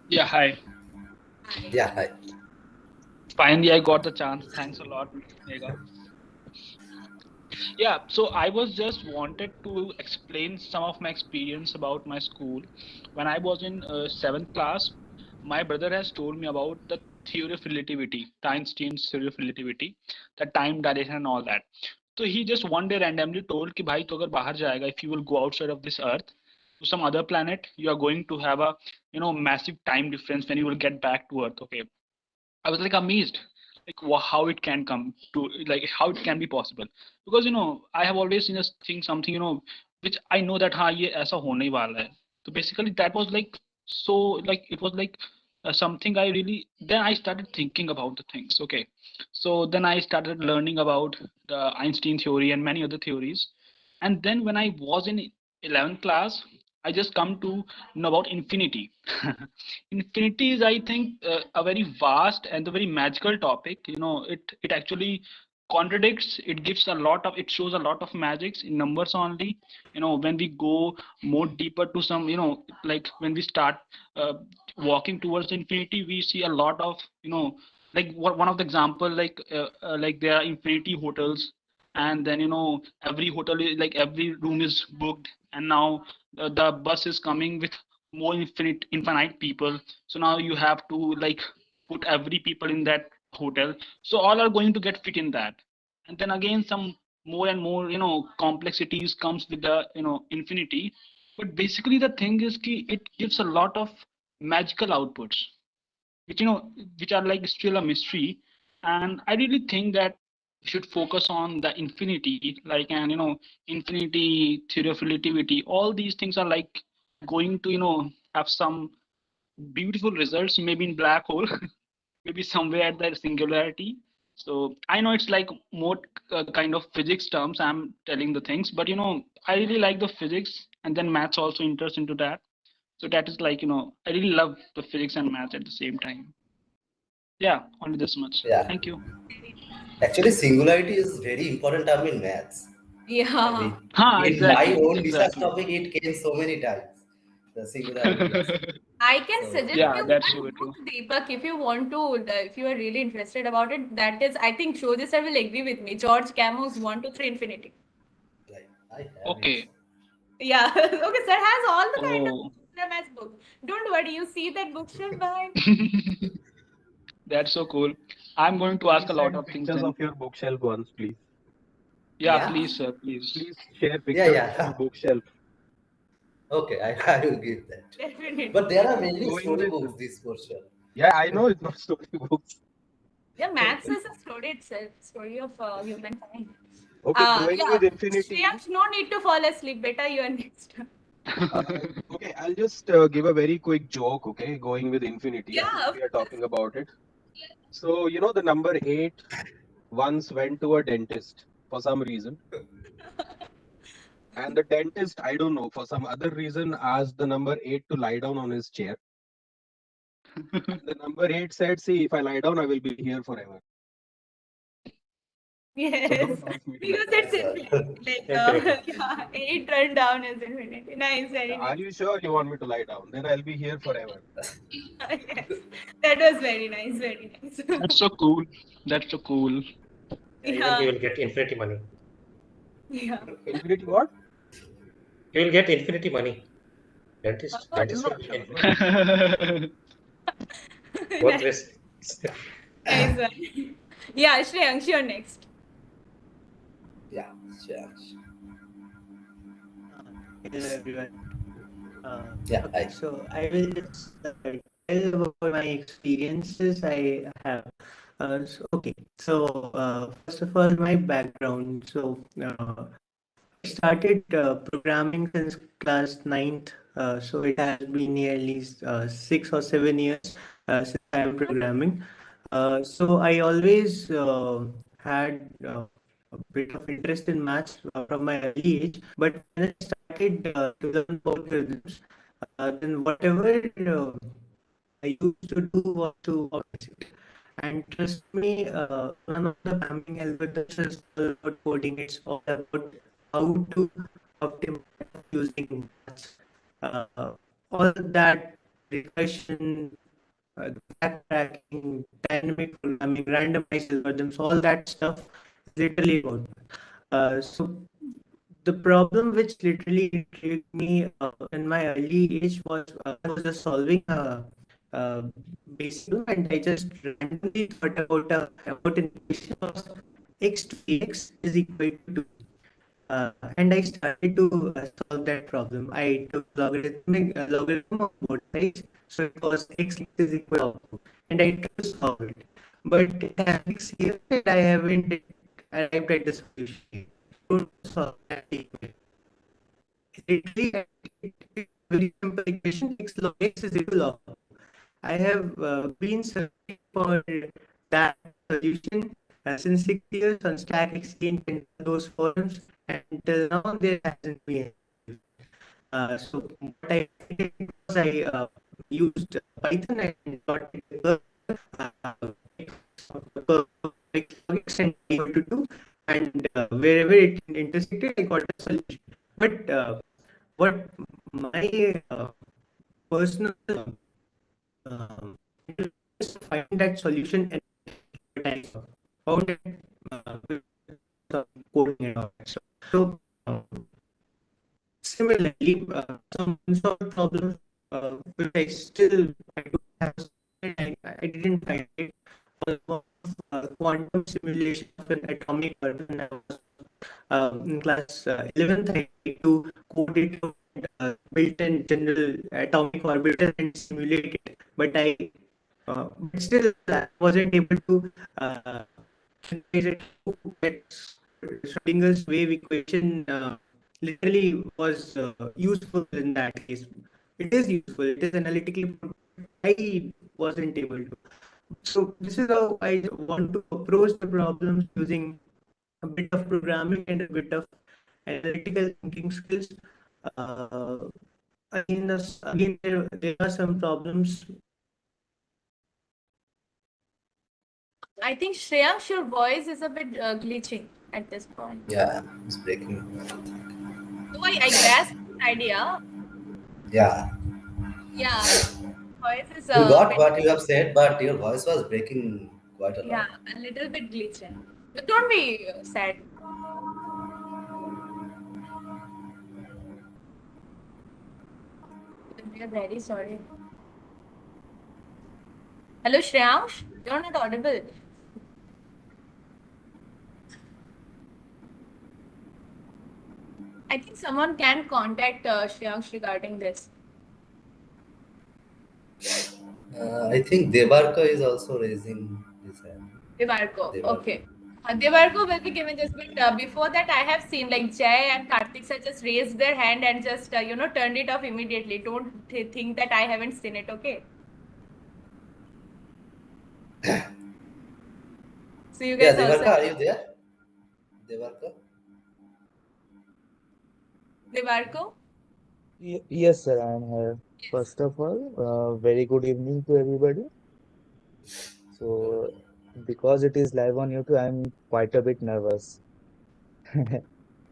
Yeah, hi. Yeah. Hi. Finally, I got the chance. Thanks a lot, Megha. Yeah, so I was just wanted to explain some of my experience about my school. When I was in 7th class, my brother has told me about the theory of relativity, the Einstein's theory of relativity, the time dilation and all that. So he just one day randomly told कि भाई तो अगर बाहर जाएगा, if you will go outside of this earth to some other planet, you are going to have a massive time difference when you will get back to earth. Okay, I was like amazed, like how it can come to, like how it can be possible, because I have always seen a thing something which I know that हाँ ये ऐसा होने ही वाला है. So basically that was like, so like it was like something I really, then I started thinking about the things. Okay, so then I started learning about the Einstein theory and many other theories, and then when I was in 11th class, I just come to know about infinity. Infinity is, I think, a very vast and a very magical topic. It actually contradicts. It gives a lot of. It shows a lot of magics in numbers only. When we go more deeper to some, like when we start walking towards infinity, we see a lot of, like one of the example, like there are infinity hotels, and then every hotel is like every room is booked, and now the bus is coming with more infinite people, so now you have to like put every people in that hotel, so all are going to get fit in that, and then again some more and more complexities comes with the infinity, but basically the thing is ki it gives a lot of magical outputs, which which are like still a mystery, and I really think that we should focus on the infinity, like, and infinity, theory of relativity, all these things are like going to have some beautiful results, maybe in black hole, maybe somewhere at the singularity. So I know it's like more kind of physics terms I'm telling the things, but I really like the physics, and then maths also enters into that. So that is like, I really love the physics and maths at the same time. Yeah, only this much. Yeah. Thank you. Actually, singularity is very important term in maths. I Yeah. mean, in my Exactly, own research exactly. topic, it came so many times. The singularity aspect. I can So suggest Yeah, you that's one so book, true. Deepak, if you want to, if you are really interested about it. That is, I think Shodi sir will agree with me. George Camus' 1 to 3 Infinity. like, I have it. Okay. Yeah. Okay, sir has all the kind Oh, of maths book. Don't worry, you see that bookshelf behind. that's so cool. I'm going to ask Please a lot send of things pictures then. of your bookshelf once, please. Yeah, Yeah. please, sir, please. Please share Yeah, pictures of yeah. your bookshelf. Okay, I will give that. Definitely. But there are mainly Going with storybooks this portion. yeah, I know it's not storybooks. Yeah, maths is a story itself, story of humankind. Okay, going Yeah, with infinity. Shreyans, no need to fall asleep. Better you are next. Uh, okay, I'll just give a very quick joke. Okay, going with infinity since Yeah, we are talking about it. So you know the number 8 once went to a dentist for some reason, and the dentist, I don't know, for some other reason, asked the number 8 to lie down on his chair. And the number 8 said, "See, if I lie down, I will be here forever. So yes, don't ask me to lie because down." it's That's infinity. Like, Infinity. yeah, it turned down is infinity. Nice, very Are nice. you sure you want me to lie down? Then I'll be here forever. Yes, that was very nice, very nice. That's so cool. That's so cool. Yeah, even he Yeah, will get infinity money. yeah. Infinity what? He will get infinity money. Dentist, Oh, I'm dentist will not get sure. infinity. Both nice, ways. nice one. Yeah, Shreyansh, you're next. Yeah, sure. Hello everyone. Yeah, Okay, so I will just tell about my experiences I have. Okay, so first of all, my background. So I started programming since class ninth. So it has been nearly 6 or 7 years since I am programming. So I always had a bit of interest in maths from my early age. But when I started to learn about rhythms, then whatever I used to do was to optimize it. And trust me, none of the programming algorithms is all about coding. It's all about how to optimize using maths. Uh, all that recursion, the backtracking, dynamic programming, randomized algorithms, all that stuff is literally about math. So the problem which literally intrigued me in my early age was I was just solving a basic problem, and I just randomly thought about an equation of x to dx is equal to 2. And I started to solve that problem. I took logarithm of both sides, so it was x is equal to 2, and I tried to solve it. But it has 6 years and I haven't arrived at the solution yet. Don't solve that equation. Literally, it's a very simple equation. X log x is equal to log. I have been searching for that solution since 6 years on Stack Exchange and those forums, and until now there hasn't been. So what I did was I used Python and got it and able to do, and wherever it intersected, I got a solution. But what my personal is to find that solution and I found it coding and all that. So similarly, some unsolved problems which I still I do have, I didn't find it. Was one of quantum simulation of an atomic orbital. I was in class 11th. I tried to code it to built in general atomic orbital and simulate it, but but still I wasn't able to generalize it to get Schrodinger's wave equation. Literally was useful in that case. It is useful. It is analytically. I wasn't able to. So this is how I want to approach the problems using a bit of programming and a bit of analytical thinking skills. Again, there are some problems. I think Shreyansh, your voice is a bit glitching at this point. Yeah, it's breaking. So I grasp the idea. Yeah. Yeah, voice is We a got bit, what you have said, but your voice was breaking quite a yeah, lot. a little bit glitching. But don't be sad. We are very sorry. Hello, Shreyansh. You're not audible. I think someone can contact Shreyansh regarding this. I think Debarka is also raising his hand. Devarko. Debarka. Okay. Devarko will be given this, but before that, I have seen like Jay and Karthik sir just raised their hand and just turned it off immediately. Don't think that I haven't seen it. Okay. So you Yeah, guys also. Debarka, are you there? Debarka? Devarko. Yes, sir, I am here. Yes. First of all, very good evening to everybody. So, because it is live on YouTube, I'm quite a bit nervous.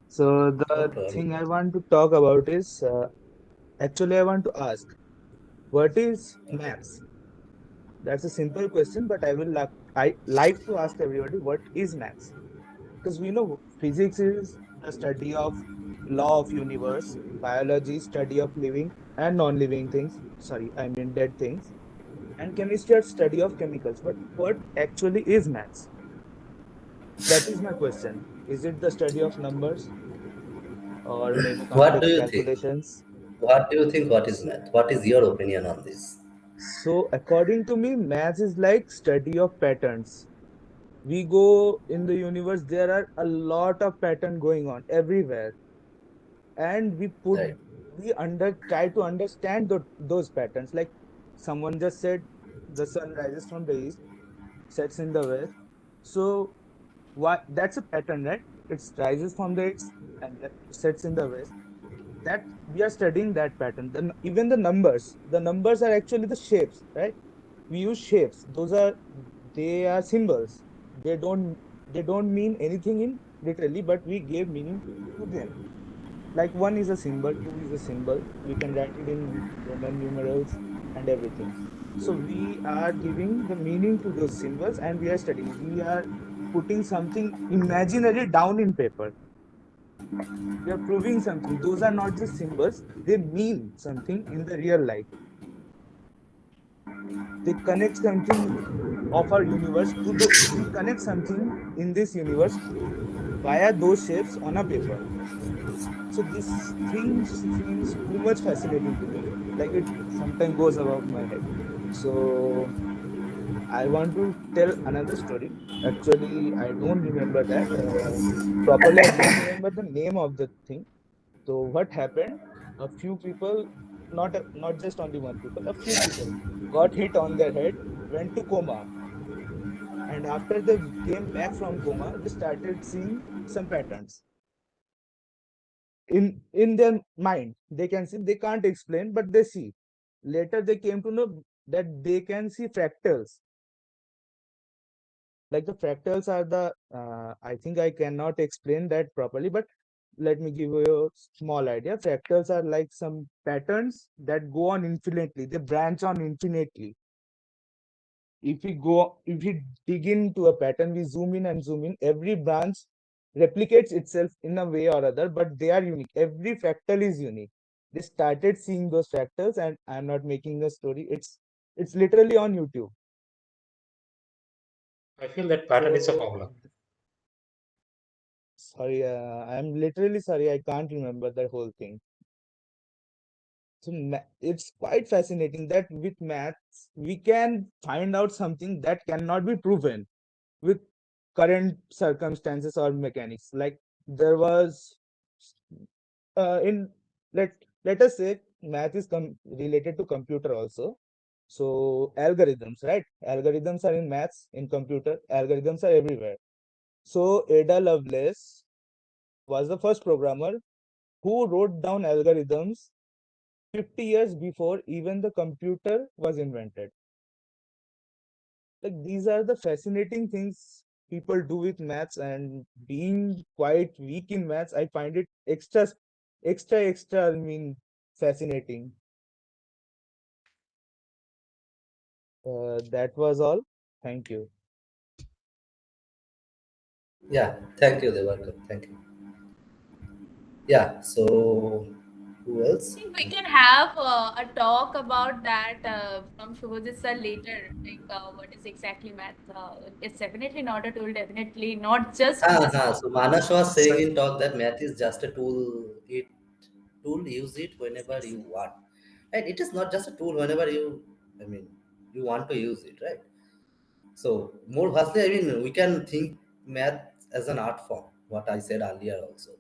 So, the No problem. thing I want to talk about is actually, I want to ask, what is maths? That's a simple question, but I like to ask everybody, what is maths? Because we know physics is the study of law of universe, biology, study of living and non-living things. Sorry, I mean dead things. And chemistry are study of chemicals. But what actually is maths? That is my question. Is it the study of numbers or maybe What do complex you think? calculations? What do you think? What is So, math? What is your opinion on this? so according to me, maths is like study of patterns. We go in the universe, there are a lot of pattern going on everywhere, and Right. we try to understand those patterns. Like someone just said, the sun rises from the east, sets in the west. So why that's a pattern, right? It rises from the east and then sets in the west. That we are studying that pattern. Then even the numbers are actually the shapes, right? We use shapes. They are symbols. They don't mean anything in literally, but we gave meaning to them. Like 1 is a symbol, 2 is a symbol. We can write it in Roman numerals and everything. So we are giving the meaning to those symbols and we are studying. We are putting something imaginary down in paper. We are proving something. Those are not just symbols, they mean something in the real life. They connect something of our universe to the we connect something in this universe via those shapes on a paper. So this thing seems too much fascinating to me. Like it sometimes goes above my head. So I want to tell another story. Actually, I don't remember that properly. I don't remember the name of the thing. So what happened? A few people, not just only one people, a few people got hit on their head, went to coma, and after they came back from coma, they started seeing some patterns in their mind. They can see, they can't explain, but they see. Later, they came to know that they can see fractals. Like the fractals are the I think I cannot explain that properly, but let me give you a small idea. Fractals are like some patterns that go on infinitely, they branch on infinitely. If we dig into a pattern, we zoom in and zoom in, every branch replicates itself in a way or other, but they are unique. Every fractal is unique. They started seeing those fractals, and I'm not making a story, it's literally on YouTube. I feel that pattern is a So formula. sorry, I'm literally sorry, I can't remember the whole thing. So it's quite fascinating that with maths we can find out something that cannot be proven with current circumstances or mechanics. Like there was in let us say math is related to computer also. So algorithms, right? Algorithms are in maths, in computer, algorithms are everywhere. So Ada Lovelace was the first programmer who wrote down algorithms 50 years before even the computer was invented. Like these are the fascinating things people do with maths, and being quite weak in maths, I find it extra, I mean, fascinating. That was all. Thank you. Yeah, thank you, Devakar. Thank you. Yeah, so who I else? think we can have a talk about that from Shubhajit sir later, like what is exactly math. It's definitely not a tool, definitely not just a So Manas was saying Sir, in talk that math is just a tool. Use it whenever you want. And it is not just a tool whenever I mean, you want to use it, right? So more vastly, I mean, we can think math as an art form. What I said earlier also,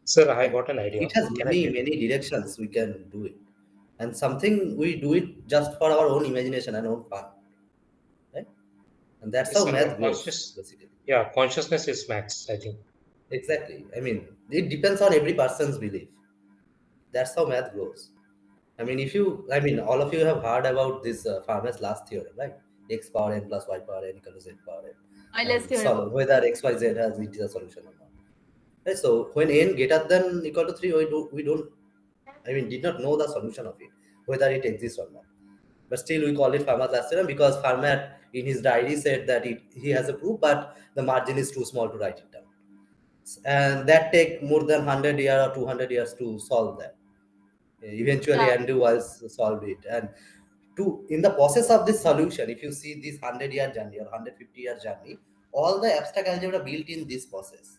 sir, I and got an idea. it has Can I many tell you? many directions we can do it, and something we do it just for our own imagination and own fun, right? And that's Yes, how sir. math But grows, basically. yeah, consciousness is max, I think. Exactly. I mean, it depends on every person's belief. That's how math grows. I mean, I mean, all of you have heard about this Farmer's last theorem, right? X power n plus y power n equal to z power n, Euler's and theorem. solve whether x, y, z has it is a solution or not. Right? So when n greater than equal to 3, we don't, I mean, did not know the solution of it, whether it exists or not. But still, we call it Fermat's last theorem because Fermat in his diary said that he has a proof, but the margin is too small to write it down, and that take more than 100 years or 200 years to solve that. Eventually, Yeah. Andrew Wiles solved it, and in the process of this solution, if you see this 100-year journey or 150-year journey, all the abstract algebra built in this process.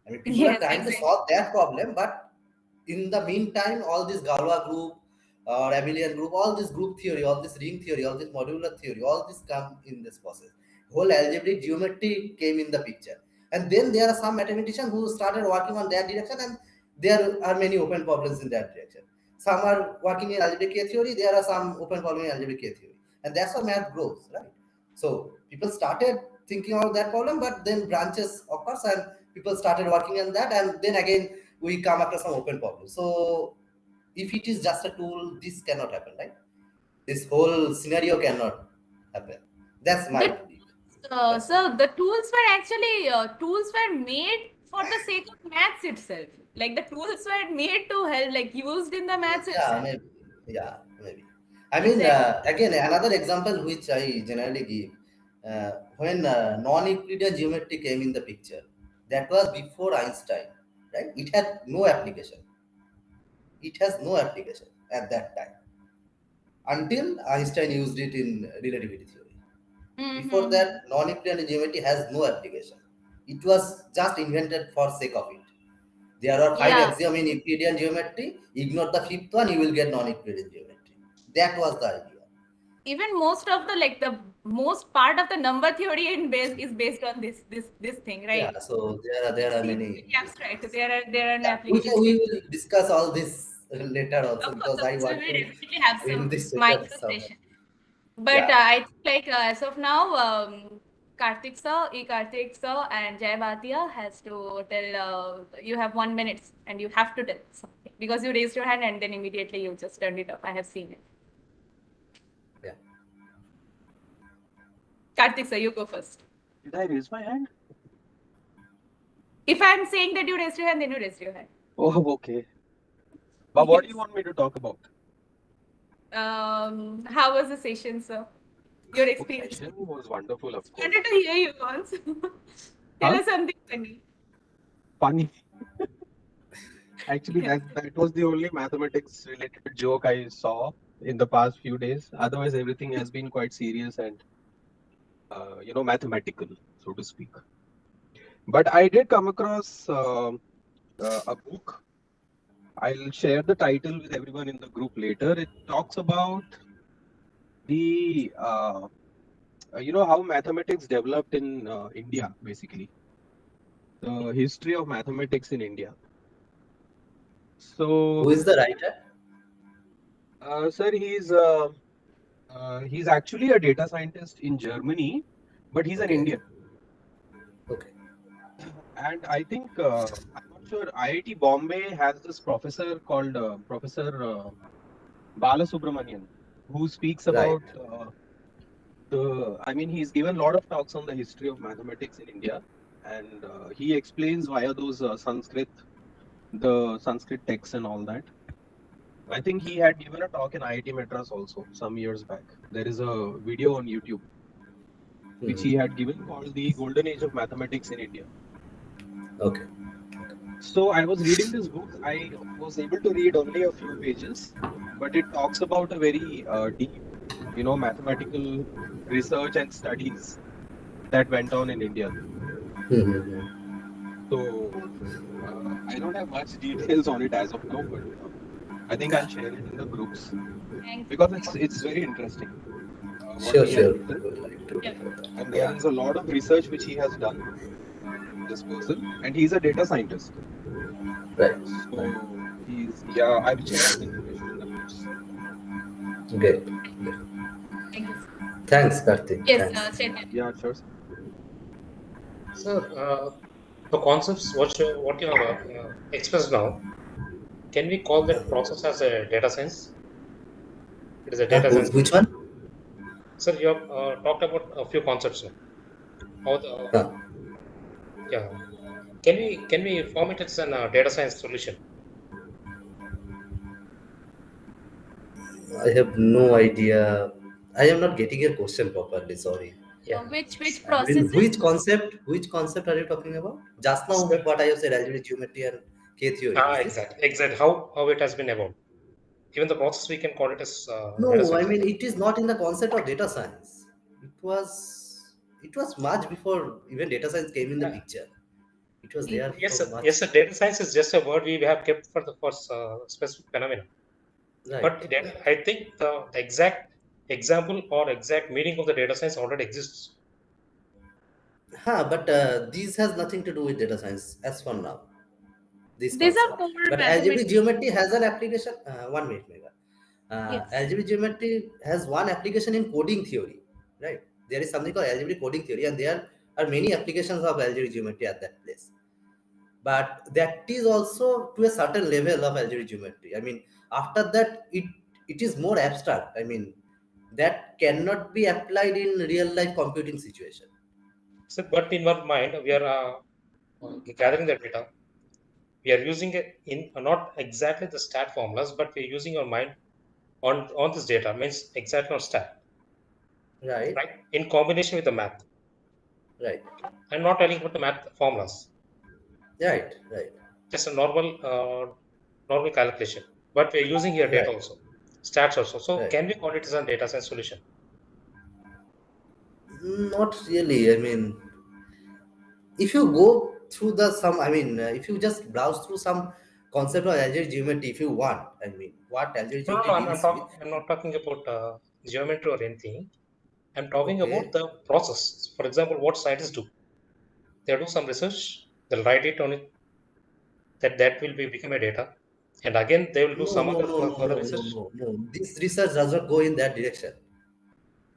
I mean, people are Yes, trying to exactly. solve that problem, but in the meantime, all this Galois group or Abelian group, all this group theory, all this ring theory, all this modular theory, all this come in this process. Whole algebraic geometry came in the picture. And then there are some mathematicians who started working on that direction, and there are many open problems in that direction. Some are working in algebraic K theory, there are some open problem in algebraic K theory. And that's how math grows, right? So people started thinking about that problem, but then branches occurs and people started working on that, and then again we come across some open problems. So if it is just a tool, this cannot happen, right? This whole scenario cannot happen. That's my The belief. That's my so the tools were actually tools were made for the sake of maths itself. Like the tools were made to help, like used in the maths yeah, itself. maybe. Yeah, maybe. I mean, Exactly. again, another example which I generally give, when non-Euclidean geometry came in the picture, that was before Einstein. right? It had no application. It has no application at that time until Einstein used it in relativity theory. Before that, non-Euclidean geometry has no application. It was just invented for sake of it. There are five Yeah. axioms in Euclidean geometry. Ignore the fifth one, you will get non-Euclidean geometry. That was the idea. Even most of the most part of the number theory is based on this thing, right? Yeah, so there are It's many. very abstract. There are no Yeah, applications. we will discuss all this later also because I Of course, want we will to definitely have win some this session mindful somehow. session. But Yeah. I think as of now, Karthik sir and Jay Bhatia has to tell. You have 1 minute and you have to tell something because you raised your hand and then immediately you just turned it off. I have seen it. Yeah. Karthik sir, you go first. Did I raise my hand? If I'm saying that you raised your hand, then you raised your hand. Oh, okay. But what do you want me to talk about? How was the session, sir? Your The experience. session was wonderful, of course. Wanted to hear you once. Tell us something funny. Funny. Actually, that was the only mathematics related joke I saw in the past few days. Otherwise, everything has been quite serious and mathematical, so to speak. But I did come across a book. I'll share the title with everyone in the group later. It talks about the how mathematics developed in India, basically the history of mathematics in India. So, Who is the writer? sir, he's actually a data scientist in Germany, but he's an Indian. Okay. And I think I'm not sure. IIT Bombay has this professor called Professor Balasubramanian, who speaks Right. about he's given a lot of talks on the history of mathematics in India, and he explains via those the Sanskrit texts and all that. I think he had given a talk in IIT Madras also some years back. There is a video on YouTube which he had given called The Golden Age of Mathematics in India. Okay. So I was reading this book. I was able to read only a few pages, but it talks about a very deep, mathematical research and studies that went on in India. So I don't have much details on it as of now, but I think I'll share it in the groups because it's very interesting what he has written. And there is a lot of research which he has done, this person, and he's a data scientist. Right. So I will share this information in the groups. Great. Thanks, Karthik. Yes, Thanks. Yeah, sure. So the concepts what you have expressed now, can we call that process as a data science? It is a data science. Which one? Sir, you have talked about a few concepts now. How the yeah. Can we form it as a data science solution? I have no idea. I am not getting your question properly. Sorry. Yeah. Which I process? mean, which concept are you talking about? Just now, what I have said, algebraic geometry and K theory. Is this? Exactly. How it has been evolved. Even the process we can call it as data No, I science. mean it is not in the concept of data science. It was much before even data science came in the picture. It was there Yes, from sir. much. Yes, sir. Data science is just a word we have kept for specific phenomena. Right. But I think the exact example or exact meaning of the data science already exists. But these has nothing to do with data science as for now. This These are concept. core But algebraic geometry has an application. 1 minute, Mega. Yes. Algebraic geometry has one application in coding theory, right? There is something called algebraic coding theory, and there are many applications of algebraic geometry at that place. But that is also to a certain level of algebraic geometry. I mean, after that, it is more abstract. I mean, that cannot be applied in real life computing situation. So, but in our mind, we are gathering the data. We are using it in not exactly the stat formulas, but we are using our mind on this data, means exactly on stat. Right. Right. In combination with the math. Right. I'm not telling about the math formulas. Right. Right. just a normal calculation. But we're using here data Right. also, stats also. So Right. can we call it as a data science solution? Not really. I mean, if you go through the some, I mean, if you just browse through some concept of algebraic geometry, if you want, I mean, what algebraic No, no, geometry no, deals with. I'm not talking about geometry or anything. I'm talking about Okay. the process. For example, what scientists do. They do some research, they'll write it on it, that will become a data. And again, they will do No, some no, other no, no, further no, no, research. no, no. This research does not go in that direction.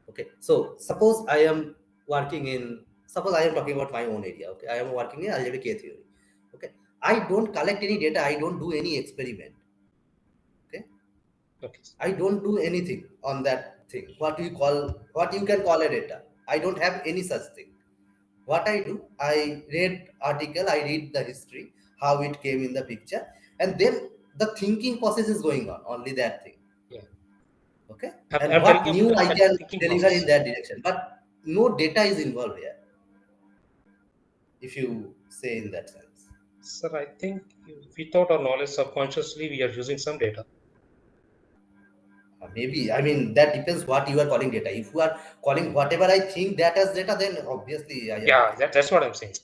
Okay. So suppose I am working in, suppose I am talking about my own area. Okay. I am working in algebraic K theory. Okay. I don't collect any data. I don't do any experiment. Okay. Okay. I don't do anything on that thing. What you can call a data. I don't have any such thing. What I do, I read article, I read the history, how it came in the picture, and then the thinking process is going on. Only that thing. Yeah. Okay. I'm And telling what about new the I can thinking deliver in process. that direction. But no data is involved here, if you say in that sense. Sir, I think without our knowledge, subconsciously, we are using some data. Maybe, I mean, that depends what you are calling data. If you are calling whatever I think that as data, then obviously I am Yeah, okay. that's what I'm saying.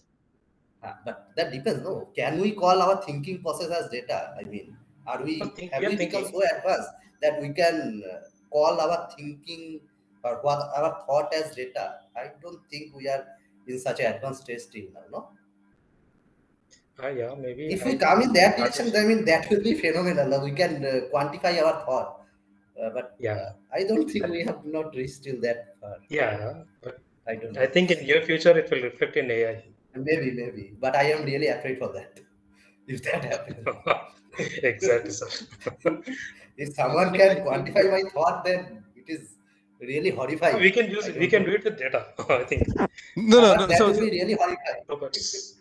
But that depends, no? Can we call our thinking process as data? I mean, We have are we become thinking. so advanced that we can call our thinking or what our thought as data? I don't think we are in such an advanced stage still now, no? Yeah, maybe If we I come in that start to. direction, I mean, that will be phenomenal. We can quantify our thought. But Yeah. I don't think we have not reached till that far. Yeah, but I don't I know. think in near future it will reflect in AI. Maybe. But I am really afraid for that. If that happens. Exactly, sir. If someone can quantify my thought, then it is really horrifying. I We don't can know. do it with data. I think. But that will be really horrifying. Robots.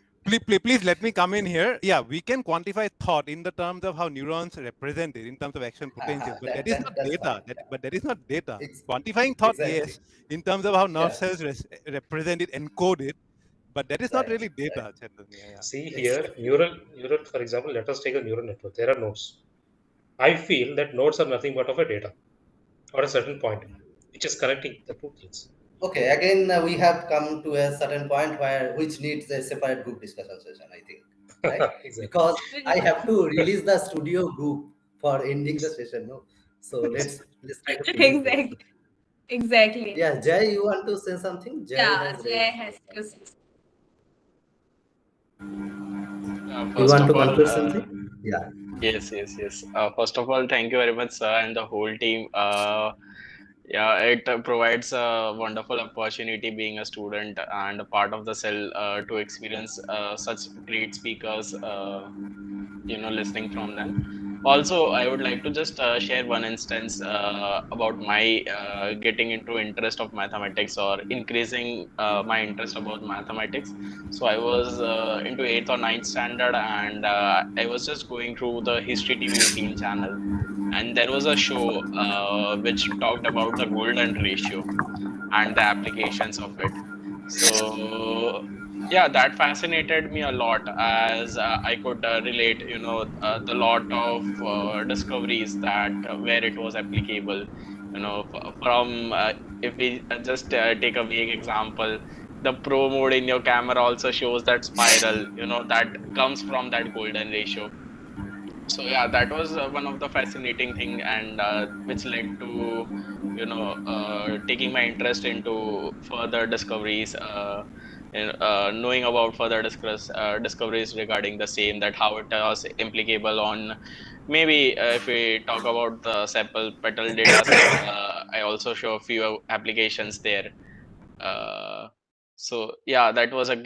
Please let me come in here. Yeah, we can quantify thought in the terms of how neurons represent it in terms of action potential, but that is not That's data. fine. But that is not data. It's Quantifying thought, exactly. yes, in terms of how nerve Yeah. cells represent it, encode it, but that is not Right. really data. Yeah. See It's here, neural, for example, let us take a neural network. There are nodes. I feel that nodes are nothing but of a data or a certain point, which is connecting the two things. okay. Again, we have come to a certain point where which needs a separate group discussion session, I think, right? Exactly. Because I have to release the studio group for ending the session. No, so let's try to finish this. Exactly. Yeah, Jay, you want to say something? Jay Yeah, has Jay raised has his to hand. say. You First want of to all, conclude something? Yeah. yes. First of all, thank you very much, sir, and the whole team. Yeah, it provides a wonderful opportunity being a student and a part of the cell to experience such great speakers. Listening from them. Also, I would like to just share one instance about my getting into interest of mathematics or increasing my interest about mathematics. So I was into 8th or ninth standard, and I was just going through the History TV 18 channel, and there was a show which talked about the golden ratio and the applications of it. So yeah, that fascinated me a lot, as I could relate, the lot of discoveries that where it was applicable. From if we just take a vague example, the pro mode in your camera also shows that spiral, that comes from that golden ratio. So yeah, that was one of the fascinating thing, and which led to taking my interest into further discoveries, knowing about further discoveries regarding the same, that how it was applicable on, maybe if we talk about the sepal petal data set, I also show a few applications there. uh, so yeah, that was a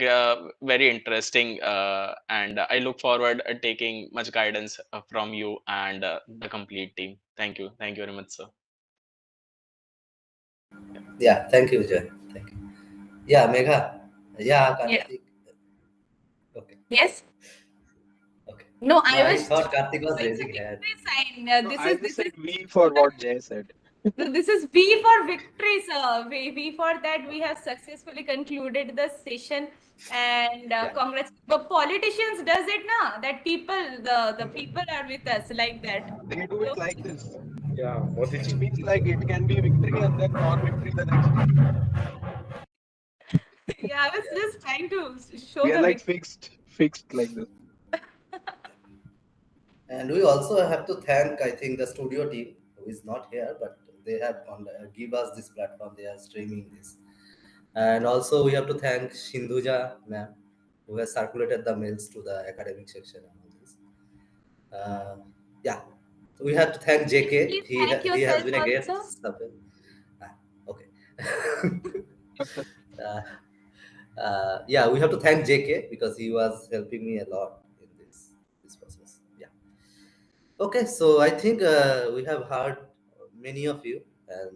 very interesting, and I look forward taking much guidance from you and the complete team. Thank you very much, sir. Yeah. Thank you, Jay. Thank you. Yeah, Megha. Yeah, Yeah. Karthik. Okay. Yes. Okay. No, No, I I was thought Karthik was doing the raising hand. sign. No, This I is just this is said we for what Jay said. So this is V for victory, sir. V for that we have successfully concluded the session, and congrats. But politicians does it now that people, the people are with us like that. They do it like this, Yeah, which Modiji. means like it can be victory and then non-victory the next day. Yeah, I was just trying to show We are the like victory. fixed like this. And we also have to thank, I think, the studio team who is not here, but they have give us this platform. They are streaming this. And also we have to thank Shinduja ma'am, who has circulated the mails to the academic section and all this. Yeah, so we have to thank JK. Please thank He has yourself been a great also. support. Okay. uh, yeah, we have to thank JK because he was helping me a lot in this process. Yeah. Okay, so I think we have heard many of you, and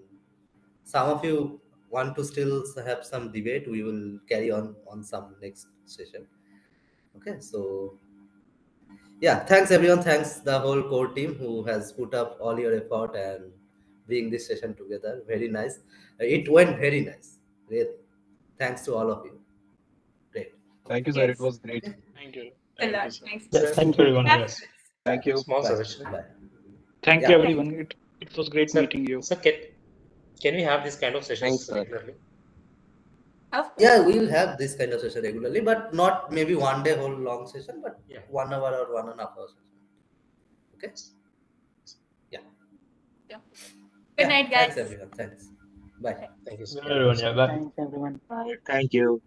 some of you want to still have some debate. We will carry on some next session. Okay, so yeah, thanks everyone. Thanks the whole core team who has put up all your effort and bring this session together. Very nice. It went very nice. Really. Thanks to all of you. Great. Thank you, sir. It Yes. was great. Thank you. A Thank you, lot. sir. Thanks. Yeah, Sir, thank you, everyone. Have- Yes. Thank you. small Bye. suggestion. Bye. Thank Yeah. you, everyone. It was great Sir, meeting you. sir, can we have this kind of Thanks, sessions sir. regularly? Of course. Yeah, we'll have this kind of session regularly, but not maybe one day whole long session, but Yeah. 1 hour or 1.5 hours session. Okay. Yeah. Yeah. Good night, guys. Thanks everyone. Thanks. Bye. Thank you, sir. Everyone, yeah, bye. Thanks, everyone. Bye. Thank you.